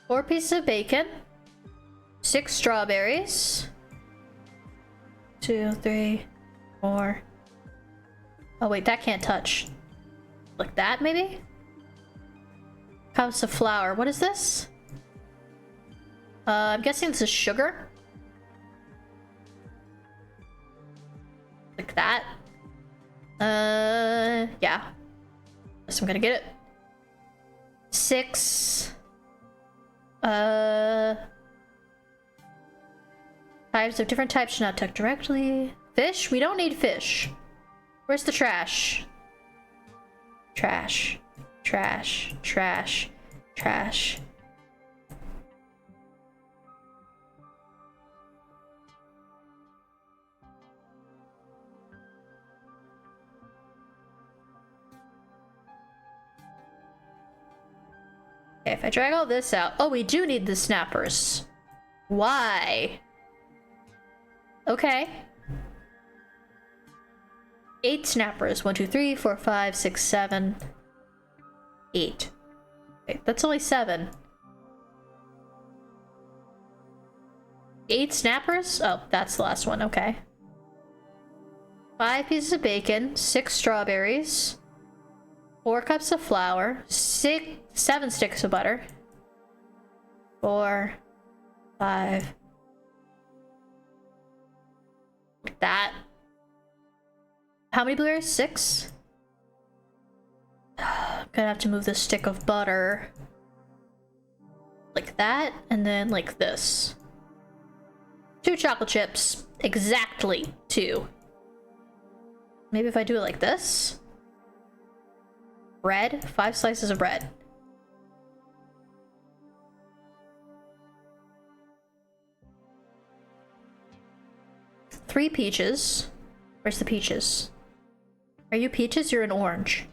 4 pieces of bacon. 6 strawberries. 2, 3, 4. Oh wait, that can't touch. Like that, maybe? Cups of flour. What is this? I'm guessing this is sugar. Like that. Yeah. Guess I'm gonna get it. 6. Types of different types should not touch directly. Fish? We don't need fish. Where's the trash? Trash. Trash. Trash. Trash. Okay, if I drag all this out... Oh, we do need the snappers. Why? Okay. 8 snappers. 1, 2, 3, 4, 5, 6, 7, 8. Wait, that's only 7. 8 snappers? Oh, that's the last one. Okay. 5 pieces of bacon. 6 strawberries. 4 cups of flour. 7 sticks of butter. 4, 5. Like that. How many blueberries? 6? I'm gonna have to move the stick of butter like that, and then like this. 2 chocolate chips. Exactly 2. Maybe if I do it like this. Bread. 5 slices of bread. Three peaches. Where's the peaches? Are you peaches? You're an orange.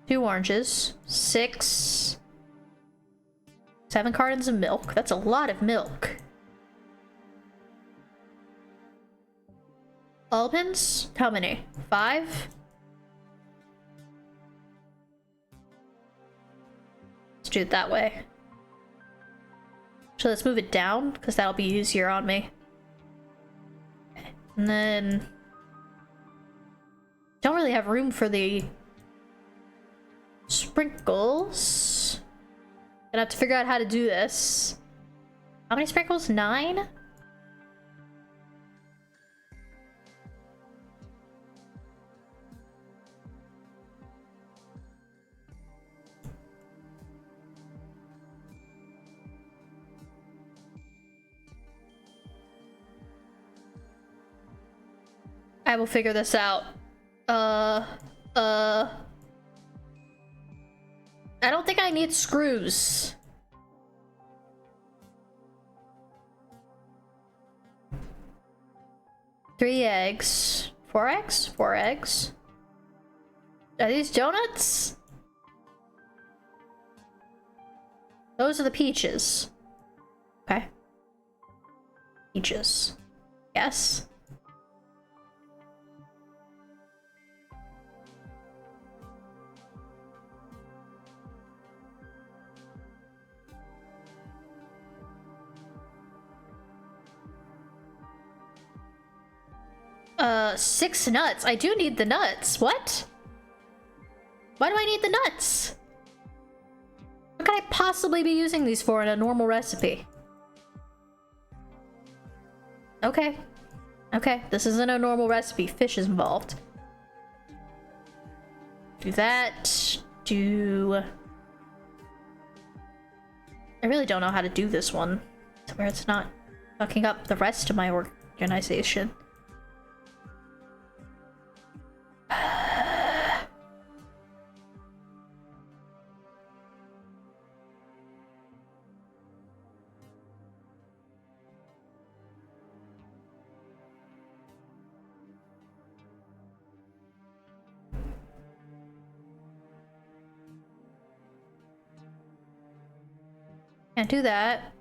2 oranges. 6. 7 cartons of milk. That's a lot of milk. Almonds? How many? 5? Let's do it that way. So let's move it down, because that'll be easier on me. And then... don't really have room for the sprinkles. Gonna have to figure out how to do this. How many sprinkles? 9? I will figure this out. I don't think I need screws. Three eggs. 4 eggs? 4 eggs. Are these donuts? Those are the peaches. Okay. Peaches. Yes. Six nuts. I do need the nuts. What? Why do I need the nuts? What could I possibly be using these for in a normal recipe? Okay. Okay, this isn't a normal recipe. Fish is involved. Do that. Do... I really don't know how to do this one, to where it's not fucking up the rest of my organization. Can't do that.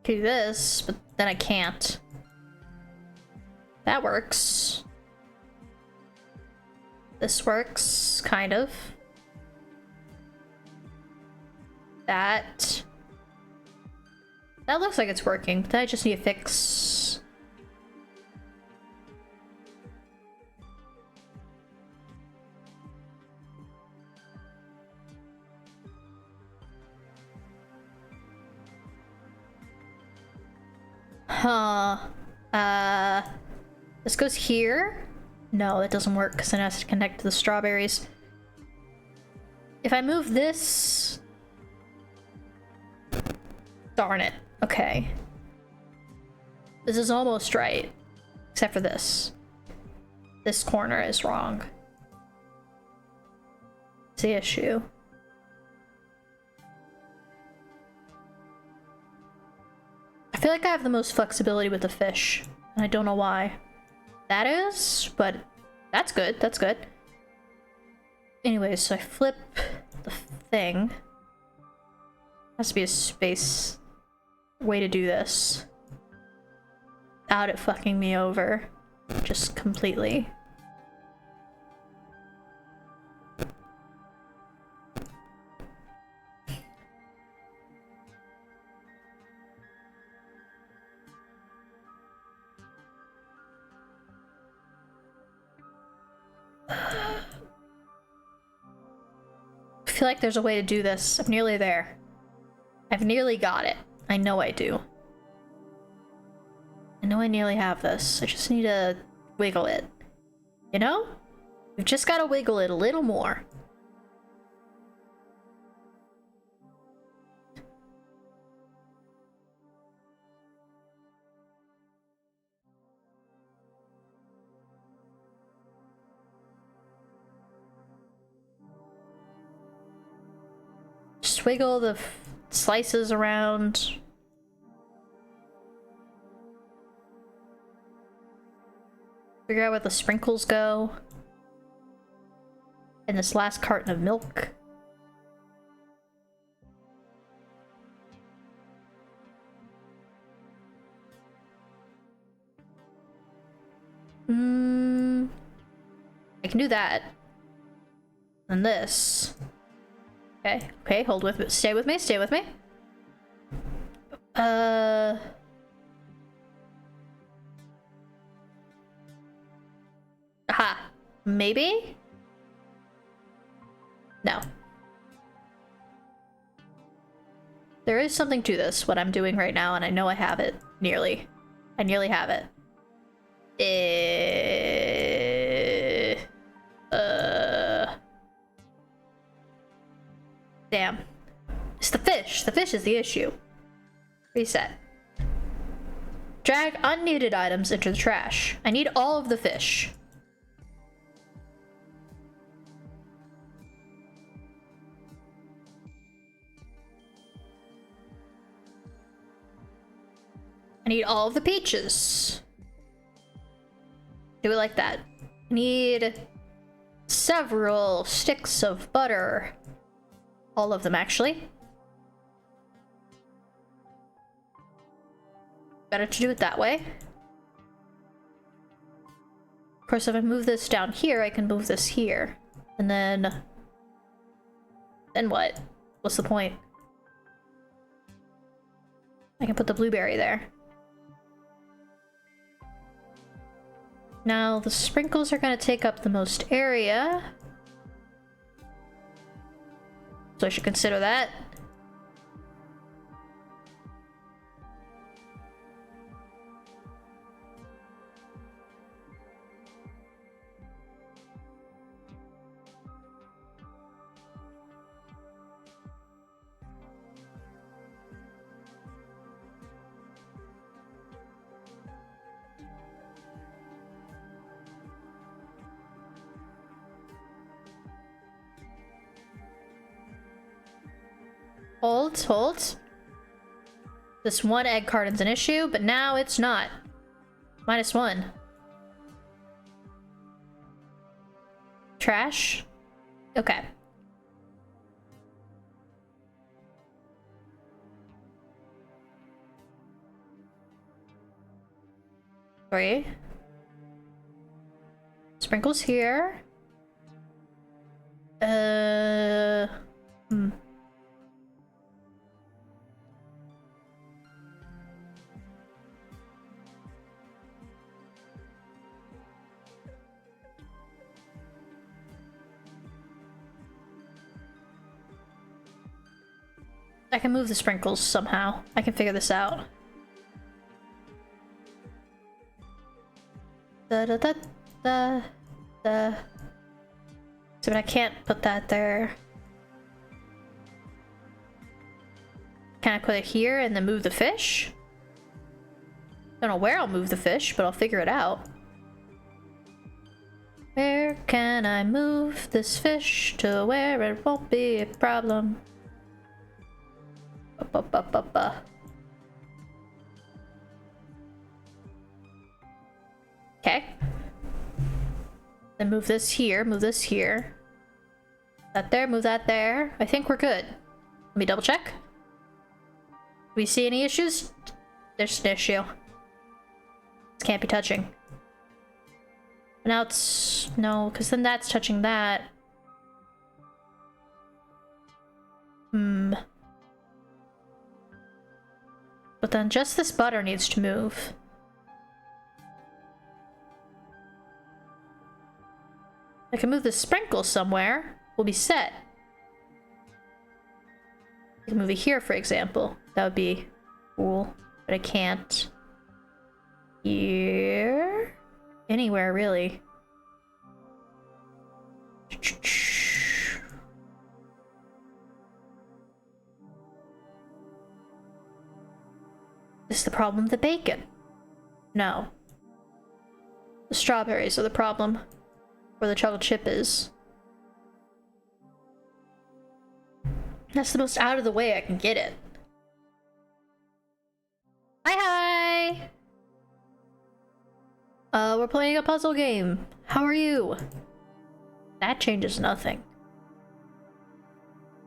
Do this, but then I can't. That works. This works, kind of. That looks like it's working, but I just need to fix. This goes here? No, that doesn't work because it has to connect to the strawberries. If I move this... darn it. Okay. This is almost right. Except for this. This corner is wrong. It's the issue. I feel like I have the most flexibility with the fish, and I don't know why. That is, but that's good, that's good. Anyways, so I flip the thing. Has to be a space way to do this. Without it fucking me over. Just completely. I feel like there's a way to do this. I'm nearly there. I've nearly got it. I know I do. I know I nearly have this. I just need to wiggle it. You know? We've just gotta wiggle it a little more. Just wiggle the slices around. Figure out where the sprinkles go. And this last carton of milk. I can do that. And this. Okay, okay, hold with me. Stay with me, stay with me. Aha. Maybe? No. There is something to this, what I'm doing right now, and I know I have it. Nearly. I nearly have it. Damn. It's the fish. The fish is the issue. Reset. Drag unneeded items into the trash. I need all of the fish. I need all of the peaches. Do it like that. I need several sticks of butter. All of them, actually. Better to do it that way. Of course, if I move this down here, I can move this here. And then... Then what? What's the point? I can put the blueberry there. Now, the sprinkles are going to take up the most area. So I should consider that. Hold. This one egg carton's an issue, but now it's not. -1. Trash? Okay. Three. Sprinkles here. I can move the sprinkles somehow. I can figure this out. So, but I can't put that there. Can I put it here and then move the fish? Don't know where I'll move the fish, but I'll figure it out. Where can I move this fish to where it won't be a problem? Okay. Then move this here, move this here. That there, move that there. I think we're good. Let me double check. Do we see any issues? There's an issue. This can't be touching. Now it's... No, because then that's touching that. But then just this butter needs to move. I can move the sprinkle somewhere. We'll be set. I can move it here, for example. That would be cool. But I can't. Here. anywhere, really. Is the problem the bacon? No. The strawberries are the problem. Where the chocolate chip is. That's the most out of the way I can get it. Hi! We're playing a puzzle game. How are you? That changes nothing.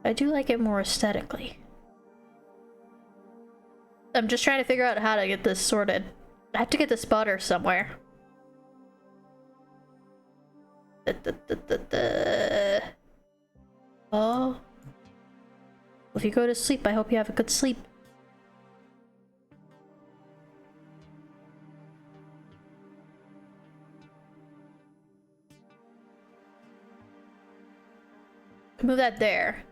I do like it more aesthetically. I'm just trying to figure out how to get this sorted. I have to get this butter somewhere. Oh. If you go to sleep, I hope you have a good sleep. Move that there.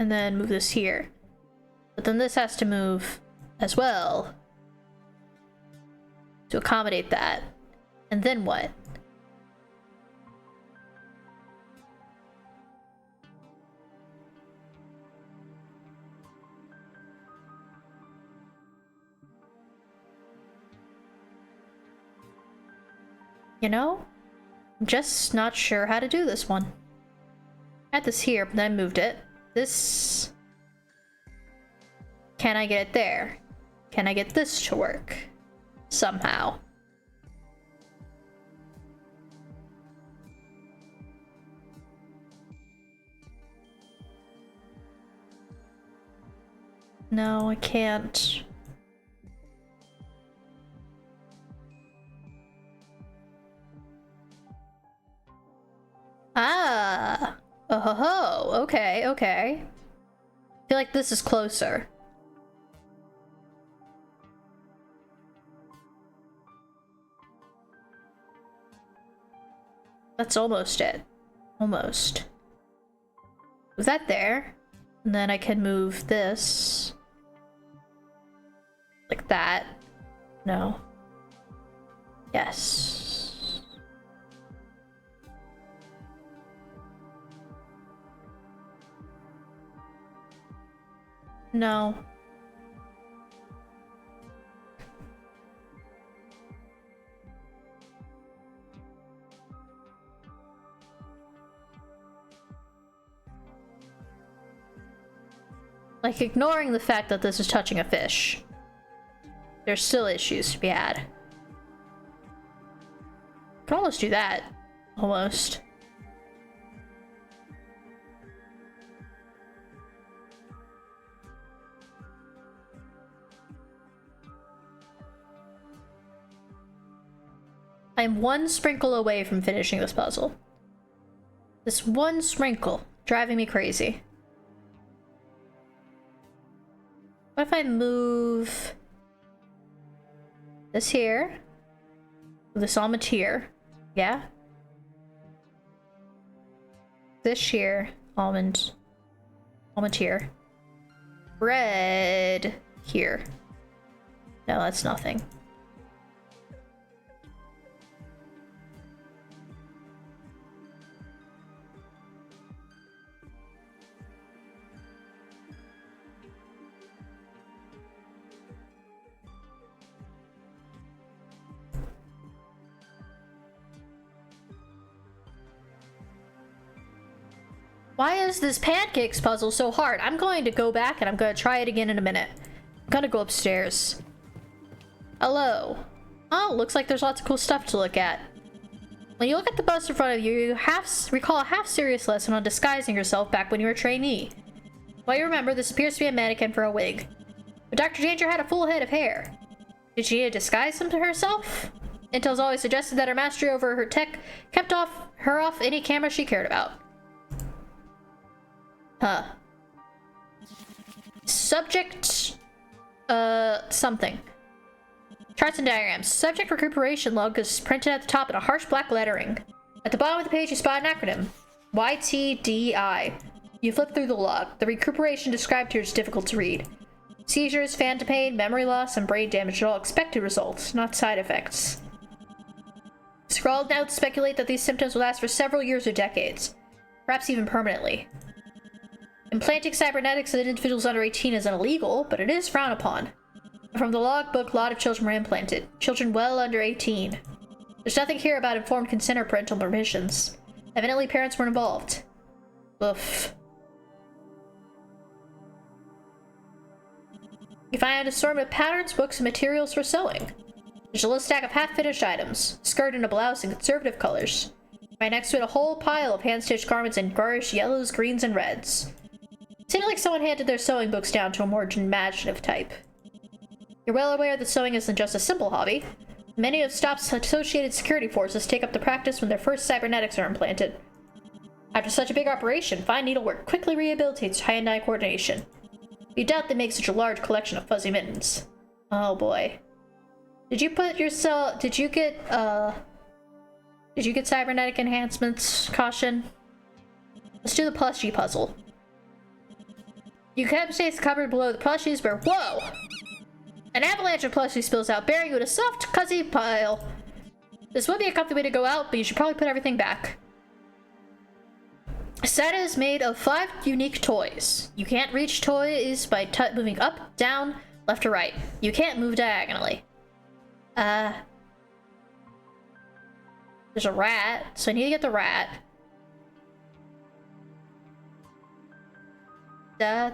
And then move this here. But then this has to move as well. To accommodate that. And then what? You know? I'm just not sure how to do this one. I had this here, but then I moved it. This... Can I get it there? Can I get this to work? Somehow. No, I can't. Ah! Oh ho ho! Okay, okay. I feel like this is closer. That's almost it. Almost. Move that there. And then I can move this. Like that. No. Yes. No. Like, ignoring the fact that this is touching a fish, there's still issues to be had. Can almost do that. Almost. I'm one sprinkle away from finishing this puzzle. This one sprinkle, driving me crazy. What if I move this here, this almond here, yeah? This here, almond here. Bread here. No, that's nothing. Why is this pancakes puzzle so hard? I'm going to go back and I'm going to try it again in a minute. I'm gonna go upstairs. Hello. Oh, looks like there's lots of cool stuff to look at. When you look at the bust in front of you, you recall a half-serious lesson on disguising yourself back when you were a trainee. Well, you remember, this appears to be a mannequin for a wig. But Dr. Danger had a full head of hair. Did she need to disguise them to herself? Intel's always suggested that her mastery over her tech kept her off any camera she cared about. Huh. Subject... something. Charts and diagrams. Subject recuperation log is printed at the top in a harsh black lettering. At the bottom of the page, you spot an acronym. YTDI. You flip through the log. The recuperation described here is difficult to read. Seizures, phantom pain, memory loss, and brain damage are all expected results, not side effects. Scrawled notes speculate that these symptoms will last for several years or decades, perhaps even permanently. Implanting cybernetics in individuals under 18 is illegal, but it is frowned upon. From the logbook, a lot of children were implanted. Children well under 18. There's nothing here about informed consent or parental permissions. Evidently, parents were involved. Oof. You find an assortment of patterns, books, and materials for sewing. There's a little stack of half-finished items, skirt and a blouse in conservative colors. Right next to it, a whole pile of hand-stitched garments in garish yellows, greens, and reds. It seemed like someone handed their sewing books down to a more imaginative type. You're well aware that sewing isn't just a simple hobby. Many of STOP's associated security forces take up the practice when their first cybernetics are implanted. After such a big operation, fine needlework quickly rehabilitates hand-eye coordination. You doubt they make such a large collection of fuzzy mittens. Oh boy. Did you get cybernetic enhancements, Caution? Let's do the plushie puzzle. You can space the cupboard below the plushies where— whoa! An avalanche of plushies spills out, burying you in a soft, cuzzy pile. This would be a comfy way to go out, but you should probably put everything back. A set is made of 5 unique toys. You can't reach toys by moving up, down, left, or right. You can't move diagonally. There's a rat, so I need to get the rat. Da.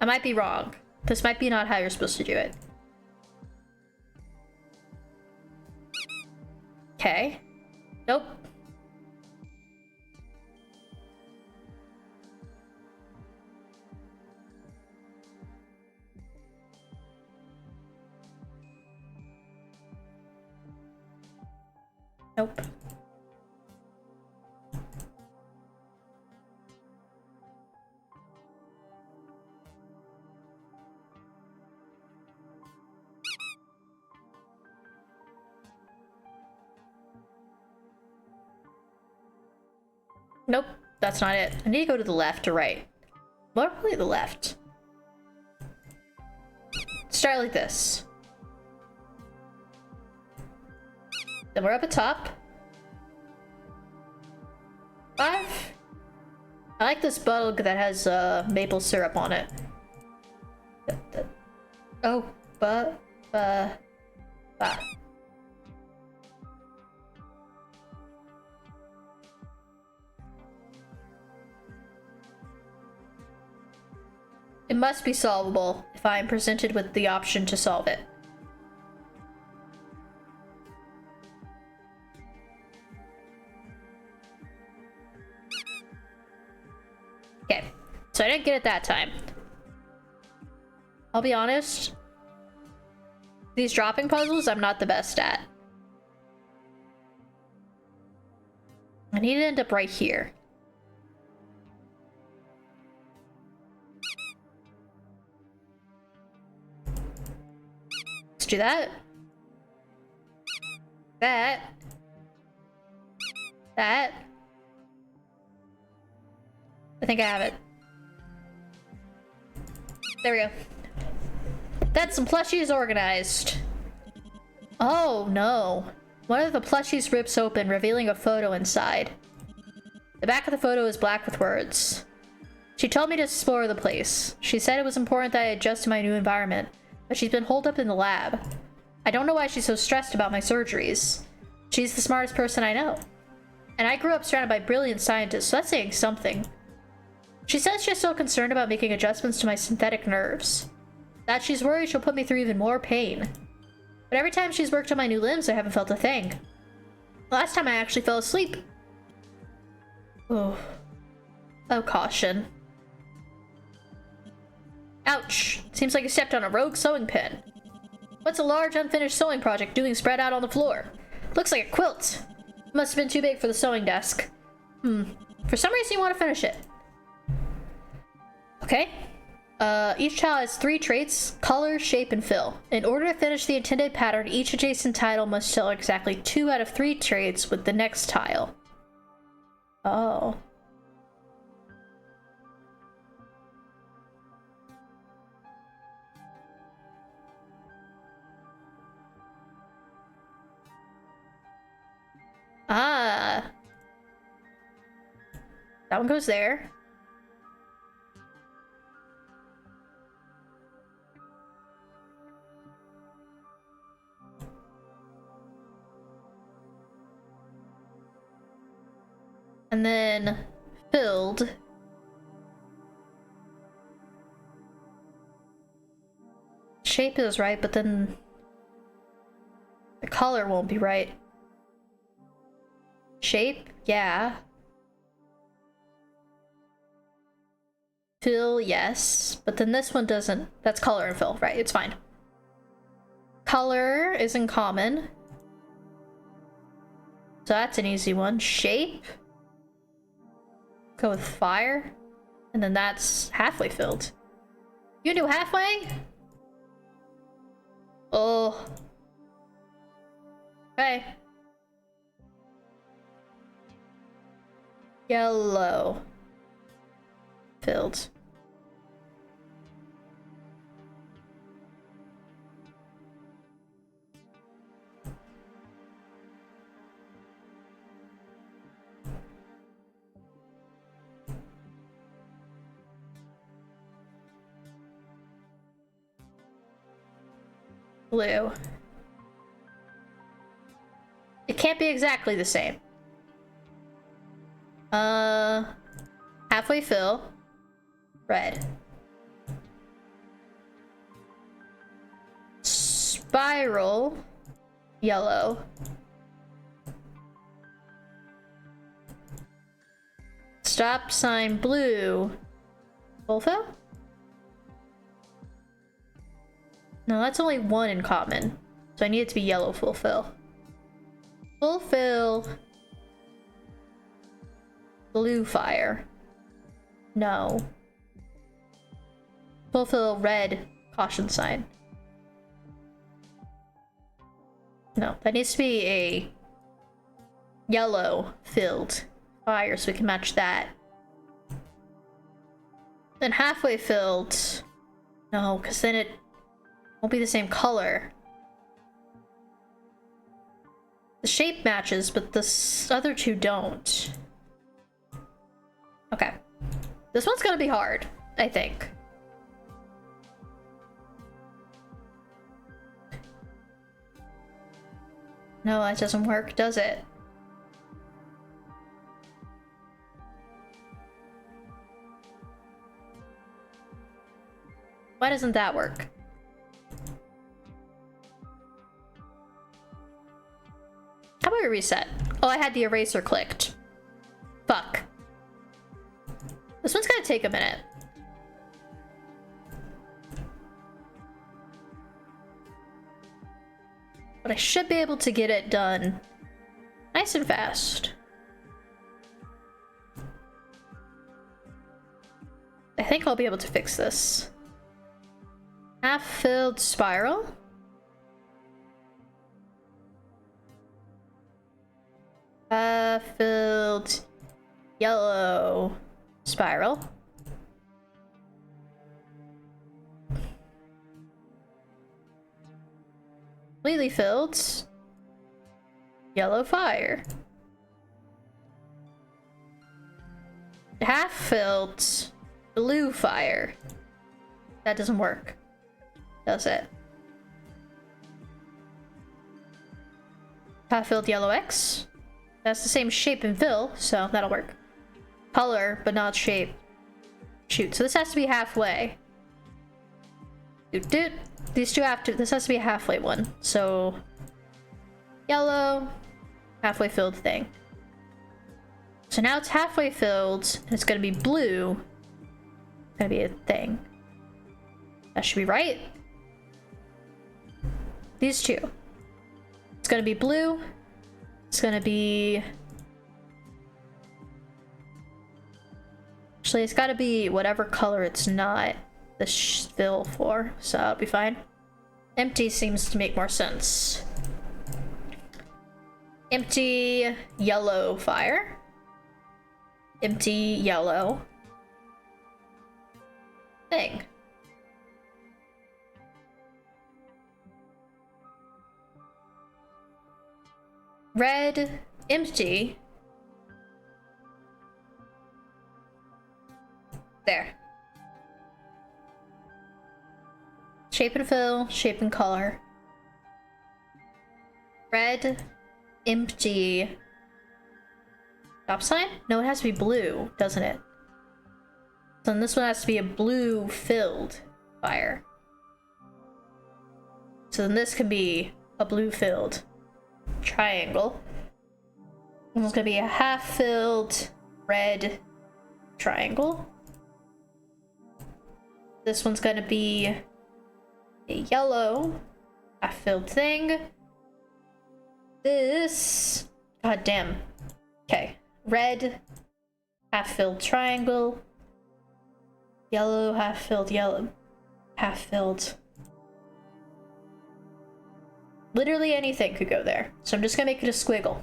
I might be wrong. This might be not how you're supposed to do it. Okay. Nope. Nope. Nope, that's not it. I need to go to the left or right. Probably the left. Start like this. Then we're up at top. 5. I like this bug that has maple syrup on it. Oh, ba. It must be solvable if I am presented with the option to solve it. Okay, so I didn't get it that time. I'll be honest, these dropping puzzles I'm not the best at. I need to end up right here. Let's do that. That. I think I have it. There we go. That's some plushies organized. Oh no. One of the plushies rips open, revealing a photo inside. The back of the photo is black with words. She told me to explore the place. She said it was important that I adjust to my new environment, but she's been holed up in the lab. I don't know why she's so stressed about my surgeries. She's the smartest person I know. And I grew up surrounded by brilliant scientists, so that's saying something. She says she's so concerned about making adjustments to my synthetic nerves, that she's worried she'll put me through even more pain. But every time she's worked on my new limbs, I haven't felt a thing. Last time I actually fell asleep. Oh. Oh, caution. Ouch. Seems like you stepped on a rogue sewing pin. What's a large unfinished sewing project doing spread out on the floor? Looks like a quilt. Must have been too big for the sewing desk. For some reason you want to finish it. Okay. Each tile has 3 traits: color, shape, and fill. In order to finish the intended pattern, each adjacent tile must share exactly 2 out of 3 traits with the next tile. Oh. Ah. That one goes there. And then filled. Shape is right, but then the color won't be right. Shape, yeah. Fill, yes. But then this one doesn't. That's color and fill, right? It's fine. Color is in common. So that's an easy one. Shape. Go with fire. And then that's halfway filled. You do halfway? Oh. Okay. Yellow. Filled. Blue. It can't be exactly the same. Halfway fill. Red. Spiral. Yellow. Stop sign blue. Full fill? No, that's only 1 in common. So I need it to be yellow fulfill. Fulfill. Blue fire. No. Fulfill red caution sign. No, that needs to be a yellow filled fire so we can match that. Then halfway filled. No, because then it won't be the same color. The shape matches, but the other two don't. Okay. This one's gonna be hard, I think. No, that doesn't work, does it? Why doesn't that work? How about we reset? Oh, I had the eraser clicked. Fuck. This one's gonna take a minute. But I should be able to get it done nice and fast. I think I'll be able to fix this. Half-filled spiral. Half-filled yellow spiral. Completely filled yellow fire. Half-filled blue fire. That doesn't work, does it? Half-filled yellow X. That's the same shape and fill, so that'll work. Color, but not shape. Shoot, so this has to be halfway. Doot. These two have to, this has to be a halfway one. So, yellow, halfway filled thing. So now it's halfway filled, and it's gonna be blue. It's gonna be a thing. That should be right. These two. It's gonna be blue. It's gonna be... Actually, it's gotta be whatever color it's not. the fill for, so that'll be fine. Empty seems to make more sense. Empty yellow fire. Empty yellow thing. Red, empty. There. Shape and fill, shape and color. Red, empty. Stop sign? No, it has to be blue, doesn't it? So then this one has to be a blue filled fire. So then this can be a blue filled triangle. And it's gonna be a half filled red triangle. This one's gonna be a yellow half filled thing. This, god damn. Okay, red half filled triangle. Yellow half filled yellow. Half filled. Literally anything could go there. So I'm just gonna make it a squiggle.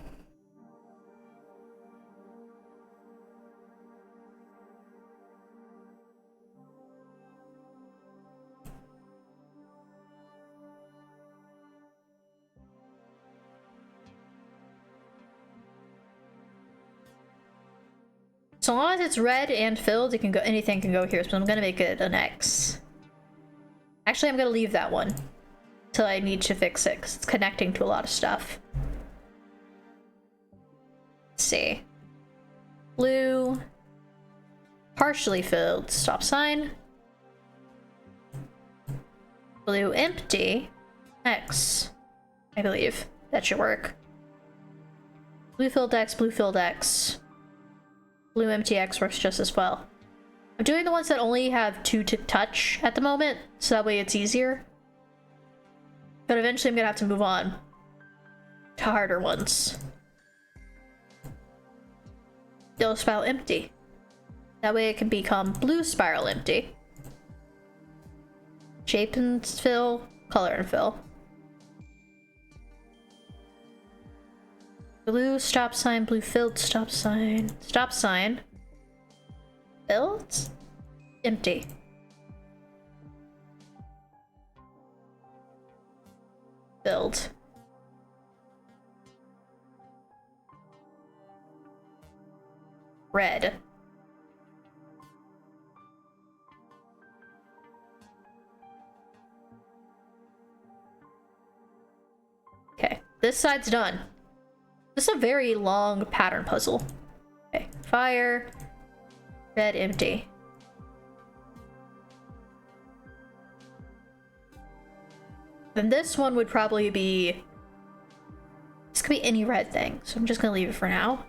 So long as it's red and filled, it can go, anything can go here. So I'm gonna make it an X. Actually, I'm gonna leave that one till I need to fix it because it's connecting to a lot of stuff. Let's see. Blue, partially filled, stop sign. Blue empty, X. I believe that should work. Blue filled X, blue filled X. Blue empty X works just as well. I'm doing the ones that only have 2 to touch at the moment, so that way it's easier. But eventually I'm gonna have to move on to harder ones. Yellow spiral empty. That way it can become blue spiral empty. Shape and fill, color and fill. Blue stop sign, blue filled stop sign. Stop sign. Filled? Empty. Filled. Red. Okay, this side's done. This is a very long pattern puzzle. Okay, fire, red, empty. Then this one would probably be... This could be any red thing, so I'm just gonna leave it for now.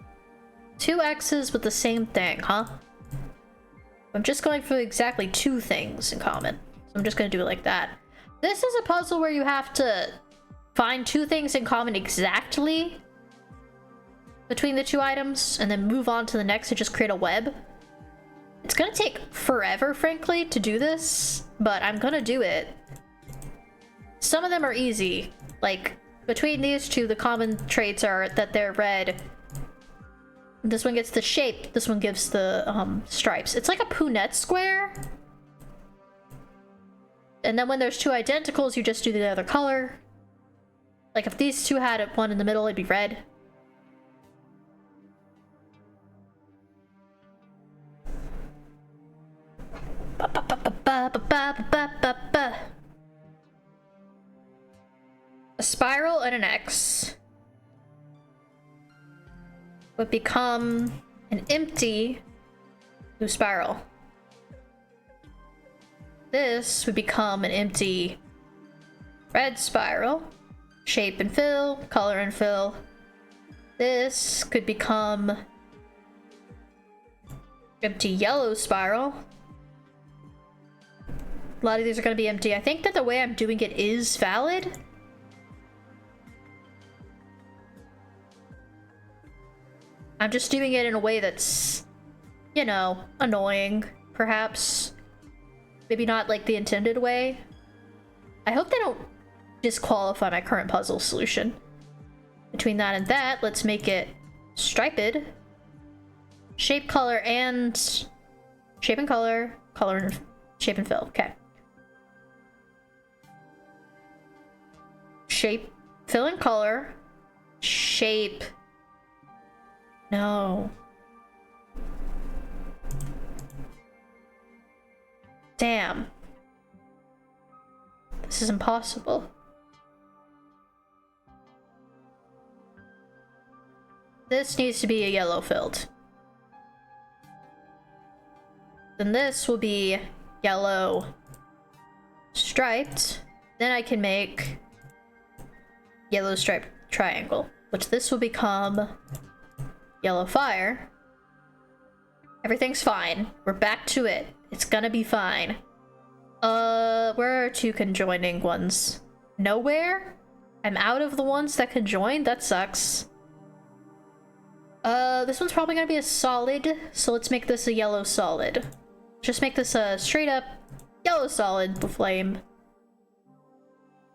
2 X's with the same thing, huh? I'm just going for exactly 2 things in common. So I'm just gonna do it like that. This is a puzzle where you have to find 2 things in common exactly between the 2 items and then move on to the next to just create a web. It's gonna take forever, frankly, to do this, but I'm gonna do it. Some of them are easy. Like, between these 2, the common traits are that they're red. This one gets the shape, this one gives the stripes. It's like a Punnett square. And then when there's 2 identicals, you just do the other color. Like if these 2 had one in the middle, it'd be red. A spiral and an X would become an empty blue spiral. This would become an empty red spiral. Shape and fill, color and fill. This could become empty yellow spiral. A lot of these are going to be empty. I think that the way I'm doing it is valid. I'm just doing it in a way that's, you know, annoying, perhaps. Maybe not like the intended way. I hope they don't disqualify my current puzzle solution. Between that and that, let's make it striped. Shape, color, and... Shape and color. Color and... Shape and fill. Okay. Shape. Fill and color. Shape. No. Damn. This is impossible. This needs to be a yellow filled. Then this will be yellow striped. Then I can make yellow striped triangle, which this will become yellow fire. Everything's fine. We're back to it. It's gonna be fine. Where are two conjoining ones? Nowhere? I'm out of the ones that conjoin? That sucks. This one's probably gonna be a solid, so let's make this a yellow solid. Just make this a straight up yellow solid flame.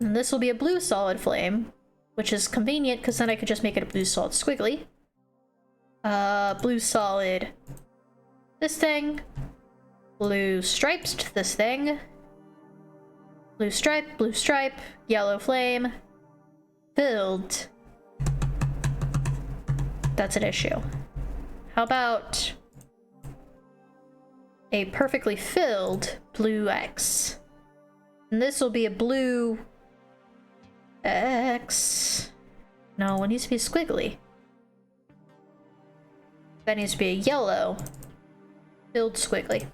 And this will be a blue solid flame, which is convenient because then I could just make it a blue solid squiggly. Blue solid this thing. Blue striped this thing. Blue stripe, yellow flame. Filled. That's an issue. How about a perfectly filled blue X? And this will be a blue X. No, it needs to be squiggly. That needs to be a yellow filled squiggly.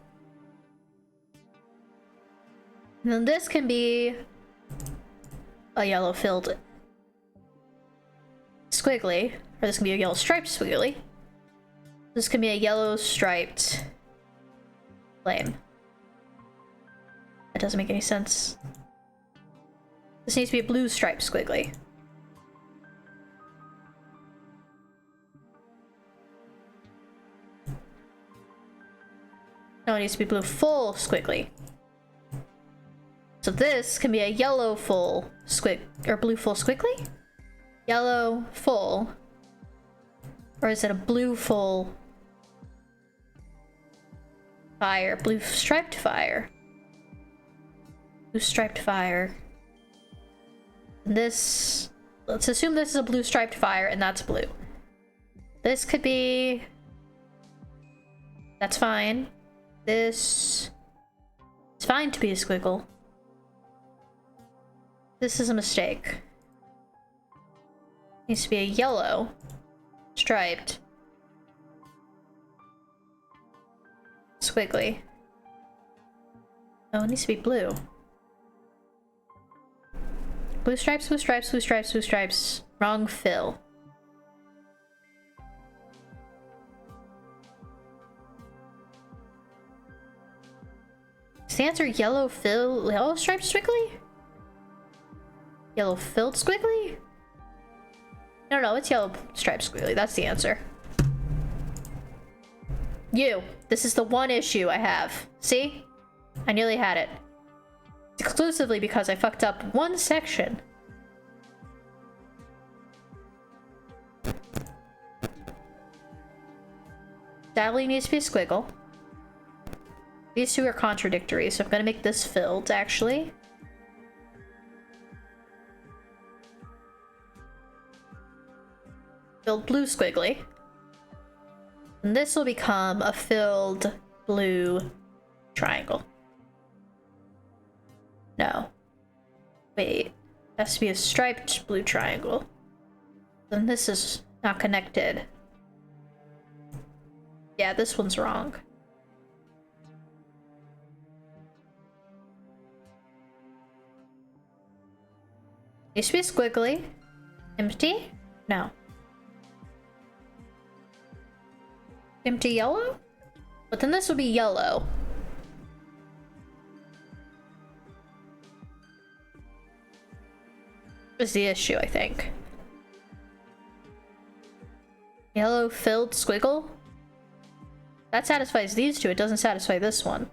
And then this can be a yellow filled squiggly. Or this can be a yellow striped squiggly. This can be a yellow striped flame. That doesn't make any sense. This needs to be a blue striped squiggly. No, it needs to be blue full squiggly. So this can be a yellow full squig, or blue full squiggly? Yellow full. Or is it a blue full fire? Blue striped fire. Blue striped fire. And this, let's assume this is a blue striped fire and that's blue. This could be, that's fine. This, it's fine to be a squiggle. This is a mistake. Needs to be a yellow striped squiggly. Oh, it needs to be blue. Blue stripes, blue stripes, blue stripes, blue stripes. Wrong fill. Is the answer yellow fill, yellow striped squiggly? Yellow filled squiggly? No, it's yellow striped squiggly. That's the answer. This is the one issue I have. See? I nearly had it. Exclusively because I fucked up one section. Sadly needs to be a squiggle. These two are contradictory, so I'm gonna make this filled, actually. Filled blue squiggly. And this will become a filled blue triangle. No. Wait. It has to be a striped blue triangle. Then this is not connected. Yeah, this one's wrong. Needs to be squiggly. Empty? No. Empty yellow? But then this would be yellow. Is the issue, I think. Yellow filled squiggle? That satisfies these two, it doesn't satisfy this one.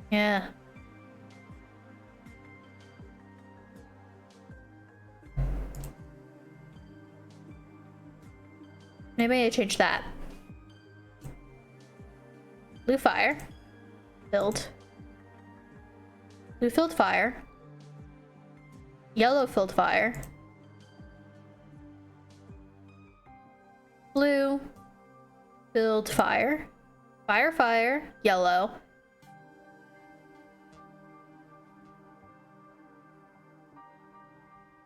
Yeah. Maybe I change that. Blue fire. Filled. Blue filled fire. Yellow filled fire. Blue filled fire. Fire, fire, yellow.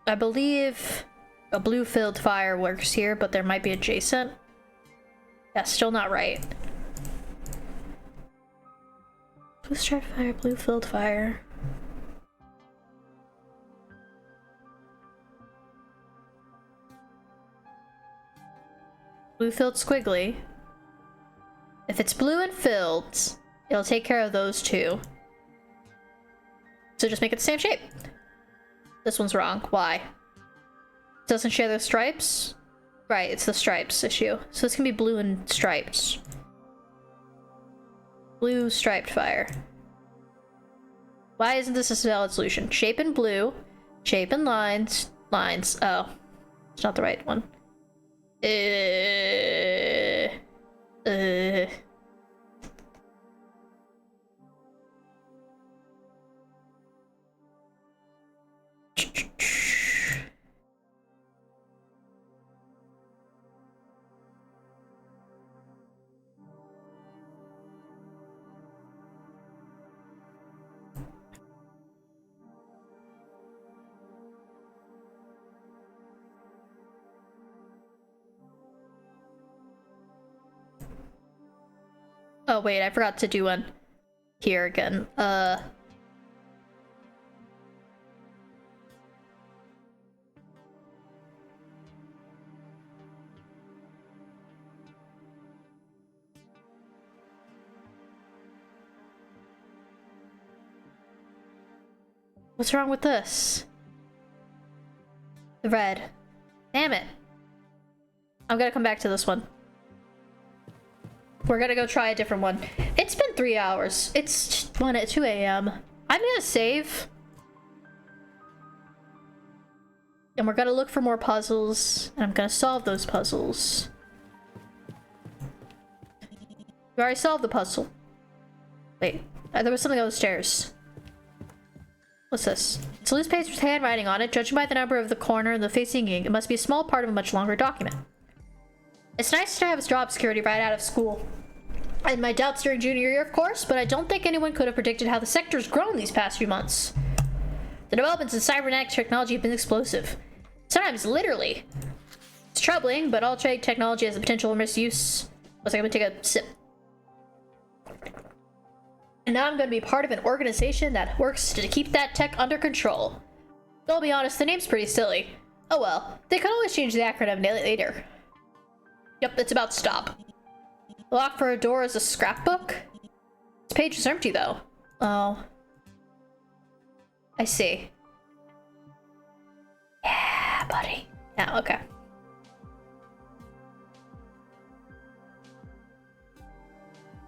I believe a blue filled fire works here, but there might be adjacent. Yeah, still not right. Blue striped fire, blue filled fire. Blue filled squiggly. If it's blue and filled, it'll take care of those two. So just make it the same shape. This one's wrong. Why? Doesn't share the stripes? Right, it's the stripes issue. So this can be blue and striped. Blue striped fire. Why isn't this a valid solution? Shape in blue. Shape in lines. Lines. Oh. It's not the right one. Oh wait, I forgot to do one here again. What's wrong with this? The red. Damn it. I'm gonna come back to this one. We're gonna go try a different one. It's been 3 hours. It's 1 at 2 a.m. I'm gonna save. And we're gonna look for more puzzles. And I'm gonna solve those puzzles. We already solved the puzzle. Wait, there was something on the stairs. What's this? It's a loose page with handwriting on it. Judging by the number of the corner and the facing ink, it must be a small part of a much longer document. It's nice to have job security right out of school. I had my doubts during junior year, of course, but I don't think anyone could have predicted how the sector's grown these past few months. The developments in cybernetic technology have been explosive. Sometimes literally. It's troubling, but all trade technology has the potential for misuse. I'm gonna take a sip. And now I'm going to be part of an organization that works to keep that tech under control. I'll be honest, the name's pretty silly. Oh well, they could always change the acronym later. Yep, it's about to stop. The lock for a door is a scrapbook? This page is empty though. Oh. I see. Yeah, buddy. Yeah, okay.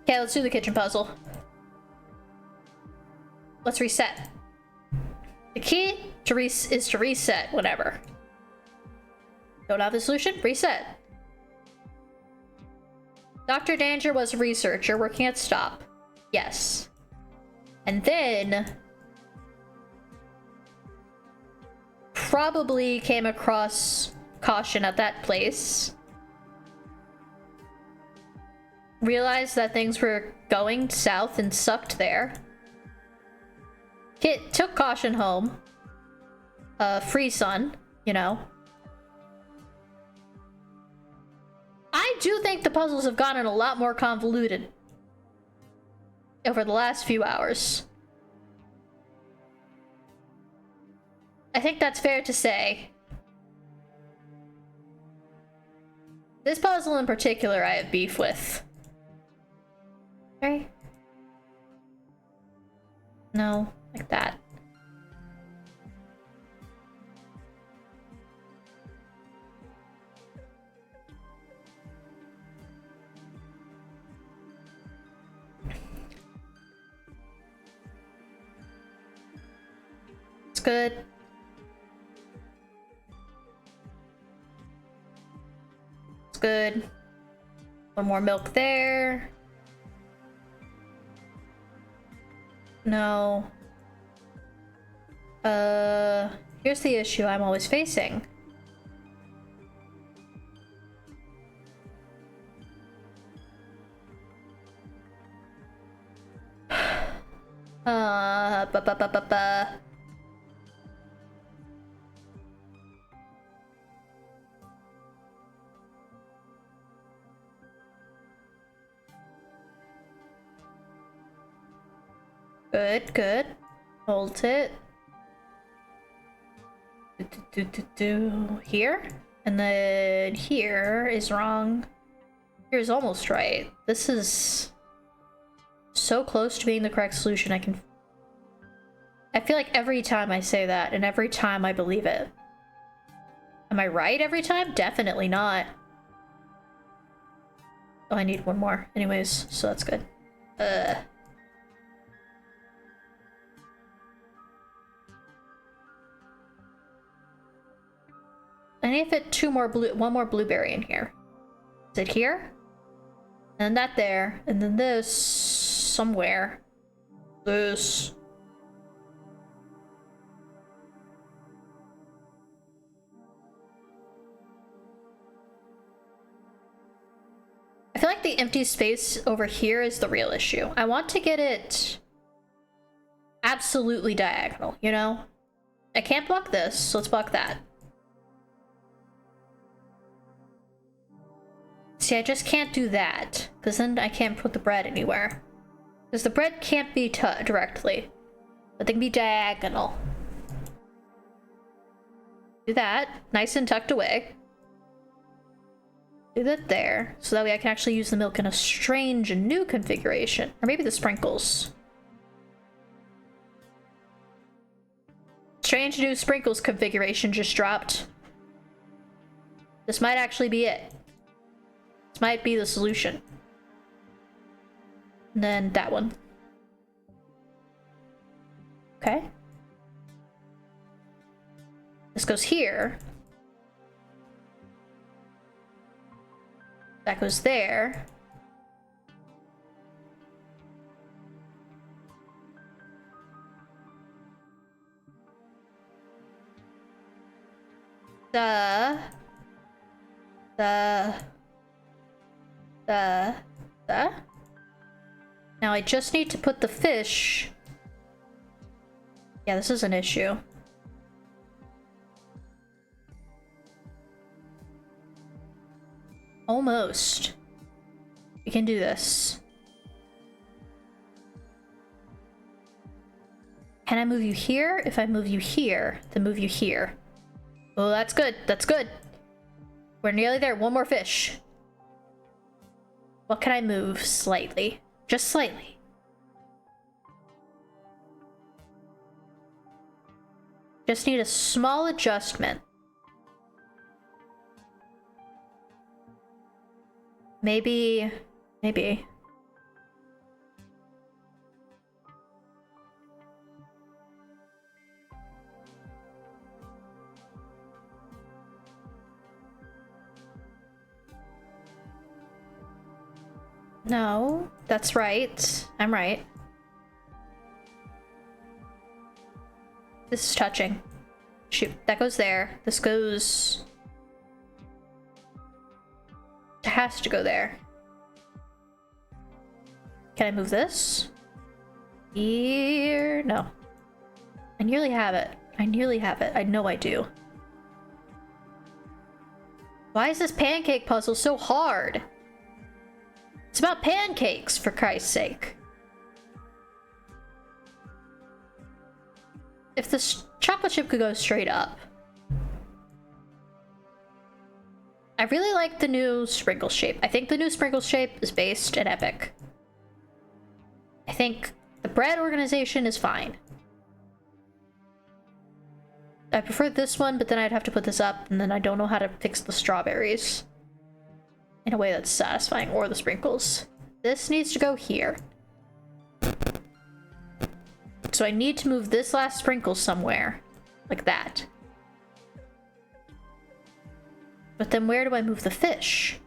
Okay, let's do the kitchen puzzle. Let's reset. The key to is to reset whatever. Don't have the solution? Reset. Dr. Danger was a researcher working at Stop. Yes. And then probably came across Caution at that place. Realized that things were going south and sucked there. Kit took Caution home. Free son, you know. I do think the puzzles have gotten a lot more convoluted over the last few hours. I think that's fair to say. This puzzle in particular I have beef with. Okay. No, like that. good. It's good. One more milk there. No. Here's the issue I'm always facing. Ba ba ba ba ba. Good, good. Hold it. Here? And then here is wrong. Here's almost right. This is so close to being the correct solution. I feel like every time I say that, and every time I believe it. Am I right every time? Definitely not. Oh, I need one more. Anyways, so that's good. I need to fit one more blueberry in here. Is it here? And that there, and then this somewhere. This. I feel like the empty space over here is the real issue. I want to get it absolutely diagonal, you know? I can't block this, so let's block that. See, I just can't do that, because then I can't put the bread anywhere. Because the bread can't be directly, but they can be diagonal. Do that, nice and tucked away. Do that there, so that way I can actually use the milk in a strange and new configuration. Or maybe the sprinkles. Strange new sprinkles configuration just dropped. This might actually be it. This might be the solution. And then that one. Okay. This goes here. That goes there. Now I just need to put the fish. Yeah, this is an issue. Almost. We can do this. Can I move you here? If I move you here, then move you here. Oh, that's good. That's good. We're nearly there. One more fish. What can I move slightly? Just slightly. Just need a small adjustment. Maybe. No, that's right. I'm right. This is touching. Shoot, that goes there. This goes... It has to go there. Can I move this? Here? No. I nearly have it. I nearly have it. I know I do. Why is this pancake puzzle so hard? It's about pancakes, for Christ's sake. If this chocolate chip could go straight up. I really like the new sprinkle shape. I think the new sprinkle shape is based and epic. I think the bread organization is fine. I prefer this one, but then I'd have to put this up, and then I don't know how to fix the strawberries in a way that's satisfying, or the sprinkles. This needs to go here. So I need to move this last sprinkle somewhere. like that. But then where do I move the fish?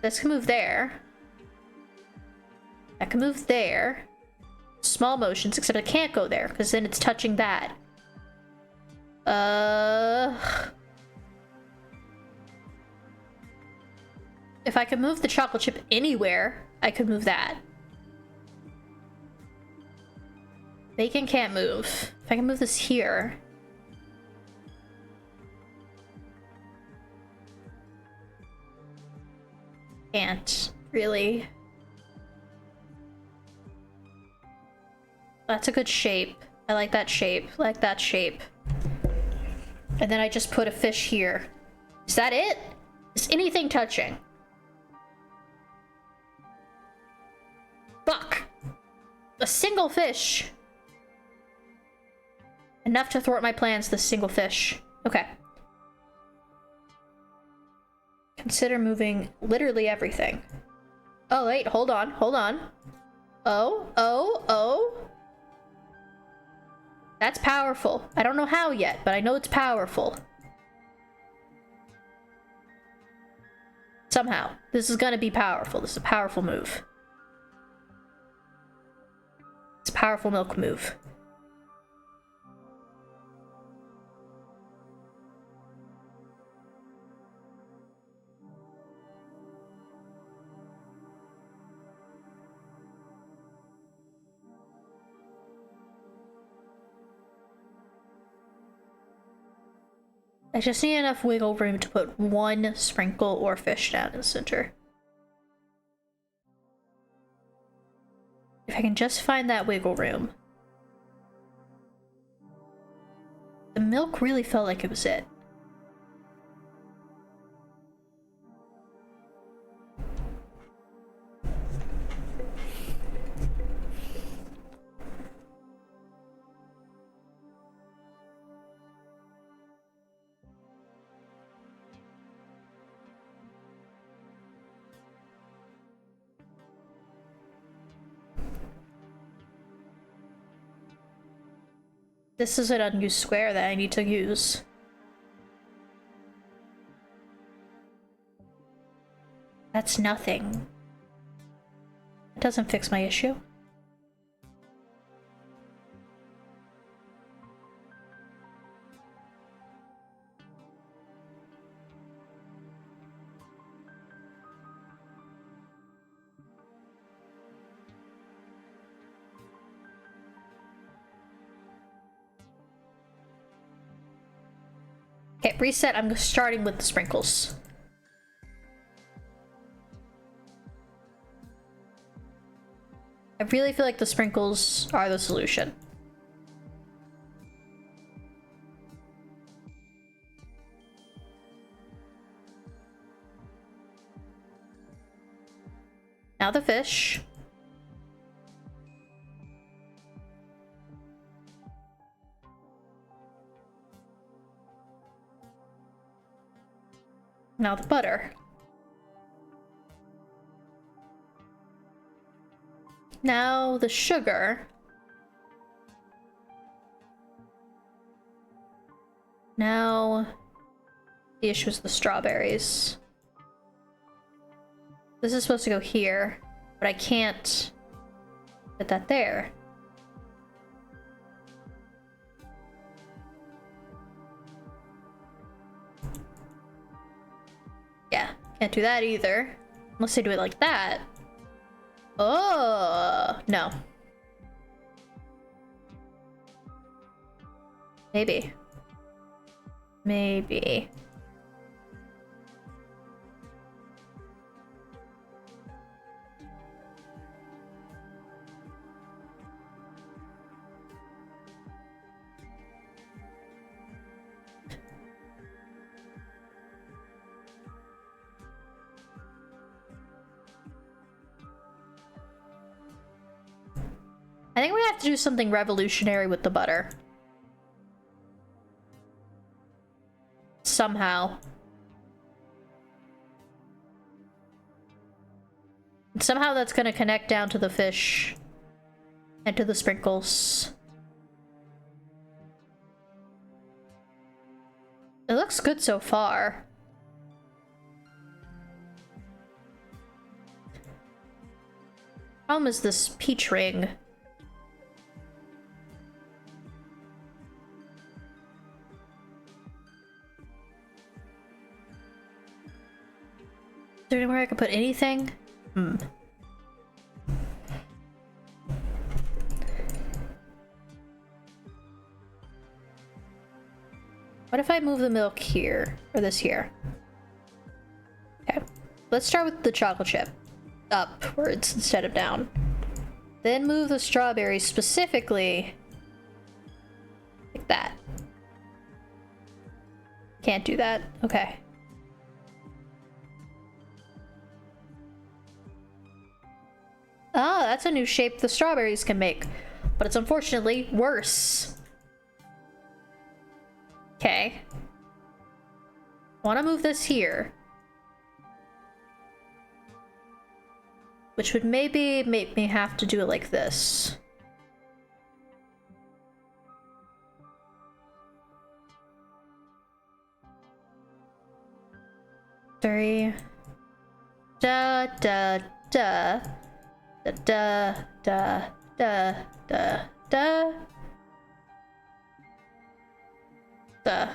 This can move there. That can move there. Small motions, except I can't go there, because then it's touching that. If I could move the chocolate chip anywhere, I could move that. Bacon can't move. If I can move this here. Can't, really. That's a good shape. I like that shape. I like that shape. And then I just put a fish here. Is that it? Is anything touching? Fuck! A single fish! Enough to thwart my plans, this single fish. Okay. Consider moving literally everything. Oh, wait, hold on, hold on. Oh. That's powerful. I don't know how yet, but I know it's powerful. Somehow. This is gonna be powerful. This is a powerful move. It's a powerful milk move. I just need enough wiggle room to put one sprinkle or fish down in the center. If I can just find that wiggle room. The milk really felt like it was it. This is an unused square that I need to use. That's nothing. It doesn't fix my issue. Okay, reset. I'm starting with the sprinkles. I really feel like the sprinkles are the solution. Now the fish. Now the butter. Now the sugar. Now the issue is the strawberries. This is supposed to go here, but I can't put that there. Yeah, can't do that either. Unless I do it like that. Oh, no. Maybe. Maybe. I think we have to do something revolutionary with the butter. Somehow. Somehow that's gonna connect down to the fish. And to the sprinkles. It looks good so far. Problem is this peach ring. Is there anywhere I could put anything? What if I move the milk here? Or this here? Okay. Let's start with the chocolate chip. Upwards instead of down. Then move the strawberries specifically like that. Can't do that. Okay. Ah, that's a new shape the strawberries can make. But it's unfortunately worse. Okay. Want to move this here. Which would maybe make me have to do it like this. Three. Da da da. Da da da da da da. Da.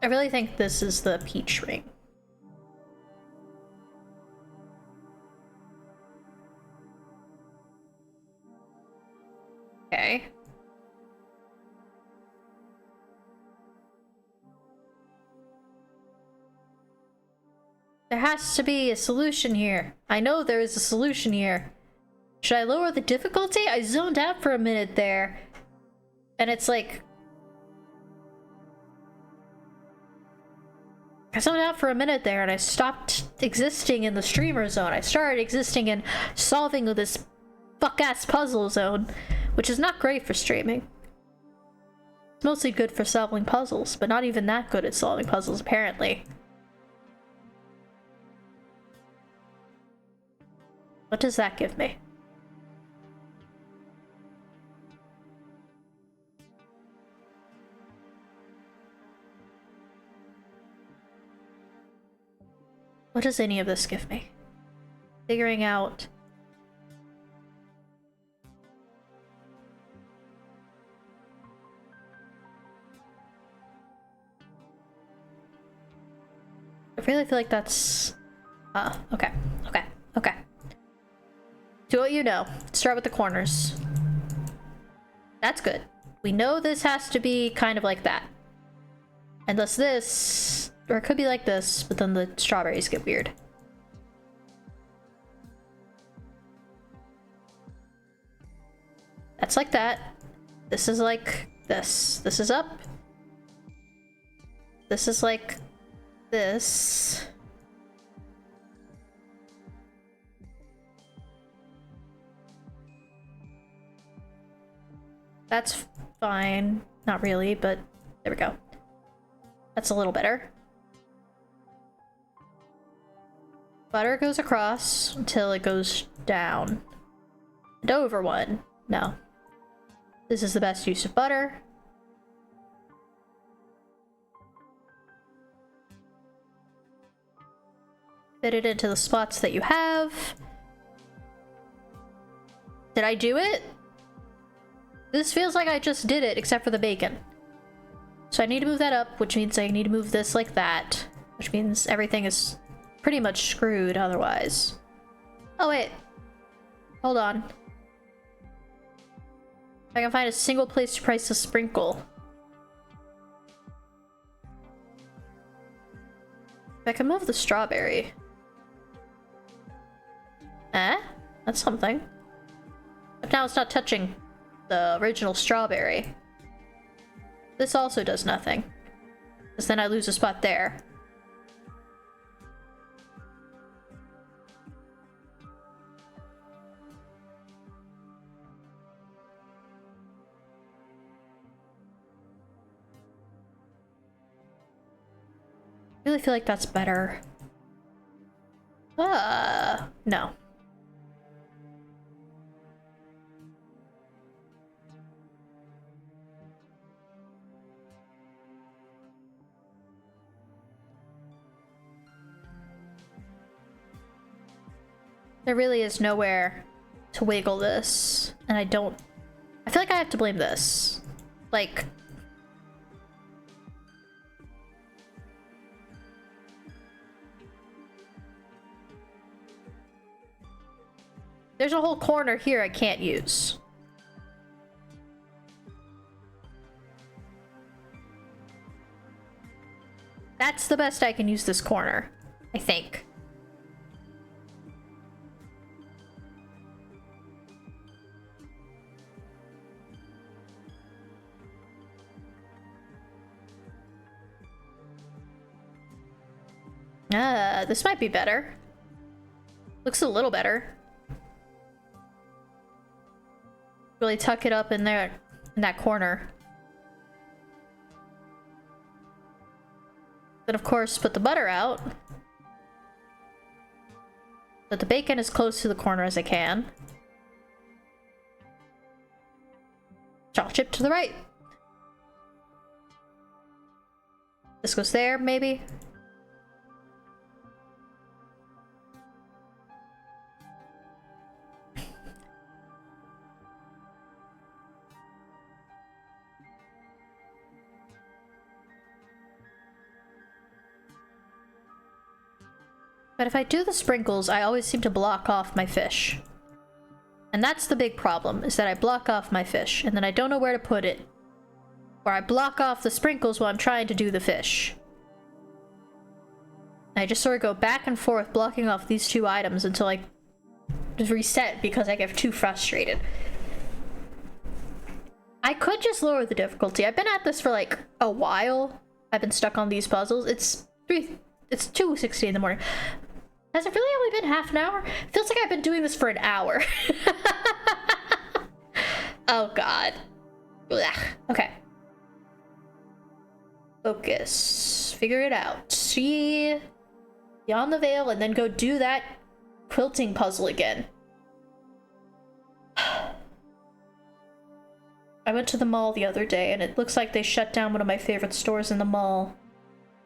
I really think this is the peach ring. Okay. There has to be a solution here. I know there is a solution here. Should I lower the difficulty? I zoned out for a minute there. And it's like... I zoned out for a minute there and I stopped existing in the streamer zone. I started existing in solving this fuck-ass puzzle zone, which is not great for streaming. It's mostly good for solving puzzles, but not even that good at solving puzzles, apparently. What does that give me? What does any of this give me? Figuring out... I really feel like that's... okay. Do what you know. Start with the corners. That's good. We know this has to be kind of like that. Unless this... Or it could be like this, but then the strawberries get weird. That's like that. This is like this. This is up. This is like this. That's fine. Not really, but there we go. That's a little better. Butter goes across until it goes down. And over one. No. This is the best use of butter. Fit it into the spots that you have. Did I do it? This feels like I just did it, except for the bacon. So I need to move that up, which means I need to move this like that. Which means everything is pretty much screwed otherwise. Oh wait. Hold on. If I can find a single place to price a sprinkle. If I can move the strawberry. That's something. But now it's not touching the original strawberry. This also does nothing. Because then I lose a spot there. really feel like that's better. No. There really is nowhere to wiggle this, and I feel like I have to blame this. Like, there's a whole corner here I can't use. That's the best I can use this corner, I think. This might be better. Looks a little better. Really tuck it up in there, in that corner. Then of course put the butter out. Put the bacon as close to the corner as I can. Chocolate chip to the right. This goes there, maybe? But if I do the sprinkles, I always seem to block off my fish. And that's the big problem, is that I block off my fish, and then I don't know where to put it. Or I block off the sprinkles while I'm trying to do the fish. And I just sort of go back and forth blocking off these two items until I just reset because I get too frustrated. I could just lower the difficulty. I've been at this for like a while. I've been stuck on these puzzles. It's 2:60 in the morning. Has it really only been half an hour? Feels like I've been doing this for an hour. Oh god. Ugh. Okay. Focus. Figure it out. See beyond the veil and then go do that quilting puzzle again. I went to the mall the other day and it looks like they shut down one of my favorite stores in the mall.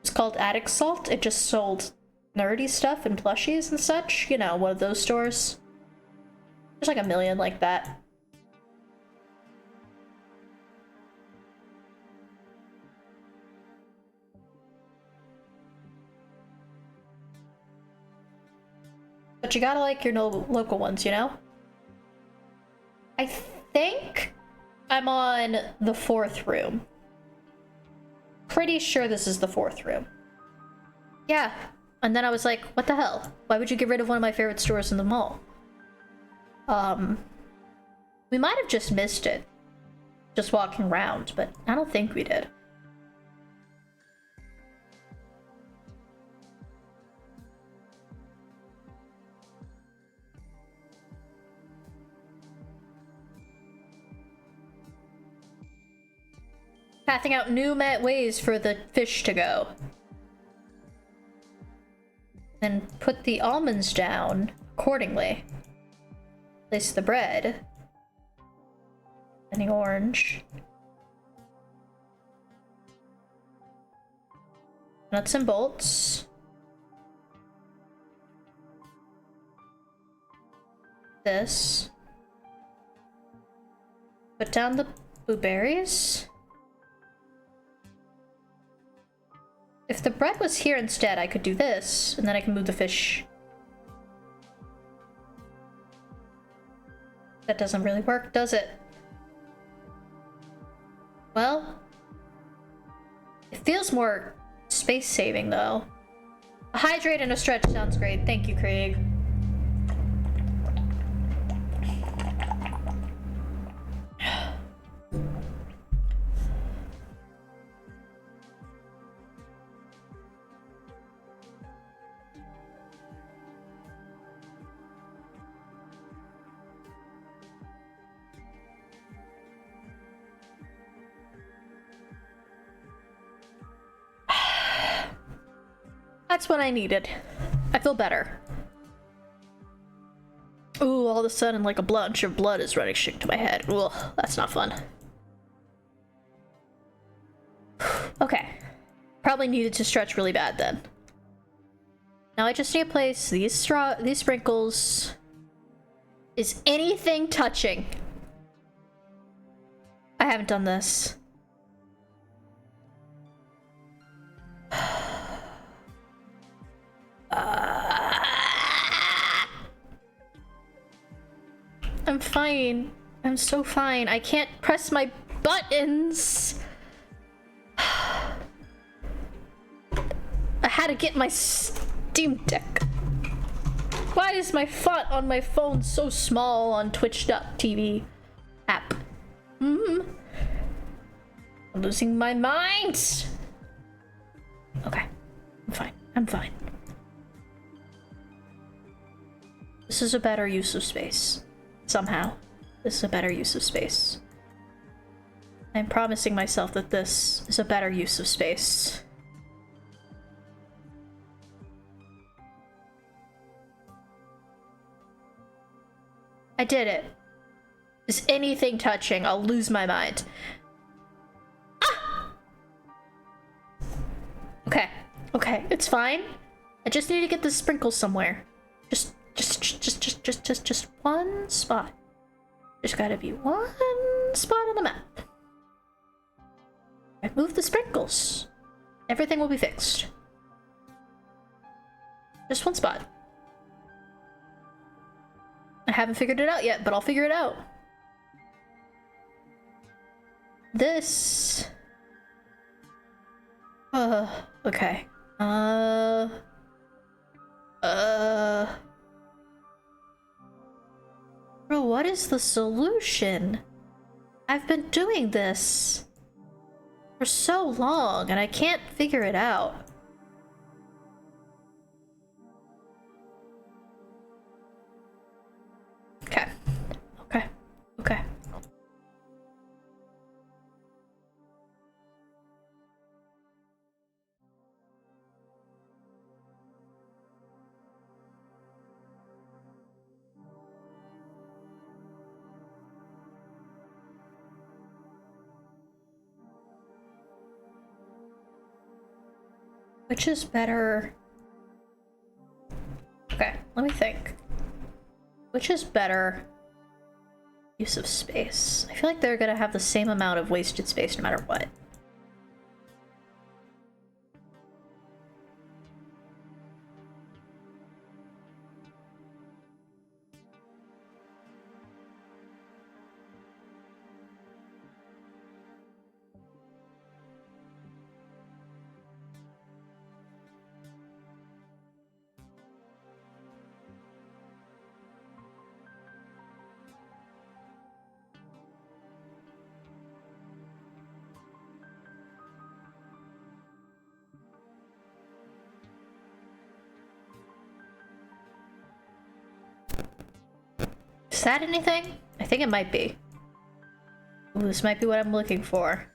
It's called Attic Salt. It just sold nerdy stuff and plushies and such. You know, one of those stores. There's like a million like that. But you gotta like your local ones, you know? I think I'm on the 4th room. Pretty sure this is the 4th room. Yeah. And then I was like, what the hell? Why would you get rid of one of my favorite stores in the mall? We might have just missed it. Just walking around, but I don't think we did. Pathing out new ways for the fish to go. Then put the almonds down accordingly. Place the bread. And the orange. Nuts and bolts. This. Put down the blueberries. If the bread was here instead, I could do this, and then I can move the fish. That doesn't really work, does it? Well, it feels more space-saving, though. A hydrate and a stretch sounds great. Thank you, Craig. That's what I needed. I feel better. Ooh, all of a sudden, like a bunch of blood is running straight to my head. Ugh, that's not fun. Okay. Probably needed to stretch really bad then. Now I just need to place these sprinkles. Is anything touching? I haven't done this. I'm fine. I'm so fine. I can't press my buttons. I had to get my Steam Deck. Why is my font on my phone so small on Twitch.tv app? I'm losing my mind. Okay. I'm fine. I'm fine. This is a better use of space. Somehow. This is a better use of space. I'm promising myself that this is a better use of space. I did it. Is anything touching? I'll lose my mind. Ah! Okay. Okay, it's fine. I just need to get the sprinkles somewhere. Just one spot. There's gotta be one spot on the map. I move the sprinkles. Everything will be fixed. Just one spot. I haven't figured it out yet, but I'll figure it out. This... okay. Bro, what is the solution? I've been doing this for so long, and I can't figure it out. Okay. Okay. Okay. Which is better? Okay, let me think. Which is better use of space? I feel like they're gonna have the same amount of wasted space no matter what. Is that anything? I think it might be. Ooh, this might be what I'm looking for.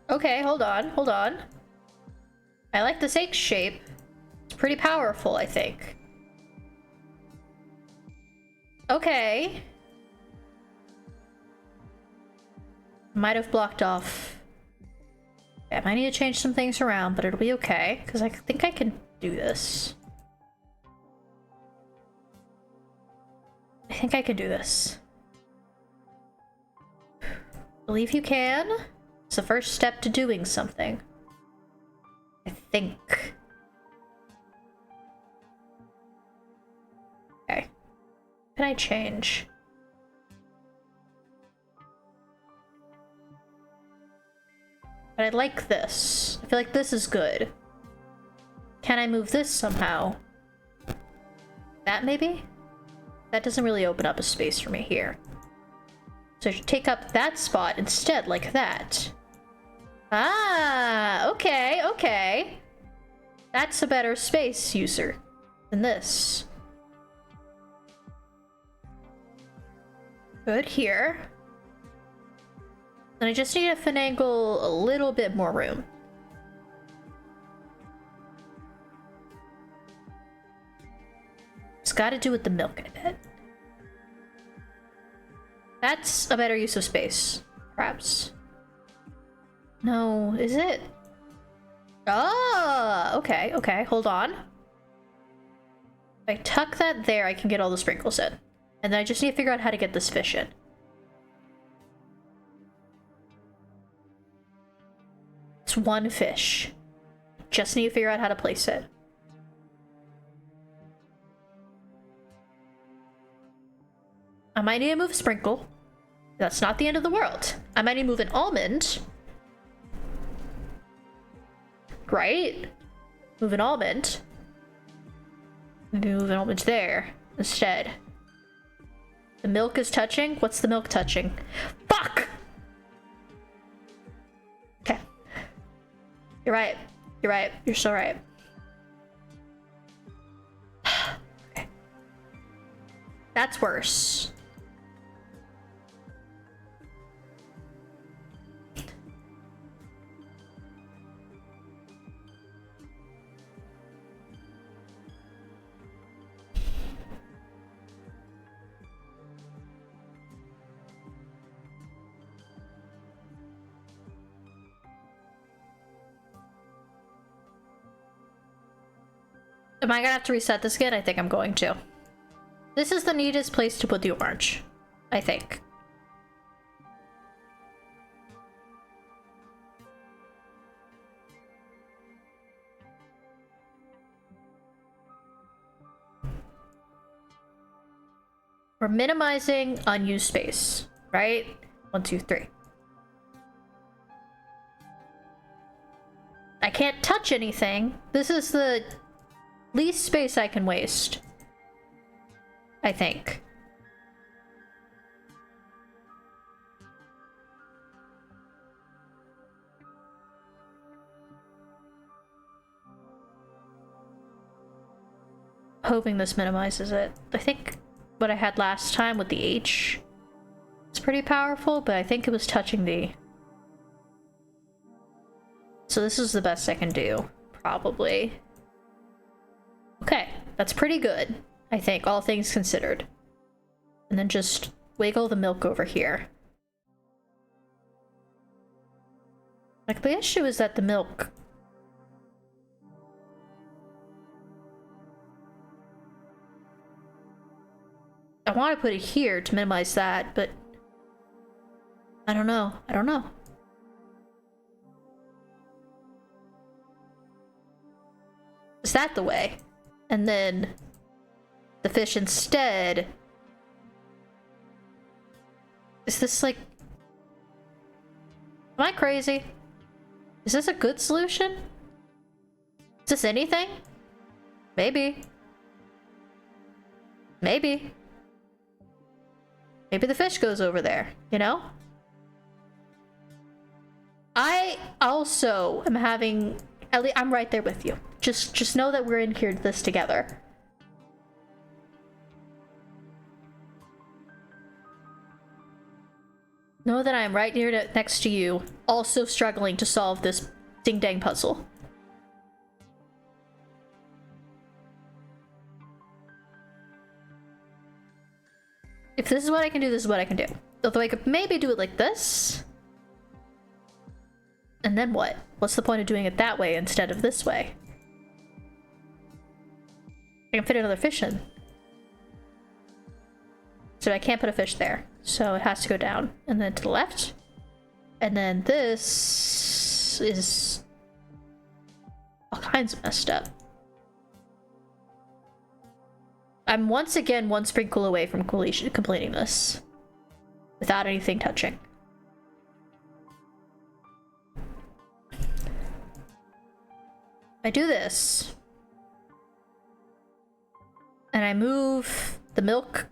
Okay, hold on, hold on. I like this H shape. It's pretty powerful, I think. Okay. Might have blocked off. I might need to change some things around, but it'll be okay, because I think I can do this. I think I can do this. Believe you can. It's the first step to doing something. I think. Okay. Can I change? But I like this. I feel like this is good. Can I move this somehow? That maybe? That doesn't really open up a space for me here. So I should take up that spot instead, like that. Ah, okay, okay. That's a better space user than this. Good here. Then I just need to finagle a little bit more room. got to do with the milk, I bet. That's a better use of space, perhaps. No, is it? Ah, okay, okay, hold on. If I tuck that there, I can get all the sprinkles in. And then I just need to figure out how to get this fish in. It's one fish. Just need to figure out how to place it. I might need to move a sprinkle. That's not the end of the world. I might need to move an almond. Right? Move an almond. Move an almond there instead. The milk is touching? What's the milk touching? Fuck! Okay. You're right. You're right. You're so right. Okay. That's worse. Am I gonna have to reset this again? I think I'm going to. This is the neatest place to put the orange, I think. We're minimizing unused space, right? 1, 2, 3. I can't touch anything. This is the least space I can waste, I think. Hoping this minimizes it. I think what I had last time with the H is pretty powerful, but I think it was touching the... So this is the best I can do, probably. Okay, that's pretty good, I think, all things considered. And then just wiggle the milk over here. Like, the issue is that the milk... I want to put it here to minimize that, but... I don't know. I don't know. Is that the way? And then the fish instead. Is this like... Am I crazy? Is this a good solution? Is this anything? Maybe. Maybe. Maybe the fish goes over there, you know? I also am having... Ellie, I'm right there with you. Just know that we're in here this together. Know that I am right here next to you, also struggling to solve this ding-dang puzzle. If this is what I can do, this is what I can do. Although I could maybe do it like this. And then what? What's the point of doing it that way instead of this way? I can fit another fish in. So I can't put a fish there. So it has to go down. And then to the left. And then this is all kinds of messed up. I'm once again one sprinkle away from completing this. Without anything touching. I do this. And I move the milk.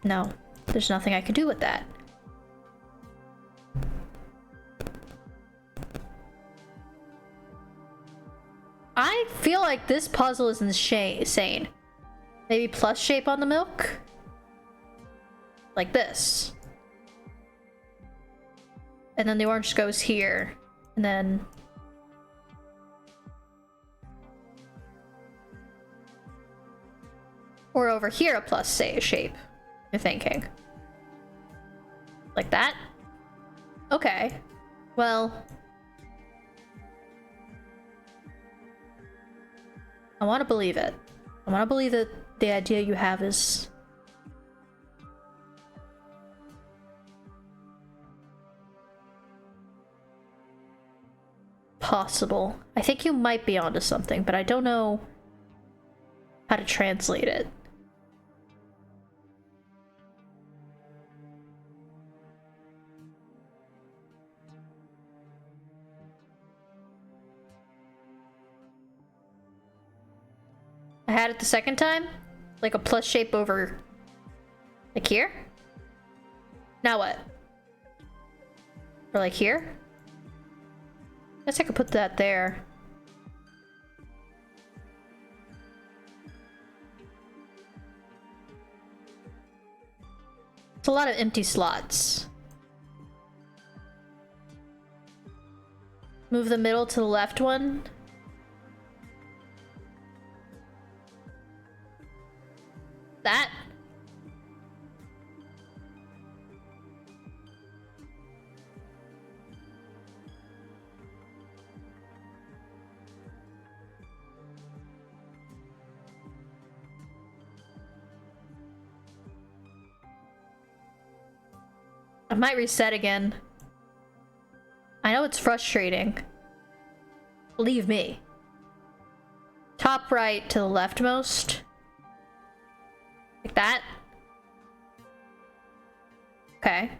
No, there's nothing I can do with that. I feel like this puzzle is insane. Maybe plus shape on the milk? Like this. And then the orange goes here. And then... Or over here a plus say shape, you're thinking. Like that? Okay. Well, I want to believe it. I want to believe that the idea you have is possible. I think you might be onto something, but I don't know how to translate it. I had it the second time? Like a plus shape over... like here? Now what? Or like here? Guess I could put that there. It's a lot of empty slots. Move the middle to the left one. That. I might reset again. I know it's frustrating. Believe me. Top right to the leftmost. Like that. Okay.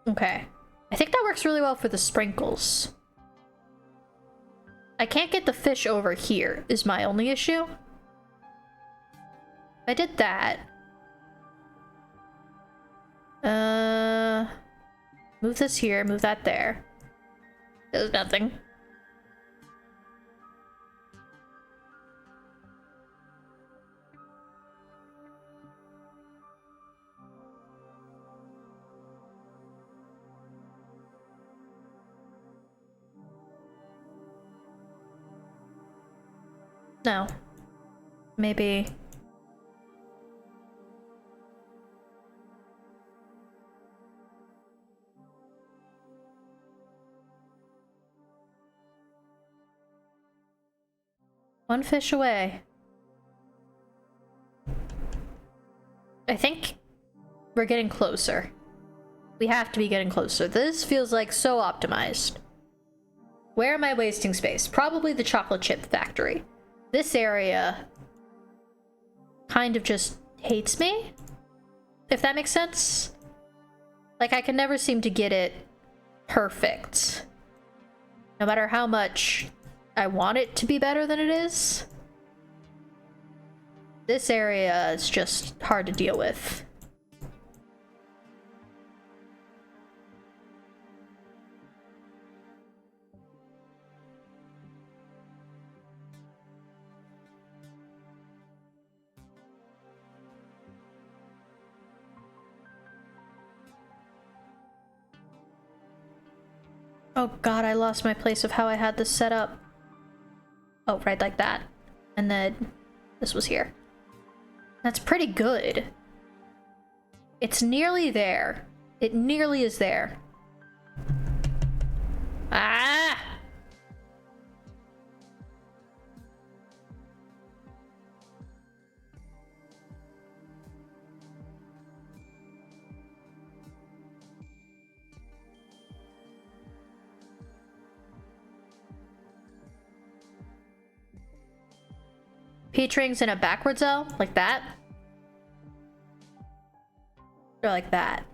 Okay. I think that works really well for the sprinkles. I can't get the fish over here, is my only issue. If I did that. Move this here, move that there. Does nothing. No. Maybe. One fish away. I think we're getting closer. We have to be getting closer. This feels like so optimized. Where am I wasting space? Probably the chocolate chip factory. This area kind of just hates me, if that makes sense. Like, I can never seem to get it perfect. No matter how much I want it to be better than it is. This area is just hard to deal with. Oh god, I lost my place of how I had this set up. Oh, right like that. And then this was here. That's pretty good. It's nearly there. It nearly is there. Ah! Peach rings in a backwards L? Like that? Or like that?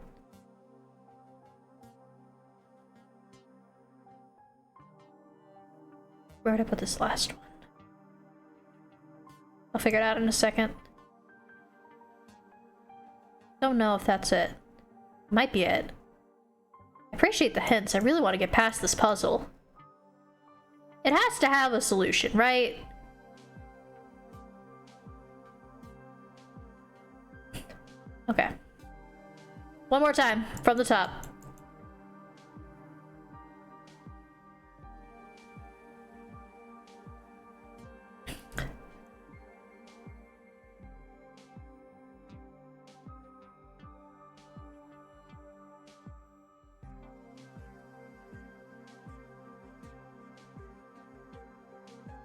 Where would I put this last one? I'll figure it out in a second. Don't know if that's it. Might be it. I appreciate the hints. I really want to get past this puzzle. It has to have a solution, right? Okay. One more time, from the top.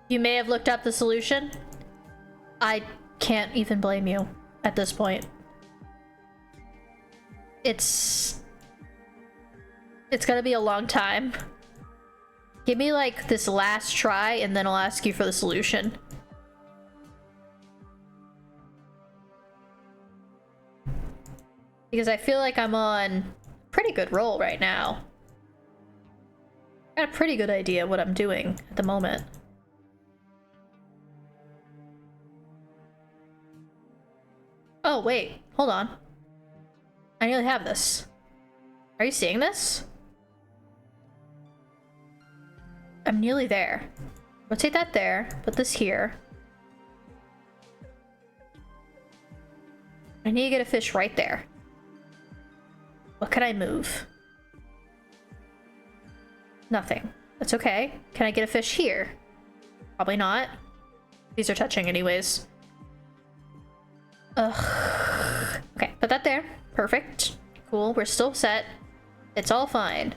You may have looked up the solution. I can't even blame you at this point. It's gonna be a long time. Give me like this last try and then I'll ask you for the solution. Because I feel like I'm on a pretty good roll right now. I got a pretty good idea what I'm doing at the moment. Oh, wait. Hold on. I nearly have this. Are you seeing this? I'm nearly there. Rotate that there. Put this here. I need to get a fish right there. What can I move? Nothing. That's okay. Can I get a fish here? Probably not. These are touching anyways. Ugh. Okay, put that there. Perfect. Cool, we're still set. It's all fine.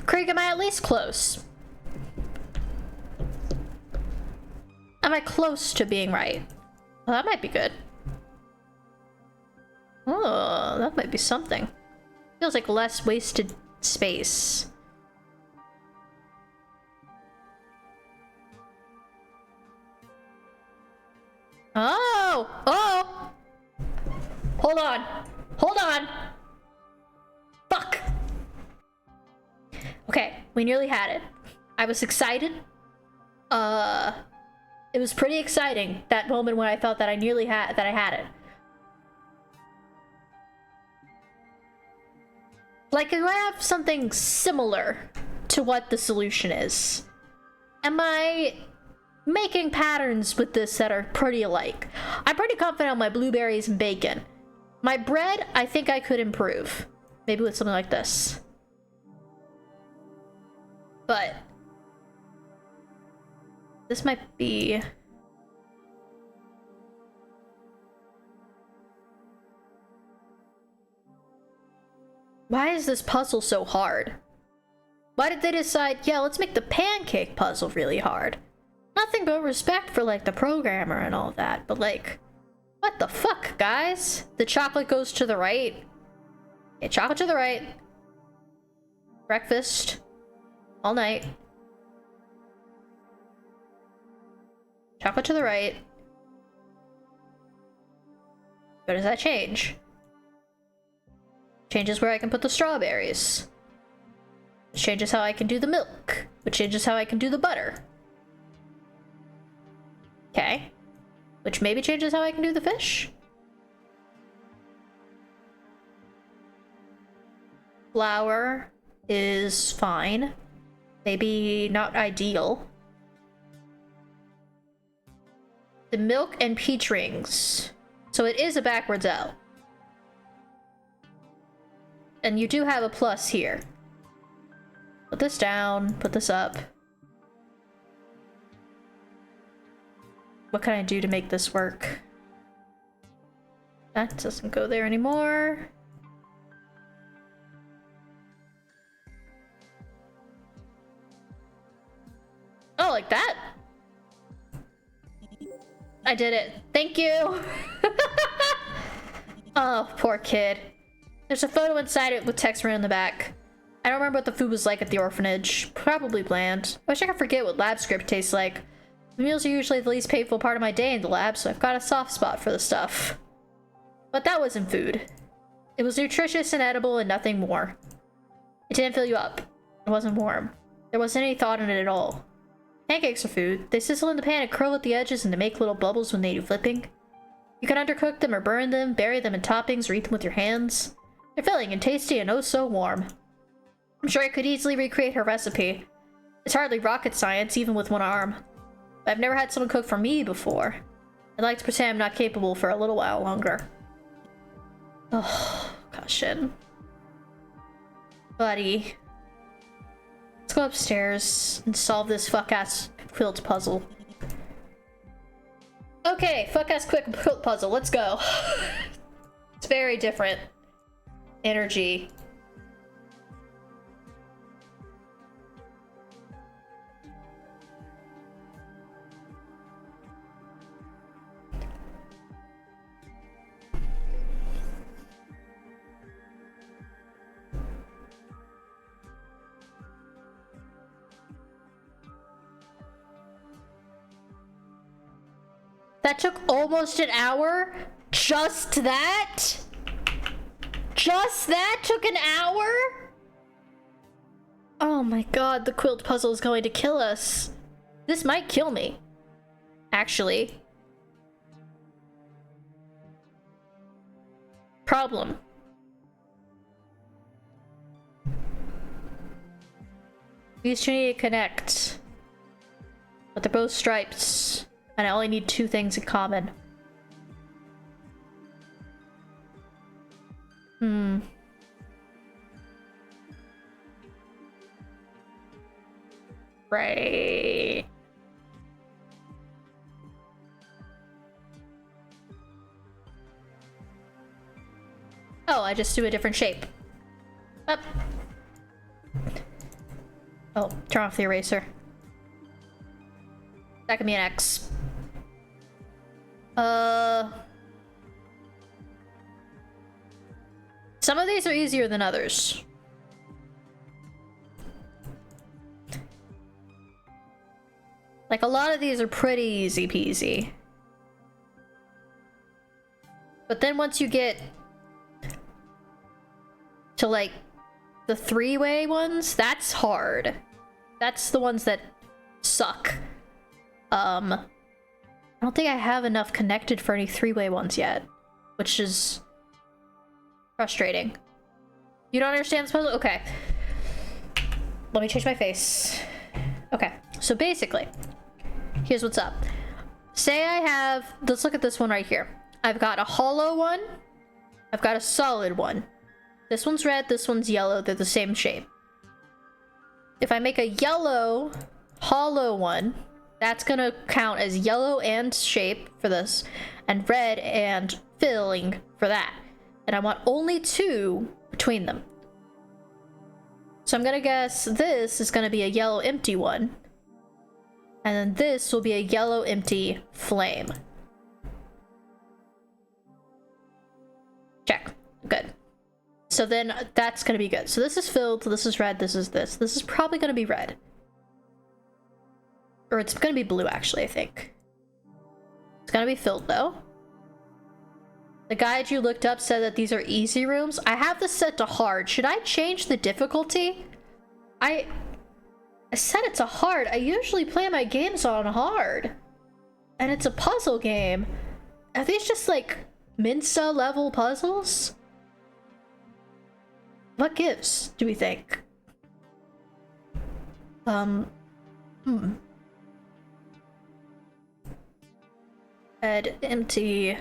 Krieg, am I at least close? Am I close to being right? Well, that might be good. Oh, that might be something. Feels like less wasted space. Oh! Oh! Hold on. Hold on. Fuck. Okay, we nearly had it. I was excited. It was pretty exciting, that moment when I felt that I nearly had it. Like, if I have something similar to what the solution is, am I making patterns with this that are pretty alike? I'm pretty confident on my blueberries and bacon. My bread, I think I could improve. Maybe with something like this. But this might be... Why is this puzzle so hard? Why did they decide, yeah, let's make the pancake puzzle really hard? Nothing but respect for, like, the programmer and all that, but, like, what the fuck, guys? The chocolate goes to the right. Okay, chocolate to the right. Breakfast. All night. Chocolate to the right. What does that change? Changes where I can put the strawberries. Which changes how I can do the milk. Which changes how I can do the butter. Okay. Which maybe changes how I can do the fish. Flour is fine. Maybe not ideal. The milk and peach rings. So it is a backwards L. And you do have a plus here. Put this down, put this up. What can I do to make this work? That doesn't go there anymore. Oh, like that? I did it. Thank you! Oh, poor kid. There's a photo inside it with text written on the back. I don't remember what the food was like at the orphanage. Probably bland. I wish I could forget what lab script tastes like. The meals are usually the least painful part of my day in the lab, so I've got a soft spot for the stuff. But that wasn't food. It was nutritious and edible and nothing more. It didn't fill you up. It wasn't warm. There wasn't any thought in it at all. Pancakes are food. They sizzle in the pan and curl at the edges and they make little bubbles when they do flipping. You can undercook them or burn them, bury them in toppings, or eat them with your hands. They're filling and tasty and oh so warm. I'm sure I could easily recreate her recipe. It's hardly rocket science, even with one arm. But I've never had someone cook for me before. I'd like to pretend I'm not capable for a little while longer. Oh, gosh, shit. Buddy. Let's go upstairs and solve this fuck-ass quilt puzzle. Okay, fuck ass quick quilt puzzle. Let's go. It's very different energy. That took almost an hour? Just that? Just that took an hour? Oh my god, the quilt puzzle is going to kill us. This might kill me. Actually. Problem. These two need to connect. But they're both stripes. And I only need two things in common. Right. Oh, I just do a different shape. Up. Oh, turn off the eraser. That could be an X. Some of these are easier than others. Like, a lot of these are pretty easy peasy. But then once you get to, like, the three-way ones, that's hard. That's the ones that suck. I don't think I have enough connected for any three-way ones yet, which is frustrating. You don't understand this puzzle? Okay. Let me change my face. Okay, so basically, here's what's up. Say I have, let's look at this one right here. I've got a hollow one. I've got a solid one. This one's red, this one's yellow. They're the same shape. If I make a yellow hollow one, that's gonna count as yellow and shape for this, and red and filling for that. And I want only two between them. So I'm gonna guess this is gonna be a yellow empty one. And then this will be a yellow empty flame. Check. Good. So then that's gonna be good. So this is filled, this is red, this is this. This is probably gonna be red. Or it's gonna be blue, actually, I think. It's gonna be filled, though. The guide you looked up said that these are easy rooms. I have this set to hard. Should I change the difficulty? I said it's a hard. I usually play my games on hard. And it's a puzzle game. Are these just, like, Mensa level puzzles? What gives, do we think? Red empty.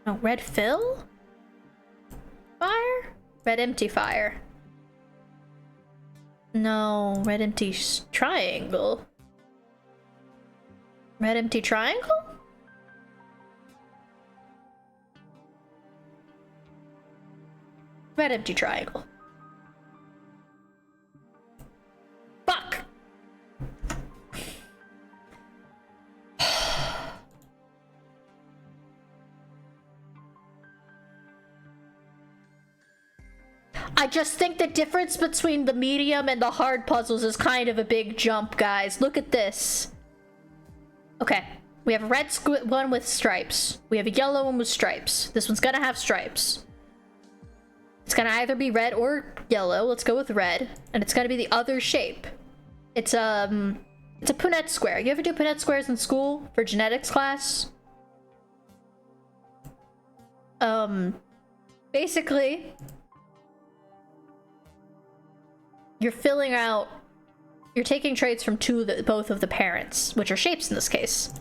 No, red fill? Fire? Red empty fire. No, red empty triangle. Red empty triangle? Red empty triangle. Fuck! I just think the difference between the medium and the hard puzzles is kind of a big jump, guys. Look at this. Okay, we have a red one with stripes. We have a yellow one with stripes. This one's gonna have stripes. It's gonna either be red or yellow. Let's go with red. And it's gonna be the other shape. It's a Punnett square. You ever do Punnett squares in school for genetics class? Basically, you're filling out, you're taking traits from both of the parents, which are shapes in this case.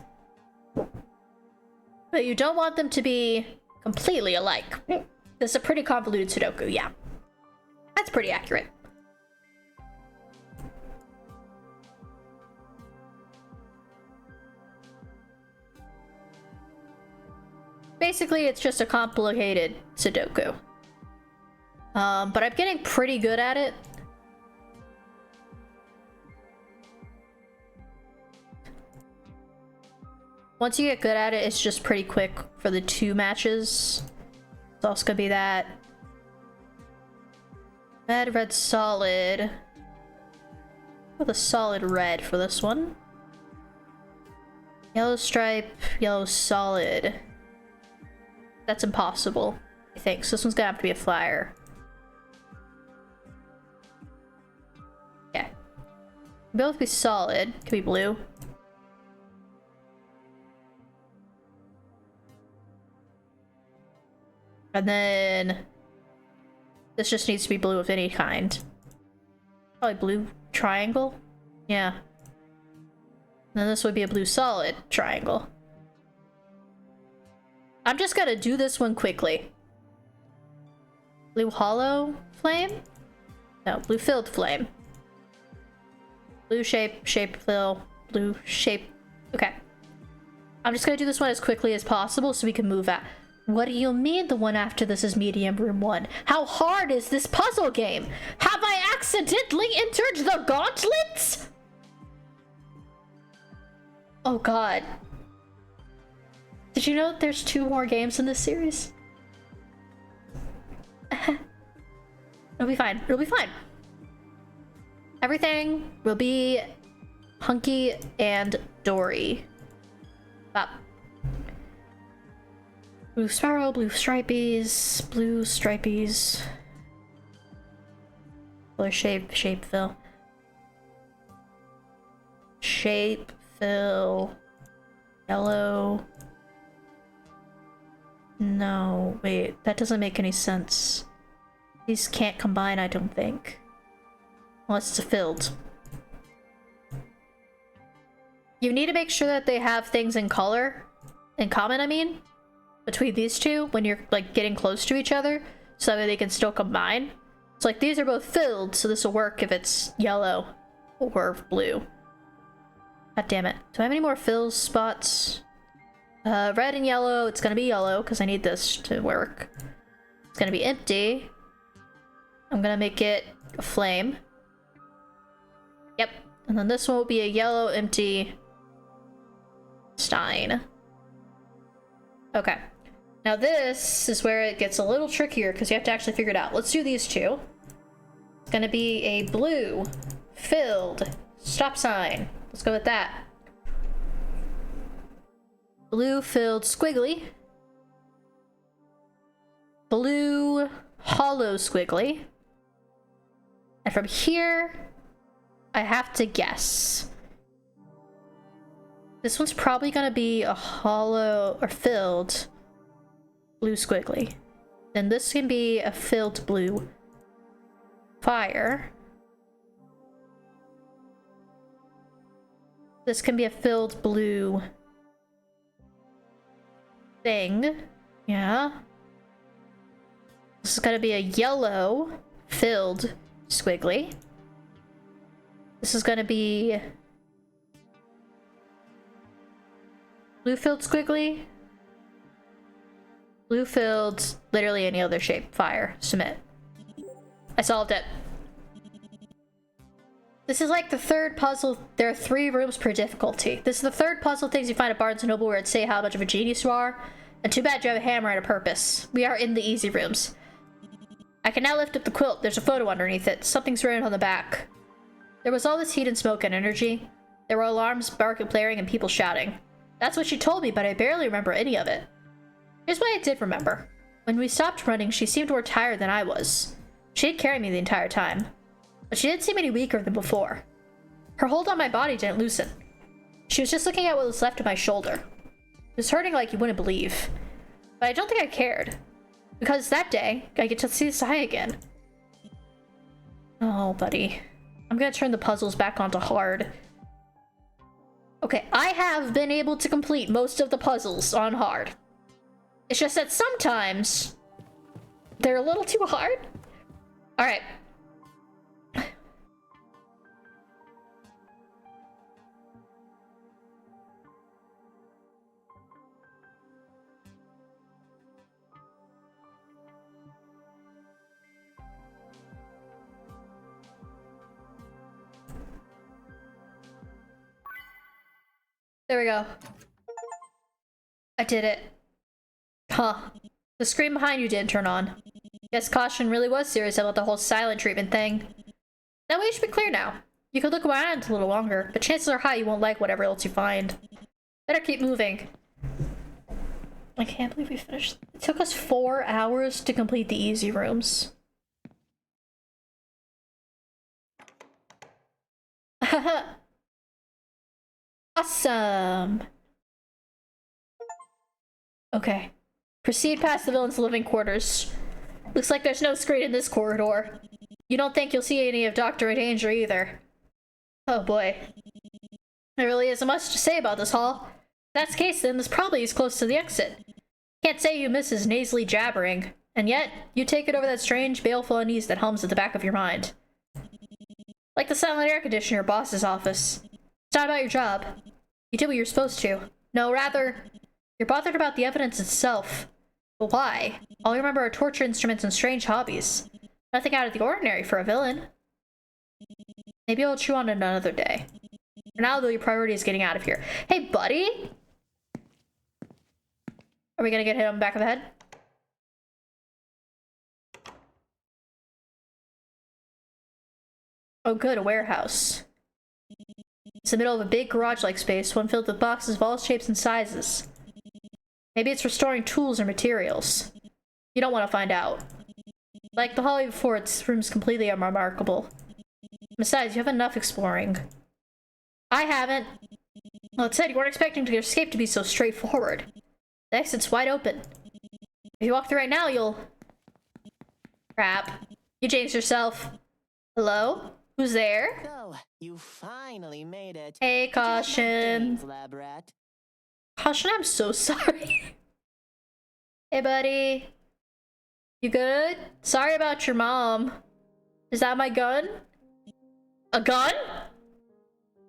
But you don't want them to be completely alike. This is a pretty convoluted Sudoku, yeah. That's pretty accurate. Basically, it's just a complicated Sudoku. But I'm getting pretty good at it. Once you get good at it, it's just pretty quick for the 2 matches. It's also gonna be that. Red, red, solid. With a solid red for this one. Yellow stripe, yellow solid. That's impossible, I think. So this one's gonna have to be a flyer. Okay. Both be solid. Could be blue. And then this just needs to be blue of any kind. Probably blue triangle. Yeah. And then this would be a blue solid triangle. I'm just gonna do this one quickly. Blue hollow flame? No, blue filled flame. Blue shape, shape fill, blue shape. Okay. I'm just gonna do this one as quickly as possible so we can move out. What do you mean the one after this is medium room 1? How hard is this puzzle game? Have I accidentally entered the gauntlets? Oh god. Did you know there's 2 more games in this series? It'll be fine. It'll be fine. Everything will be hunky and dory. Up. Blue sparrow, blue stripies, blue stripies. Color shape, shape fill. Shape fill. Yellow. No, wait, that doesn't make any sense. These can't combine, I don't think. Unless it's filled. You need to make sure that they have things in color. In common, I mean. Between these two, when you're, like, getting close to each other. So that they can still combine. It's like, these are both filled, so this will work if it's yellow or blue. God damn it. Do I have any more fill spots? Red and yellow. It's gonna be yellow, because I need this to work. It's gonna be empty. I'm gonna make it a flame. Yep. And then this one will be a yellow, empty stein. Okay. Now this is where it gets a little trickier, because you have to actually figure it out. Let's do these two. It's gonna be a blue filled stop sign. Let's go with that. Blue filled squiggly. Blue hollow squiggly. And from here, I have to guess. This one's probably gonna be a hollow or filled blue squiggly. Then this can be a filled blue fire. This can be a filled blue thing. Yeah. This is gonna be a yellow filled squiggly. This is gonna be blue filled squiggly. Blue filled literally any other shape. Fire. Submit. I solved it. This is like the 3rd puzzle. There are 3 rooms per difficulty. This is the 3rd puzzle things you find at Barnes & Noble where it say how much of a genius you are. And too bad you have a hammer and a purpose. We are in the easy rooms. I can now lift up the quilt. There's a photo underneath it. Something's written on the back. There was all this heat and smoke and energy. There were alarms, barking, blaring, and people shouting. That's what she told me, but I barely remember any of it. Here's what I did remember. When we stopped running, she seemed more tired than I was. She had carried me the entire time. But she didn't seem any weaker than before. Her hold on my body didn't loosen. She was just looking at what was left of my shoulder. It was hurting like you wouldn't believe. But I don't think I cared. Because that day, I get to see Sai again. Oh, buddy. I'm gonna turn the puzzles back onto hard. Okay, I have been able to complete most of the puzzles on hard. It's just that sometimes they're a little too hard. Alright. There we go. I did it. Huh. The screen behind you didn't turn on. Guess Caution really was serious about the whole silent treatment thing. That way you should be clear now. You could look around a little longer, but chances are high you won't like whatever else you find. Better keep moving. I can't believe we finished. It took us 4 hours to complete the easy rooms. Awesome. Okay. Proceed past the villain's living quarters. Looks like there's no screen in this corridor. You don't think you'll see any of Doctor in danger either. Oh boy. There really isn't much to say about this hall. If that's the case, then this probably is close to the exit. Can't say you miss his nasally jabbering. And yet, you take it over that strange, baleful unease that hums at the back of your mind. Like the silent air conditioner in your boss's office. It's not about your job. You did what you're supposed to. No, rather, you're bothered about the evidence itself. But why? All you remember are torture instruments and strange hobbies. Nothing out of the ordinary for a villain. Maybe I'll chew on it another day. For now, though, your priority is getting out of here. Hey, buddy! Are we gonna get hit on the back of the head? Oh good, a warehouse. It's the middle of a big garage-like space, one filled with boxes of all shapes and sizes. Maybe it's restoring tools or materials. You don't want to find out. Like the hallway before, its room's completely unremarkable. Besides, you have enough exploring. I haven't. Well, it said you weren't expecting your escape to be so straightforward. The exit's wide open. If you walk through right now, you'll... Crap. You jinxed yourself. Hello? Who's there? So, you finally made it. Hey, Caution. Thanks, lab rat. Caution, I'm so sorry. Hey, buddy. You good? Sorry about your mom. Is that my gun? A gun?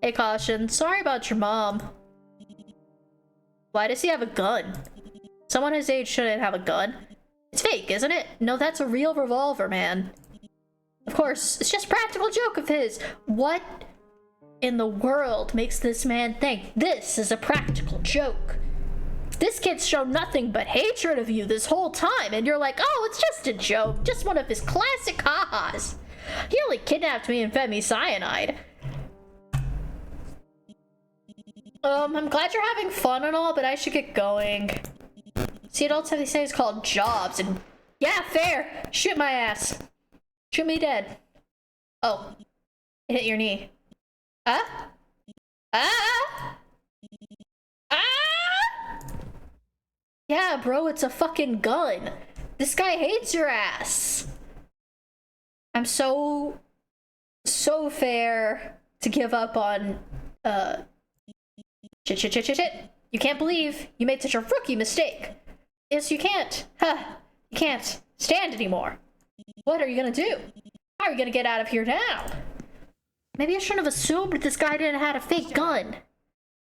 Hey, Caution. Sorry about your mom. Why does he have a gun? Someone his age shouldn't have a gun. It's fake, isn't it? No, that's a real revolver, man. Of course, it's just a practical joke of his. What in the world makes this man think this is a practical joke? This kid's shown nothing but hatred of you this whole time, and you're like, oh, it's just a joke. Just one of his classic ha-has. He only kidnapped me and fed me cyanide. I'm glad you're having fun and all, but I should get going. See, adults have these things called jobs, and yeah, fair. Shoot my ass. Shoot me dead. Oh. It hit your knee. Ah? Ah? Ah? Yeah, bro, it's a fucking gun. This guy hates your ass. I'm so fair to give up on, shit. You can't believe you made such a rookie mistake. Yes, you can't. Huh. You can't stand anymore. What are you gonna do? How are you gonna get out of here now? Maybe I shouldn't have assumed that this guy didn't have a fake gun.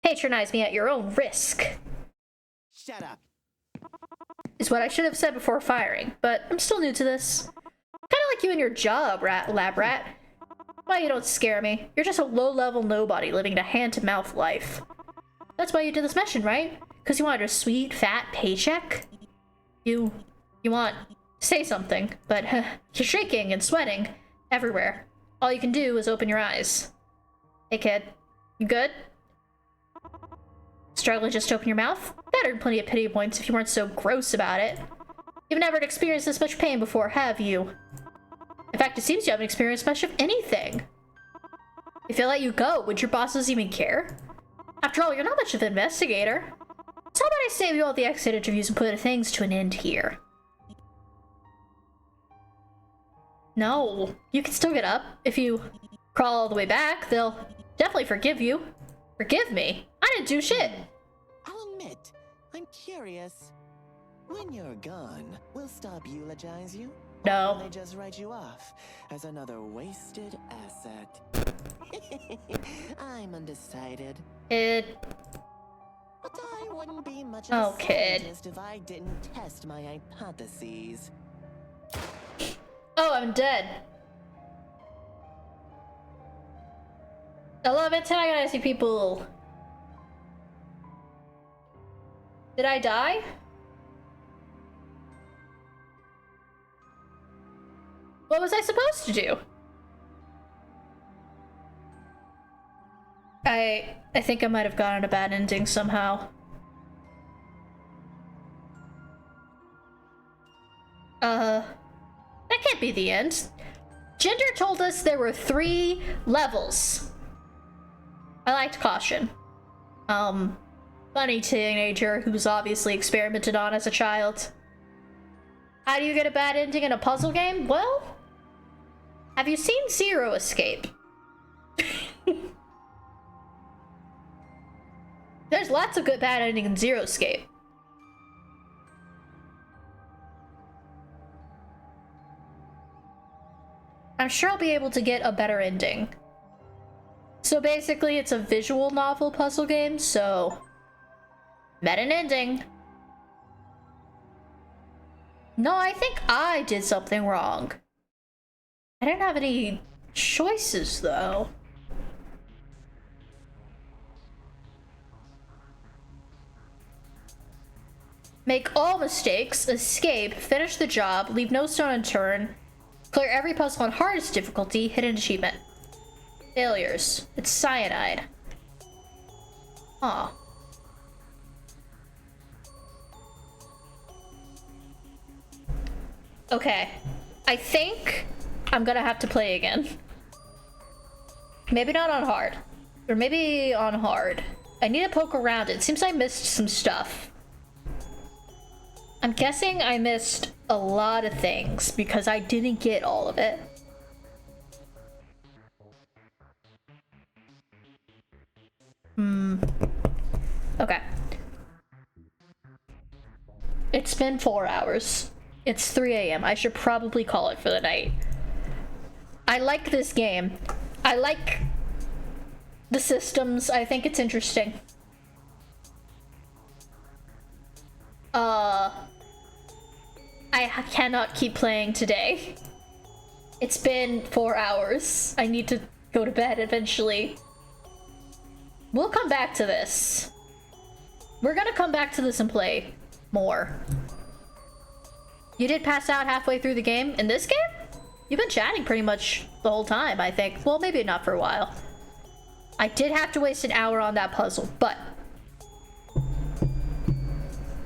Patronize me at your own risk. Shut up. Is what I should have said before firing, but I'm still new to this. Kinda like you and your job, lab rat. Why you don't scare me? You're just a low-level nobody living a hand-to-mouth life. That's why you did this mission, right? Because you wanted a sweet, fat paycheck? You want... Say something, but you're shaking and sweating everywhere. All you can do is open your eyes. Hey kid, you good? Struggling just to open your mouth? That earned plenty of pity points if you weren't so gross about it. You've never experienced this much pain before, have you? In fact, it seems you haven't experienced much of anything. If they let you go, would your bosses even care? After all, you're not much of an investigator. So how about I save you all the exit interviews and put things to an end here? No, you can still get up. If you crawl all the way back, they'll definitely forgive you. Forgive me? I didn't do shit. I'll admit, I'm curious. When you're gone, will stop eulogize you? No. Or will they just write you off as another wasted asset? I'm undecided. Kid. But I wouldn't be much Oh, of a kid. scientist if I didn't test my hypotheses. Oh, I'm dead. 11, 10, I gotta see people. Did I die? What was I supposed to do? I think I might have gotten a bad ending somehow. That can't be the end. Ginger told us there were 3 levels. I liked caution. Funny teenager who's obviously experimented on as a child. How do you get a bad ending in a puzzle game? Well, have you seen Zero Escape? There's lots of good bad ending in Zero Escape. I'm sure I'll be able to get a better ending. So basically, it's a visual novel puzzle game, so met an ending. No, I think I did something wrong. I didn't have any choices, though. Make all mistakes, escape, finish the job, leave no stone unturned, clear every puzzle on hardest difficulty, hidden achievement. Failures. It's cyanide. Aw. Okay. I think I'm gonna have to play again. Maybe not on hard. Or maybe on hard. I need to poke around. It seems I missed some stuff. I'm guessing I missed a lot of things because I didn't get all of it. Okay. It's been 4 hours. It's 3 a.m. I should probably call it for the night. I like this game. I like the systems. I think it's interesting. I cannot keep playing today. It's been 4 hours. I need to go to bed eventually. We'll come back to this. We're gonna come back to this and play more. You did pass out halfway through the game? In this game? You've been chatting pretty much the whole time, I think. Well, maybe not for a while. I did have to waste an hour on that puzzle, but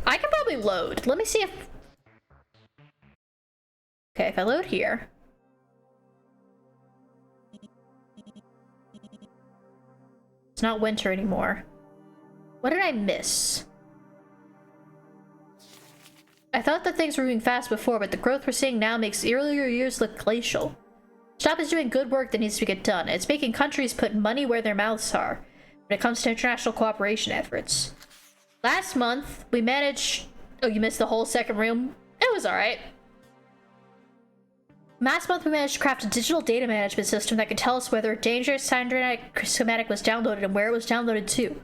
I can probably load. Let me see if... Okay, if I load here. It's not winter anymore. What did I miss? I thought that things were moving fast before, but the growth we're seeing now makes earlier years look glacial. Stop is doing good work that needs to get done. It's making countries put money where their mouths are when it comes to international cooperation efforts. Last month, we managed... Oh, you missed the whole second room? It was alright. Last month, we managed to craft a digital data management system that could tell us whether a dangerous cybernetic schematic was downloaded and where it was downloaded to.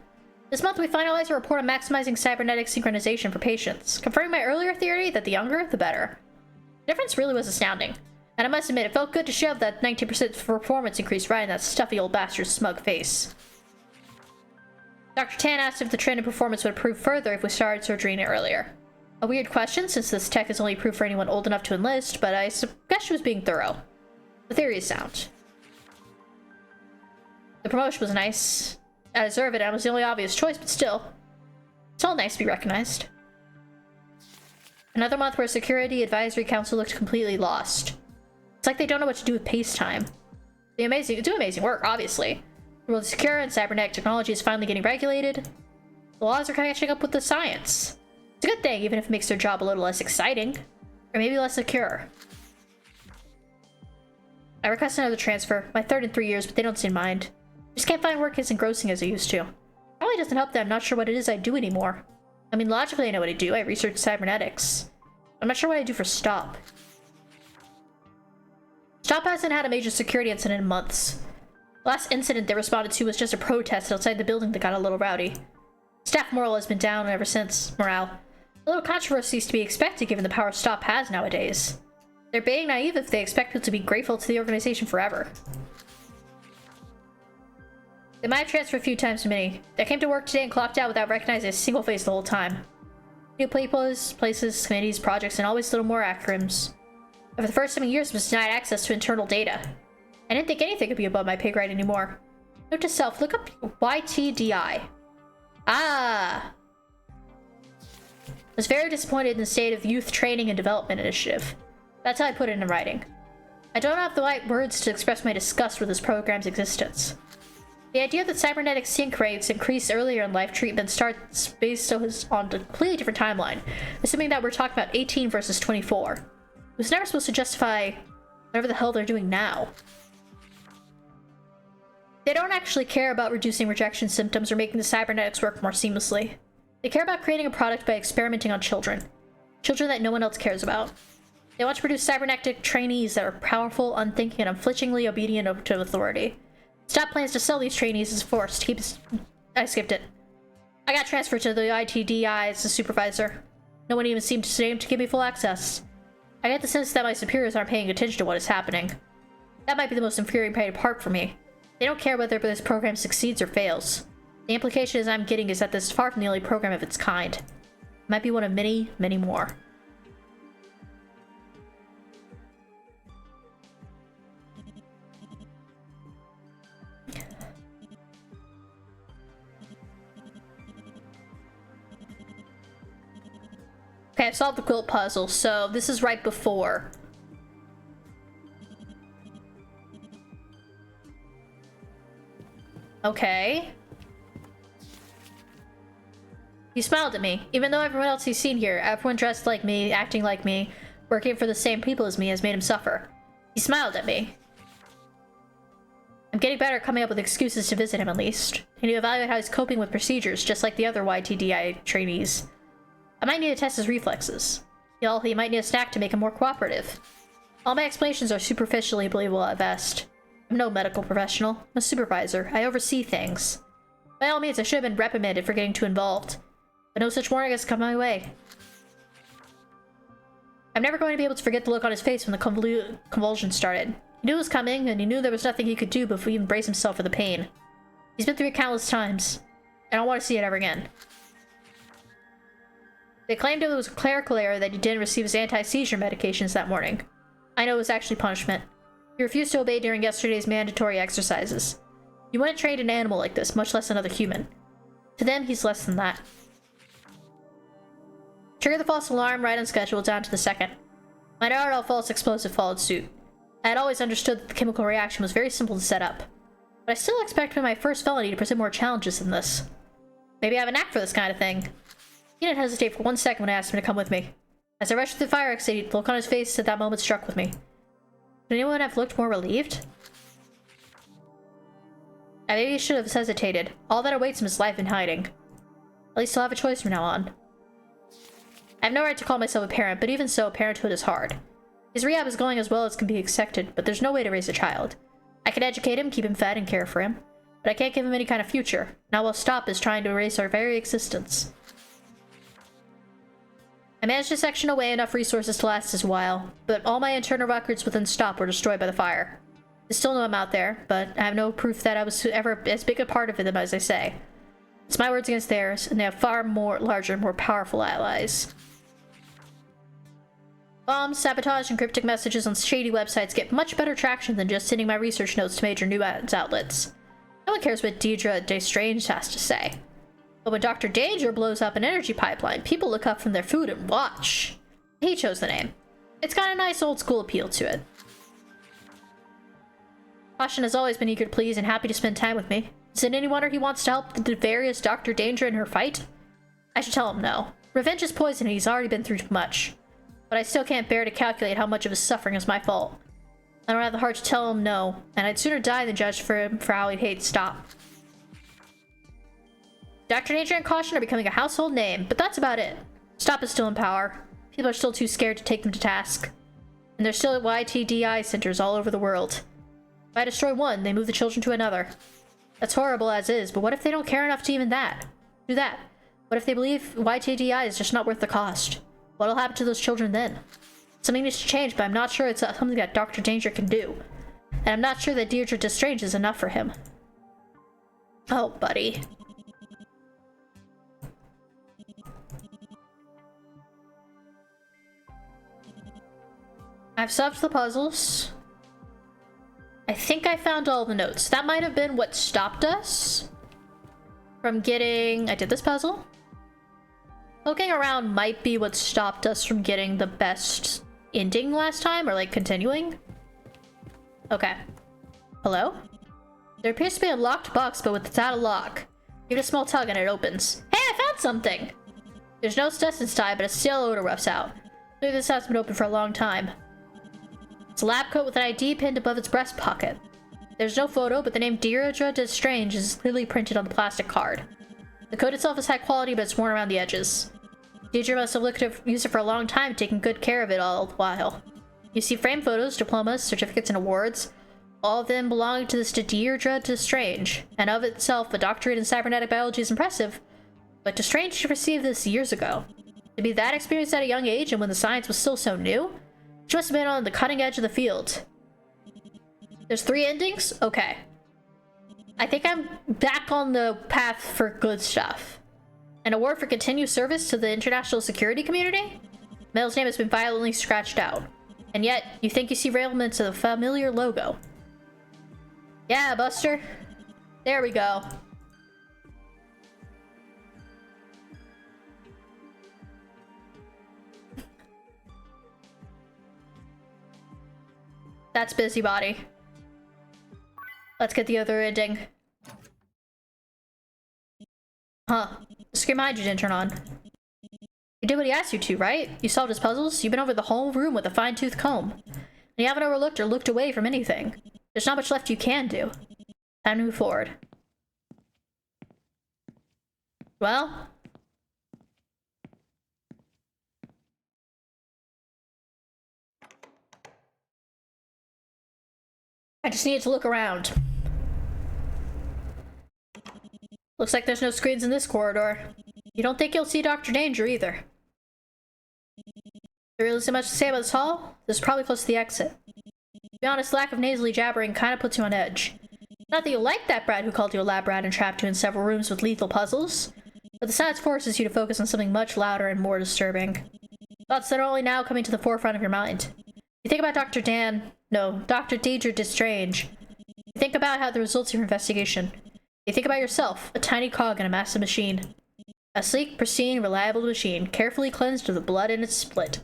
This month, we finalized a report on maximizing cybernetic synchronization for patients, confirming my earlier theory that the younger, the better. The difference really was astounding, and I must admit, it felt good to shove that 19% performance increase right in that stuffy old bastard's smug face. Dr. Tan asked if the trend in performance would improve further if we started surgery earlier. A weird question, since this tech is only approved for anyone old enough to enlist, but I guess she was being thorough. The theory is sound. The promotion was nice. I deserve it, I was the only obvious choice, but still. It's all nice to be recognized. Another month where Security Advisory Council looked completely lost. It's like they don't know what to do with pace time. They do amazing work, obviously. The world is secure and cybernetic technology is finally getting regulated. The laws are catching up with the science. It's a good thing, even if it makes their job a little less exciting. Or maybe less secure. I request another transfer. My third in 3 years, but they don't seem to mind. I just can't find work as engrossing as I used to. Probably doesn't help that I'm not sure what it is I do anymore. I mean, logically I know what I do. I research cybernetics. I'm not sure what I do for Stop. Stop hasn't had a major security incident in months. The last incident they responded to was just a protest outside the building that got a little rowdy. Staff morale has been down ever since. Morale. A little controversy is to be expected given the power Stop has nowadays. They're being naive if they expect people to be grateful to the organization forever. They might have transferred a few times too many. I came to work today and clocked out without recognizing a single face the whole time. New peoples, places, committees, projects, and always little more acronyms. For the first time in years, I was denied access to internal data. I didn't think anything could be above my pay grade anymore. Note to self, look up YTDI. Ah! I was very disappointed in the state of Youth Training and Development Initiative. That's how I put it in writing. I don't have the right words to express my disgust with this program's existence. The idea that cybernetic sync rates increase earlier in life treatment starts based on a completely different timeline, assuming that we're talking about 18 versus 24. It was never supposed to justify whatever the hell they're doing now. They don't actually care about reducing rejection symptoms or making the cybernetics work more seamlessly. They care about creating a product by experimenting on children. Children that no one else cares about. They want to produce cybernetic trainees that are powerful, unthinking, and unflinchingly obedient to authority. Stop plans to sell these trainees as forced. I skipped it. I got transferred to the ITDI as a supervisor. No one even seemed to give me full access. I get the sense that my superiors aren't paying attention to what is happening. That might be the most infuriating part for me. They don't care whether this program succeeds or fails. The implication I'm getting is that this is far from the only program of its kind. It might be one of many, many more. Okay, I solved the quilt puzzle, so this is right before. Okay. He smiled at me. Even though everyone else he's seen here, everyone dressed like me, acting like me, working for the same people as me, has made him suffer. He smiled at me. I'm getting better at coming up with excuses to visit him, at least. I need to evaluate how he's coping with procedures, just like the other YTDI trainees. I might need to test his reflexes. Hell, he might need a snack to make him more cooperative. All my explanations are superficially believable at best. I'm no medical professional. I'm a supervisor. I oversee things. By all means, I should have been reprimanded for getting too involved. But no such warning has come my way. I'm never going to be able to forget the look on his face when the convulsion started. He knew it was coming, and he knew there was nothing he could do but even brace himself for the pain. He's been through it countless times. I don't want to see it ever again. They claimed it was a clerical error that he didn't receive his anti-seizure medications that morning. I know it was actually punishment. He refused to obey during yesterday's mandatory exercises. You wouldn't train an animal like this, much less another human. To them, he's less than that. Trigger the false alarm right on schedule down to the second. My NRL false explosive followed suit. I had always understood that the chemical reaction was very simple to set up. But I still expected my first felony to present more challenges than this. Maybe I have a knack for this kind of thing. He didn't hesitate for 1 second when I asked him to come with me. As I rushed through the fire exit, the look on his face at that moment struck with me. Could anyone have looked more relieved? I maybe should have hesitated. All that awaits him is life in hiding. At least I'll have a choice from now on. I have no right to call myself a parent, but even so, parenthood is hard. His rehab is going as well as can be expected, but there's no way to raise a child. I can educate him, keep him fed, and care for him, but I can't give him any kind of future. Now we'll stop is trying to erase our very existence. I managed to section away enough resources to last us a while, but all my internal records within STOP were destroyed by the fire. I still know I'm out there, but I have no proof that I was ever as big a part of them as they say. It's my words against theirs, and they have far more larger and more powerful allies. Bombs, sabotage, and cryptic messages on shady websites get much better traction than just sending my research notes to major news outlets. No one cares what Deidre Destrange has to say. But when Dr. Danger blows up an energy pipeline, people look up from their food and watch. He chose the name. It's got a nice old school appeal to it. Caution has always been eager to please and happy to spend time with me. Is it any wonder he wants to help the nefarious Dr. Danger in her fight? I should tell him no. Revenge is poison and he's already been through too much. But I still can't bear to calculate how much of his suffering is my fault. I don't have the heart to tell him no, and I'd sooner die than judge for him for how he'd hate Stop. Dr. Danger and Caution are becoming a household name, but that's about it. Stop is still in power. People are still too scared to take them to task. And there's still YTDI centers all over the world. If I destroy one, they move the children to another. That's horrible as is, but what if they don't care enough to even do that? What if they believe YTDI is just not worth the cost? What'll happen to those children then? Something needs to change, but I'm not sure it's something that Dr. Danger can do. And I'm not sure that Deirdre Destrange is enough for him. Oh, buddy. I've solved the puzzles. I think I found all the notes. That might have been what stopped us from getting... I did this puzzle. Looking around might be what stopped us from getting the best ending last time, or like continuing. Okay. Hello? There appears to be a locked box, but without a lock. Give it a small tug and it opens. Hey, I found something! There's no dust inside, but a stale odor ruffs out. Maybe this has been open for a long time. It's a lab coat with an ID pinned above its breast pocket. There's no photo, but the name Deirdre Destrange is clearly printed on the plastic card. The coat itself is high quality, but it's worn around the edges. Deirdre must have used it for a long time, taking good care of it all the while. You see framed photos, diplomas, certificates, and awards. All of them belonging to this Deirdre Destrange, and of itself, a doctorate in cybernetic biology is impressive. But Destrange should have received this years ago. To be that experienced at a young age, and when the science was still so new, she must have been on the cutting edge of the field. There's 3 endings? Okay. I think I'm back on the path for good stuff. An award for continued service to the international security community? Mel's name has been violently scratched out. And yet, you think you see elements of the familiar logo. Yeah, Buster. There we go. That's Busybody. Let's get the other ending. Huh. The screen behind you didn't turn on. You did what he asked you to, right? You solved his puzzles? You've been over the whole room with a fine-tooth comb. And you haven't overlooked or looked away from anything. There's not much left you can do. Time to move forward. Well... I just needed to look around. Looks like there's no screens in this corridor. You don't think you'll see Dr. Danger either. There really isn't much to say about this hall? This is probably close to the exit. To be honest, lack of nasally jabbering kind of puts you on edge. Not that you like that brat who called you a lab rat and trapped you in several rooms with lethal puzzles, but the science forces you to focus on something much louder and more disturbing. Thoughts that are only now coming to the forefront of your mind. You think about Dr. Deirdre Destrange. You think about how the results of your investigation. You think about yourself, a tiny cog in a massive machine. A sleek, pristine, reliable machine, carefully cleansed of the blood in its spilt.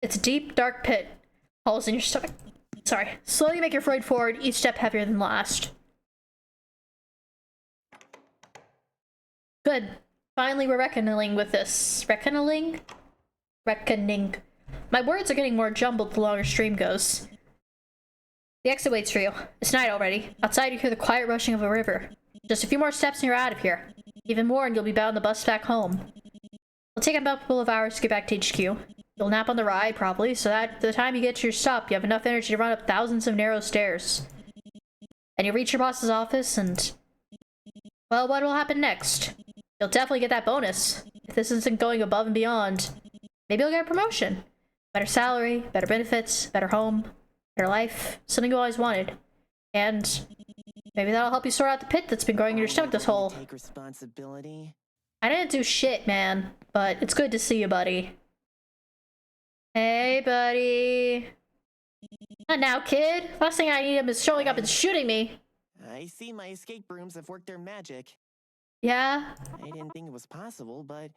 It's a deep, dark pit. Holes in your stomach. Sorry. Slowly make your way forward, each step heavier than the last. Good. Finally, we're reckoning with this. Reckoning? Reckoning. My words are getting more jumbled the longer stream goes. The exit waits for you. It's night already. Outside you hear the quiet rushing of a river. Just a few more steps and you're out of here. Even more and you'll be bound the bus back home. It'll take about a couple of hours to get back to HQ. You'll nap on the ride, probably, so that by the time you get to your stop, you have enough energy to run up thousands of narrow stairs. And you reach your boss's office and... well, what will happen next? You'll definitely get that bonus. If this isn't going above and beyond, maybe you'll get a promotion. Better salary, better benefits, better home, better life, something you always wanted. And maybe that'll help you sort out the pit that's been growing in your stomach this whole... Take responsibility. I didn't do shit, man, but it's good to see you, buddy. Hey, buddy. Not now, kid. Last thing I need him is showing up and shooting me. I see my escape rooms have worked their magic. Yeah? I didn't think it was possible, but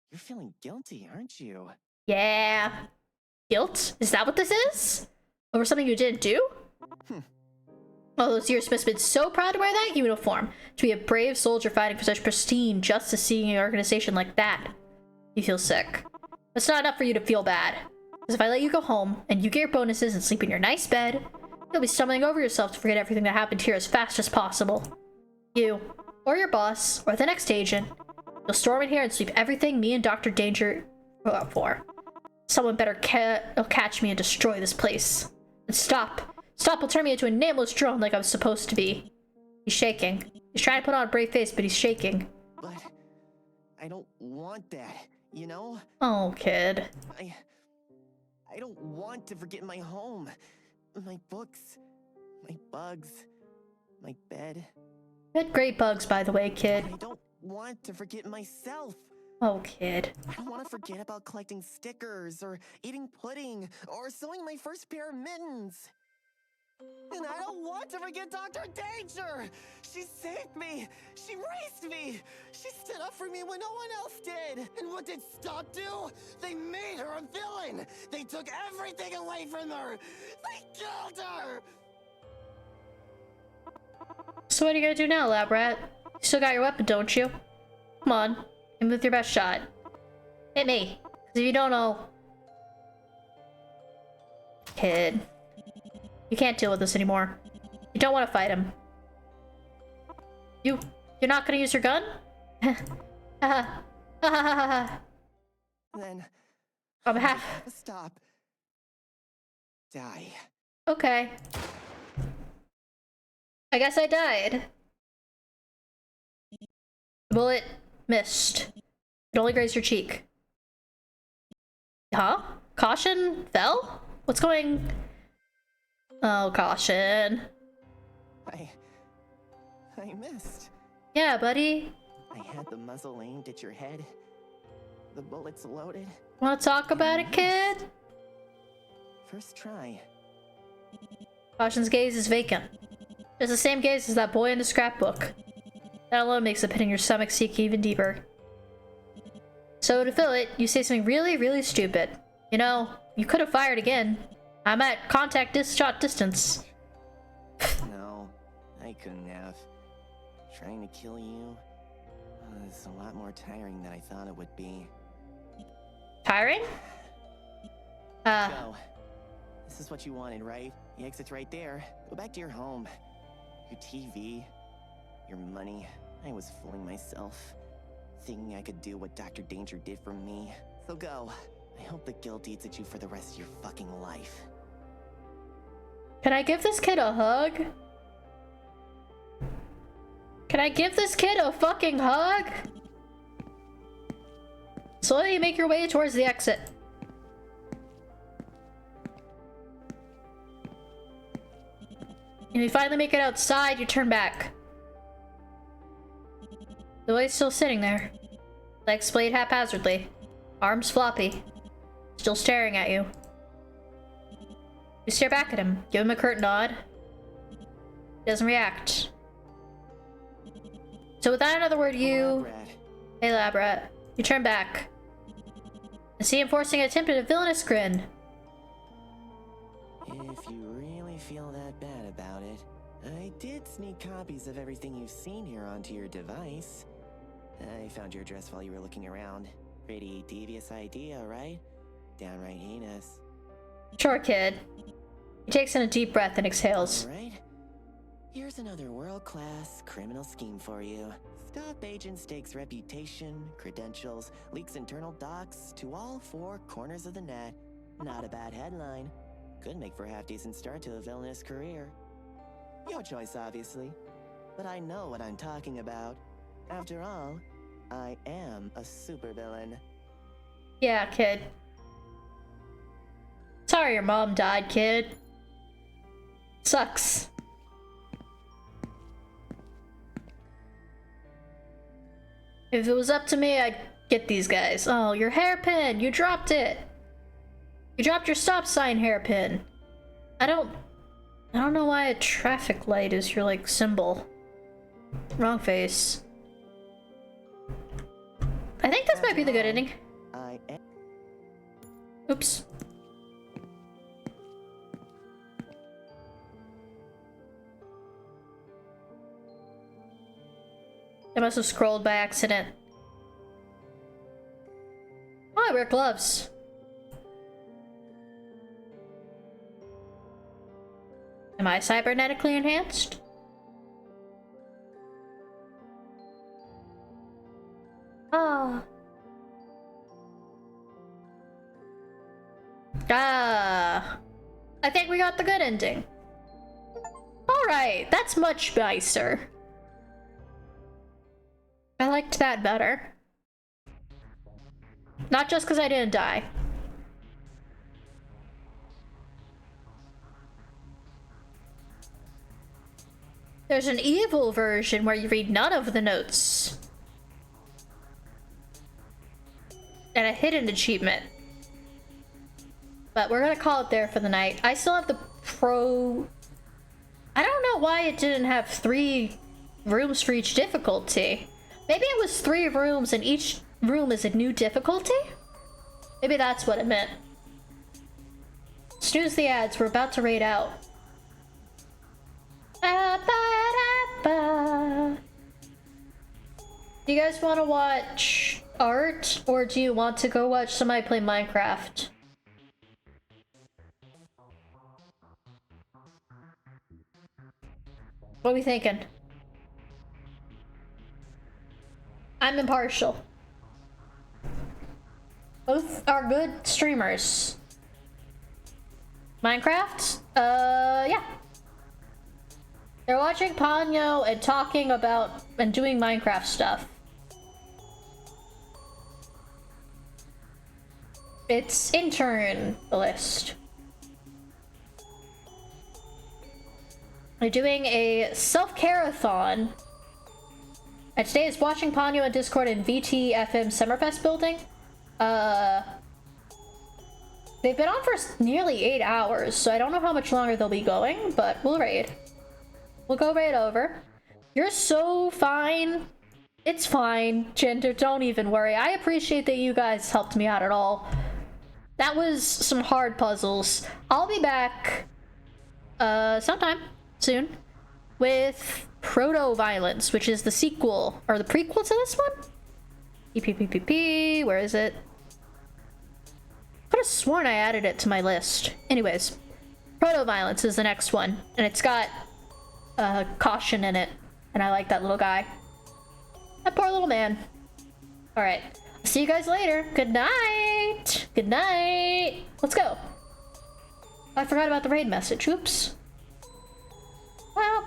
you're feeling guilty, aren't you? Yeah. Guilt? Is that what this is? Over something you didn't do? All those years must have been so proud to wear that uniform. To be a brave soldier fighting for such pristine justice seeking an organization like that. You feel sick. It's not enough for you to feel bad. Because if I let you go home, and you get your bonuses and sleep in your nice bed, you'll be stumbling over yourself to forget everything that happened here as fast as possible. You, or your boss, or the next agent, you'll storm in here and sweep everything me and Dr. Danger go out for. Someone better catch me and destroy this place. And stop. Stop will turn me into a nameless drone like I was supposed to be. He's shaking. He's trying to put on a brave face, but he's shaking. But I don't want that, you know? Oh, kid. I don't want to forget my home, my books, my bugs, my bed. You had great bugs, by the way, kid. I don't want to forget myself. Oh, kid. I don't want to forget about collecting stickers, or eating pudding, or sewing my first pair of mittens. And I don't want to forget Dr. Danger! She saved me! She raised me! She stood up for me when no one else did! And what did Stott do? They made her a villain! They took everything away from her! They killed her! So what are you gonna do now, lab rat? You still got your weapon, don't you? Come on, aim with your best shot. Hit me, because if you don't know... Kid. You can't deal with this anymore. You don't want to fight him. You're not gonna use your gun? Then... I'm half... Stop. Die. Okay. I guess I died. The bullet missed. It only grazed your cheek. Huh? Caution fell? What's going... Oh, caution. I missed. Yeah, buddy. I had the muzzle aimed at your head. The bullets loaded. Wanna talk about it, kid? First try. Caution's gaze is vacant. It's the same gaze as that boy in the scrapbook. That alone makes the pit in your stomach sink even deeper. So to fill it, you say something really, really stupid. You know, you could have fired again. I'm at contact shot distance. No, I couldn't have. Trying to kill you was a lot more tiring than I thought it would be. Tiring? Go. This is what you wanted, right? The exit's right there. Go back to your home. Your TV. Your money. I was fooling myself. Thinking I could do what Dr. Danger did for me. So go. I hope the guilt eats at you for the rest of your fucking life. Can I give this kid a hug? Can I give this kid a fucking hug? Slowly make your way towards the exit. And you finally make it outside, you turn back. The boy's still sitting there. Legs splayed haphazardly. Arms floppy. Still staring at you. You stare back at him, give him a curt nod. He doesn't react. So without another word, you... Hey, lab rat. You turn back. And see him forcing an attempt at a villainous grin. If you really feel that bad about it, I did sneak copies of everything you've seen here onto your device. I found your address while you were looking around. Pretty devious idea, right? Downright heinous. Sure, kid. He takes in a deep breath and exhales. Alright. Here's another world-class criminal scheme for you. Stop Agent Stake's reputation, credentials, leaks internal docs to all four corners of the net. Not a bad headline. Could make for a half-decent start to a villainous career. Your choice, obviously. But I know what I'm talking about. After all, I am a supervillain. Yeah, kid. Sorry your mom died, kid. Sucks. If it was up to me, I'd get these guys. Oh, your hairpin! You dropped it! You dropped your stop sign hairpin. I don't know why a traffic light is your, like, symbol. Wrong face. I think this might be the good ending. I am. Oops. I must have scrolled by accident. Oh, I wear gloves. Am I cybernetically enhanced? Ah. Ah. I think we got the good ending. Alright, that's much nicer. I liked that better. Not just because I didn't die. There's an evil version where you read none of the notes. and a hidden achievement. But we're gonna call it there for the night. I still have the pro... I don't know why it didn't have 3 rooms for each difficulty. Maybe it was 3 rooms and each room is a new difficulty? Maybe that's what it meant. Snooze the ads, we're about to raid out. Do you guys want to watch art, or do you want to go watch somebody play Minecraft? What are we thinking? I'm impartial. Both are good streamers. Minecraft? Yeah. They're watching Ponyo and talking about and doing Minecraft stuff. It's intern list. They're doing a self-care-a-thon. And today is watching Ponyo on Discord in VTFM Summerfest building. They've been on for nearly 8 hours, so I don't know how much longer they'll be going, but we'll raid. We'll go raid over. You're so fine. It's fine, Gender, don't even worry. I appreciate that you guys helped me out at all. That was some hard puzzles. I'll be back sometime soon with Malviolence, which is the sequel or the prequel to this one. Where is it? I could have sworn I added it to my list. Anyways, Malviolence is the next one, and it's got caution in it, and I like that little guy. That poor little man. All right, see you guys later. Good night. Good night. Let's go. I forgot about the raid message. Oops. Wow.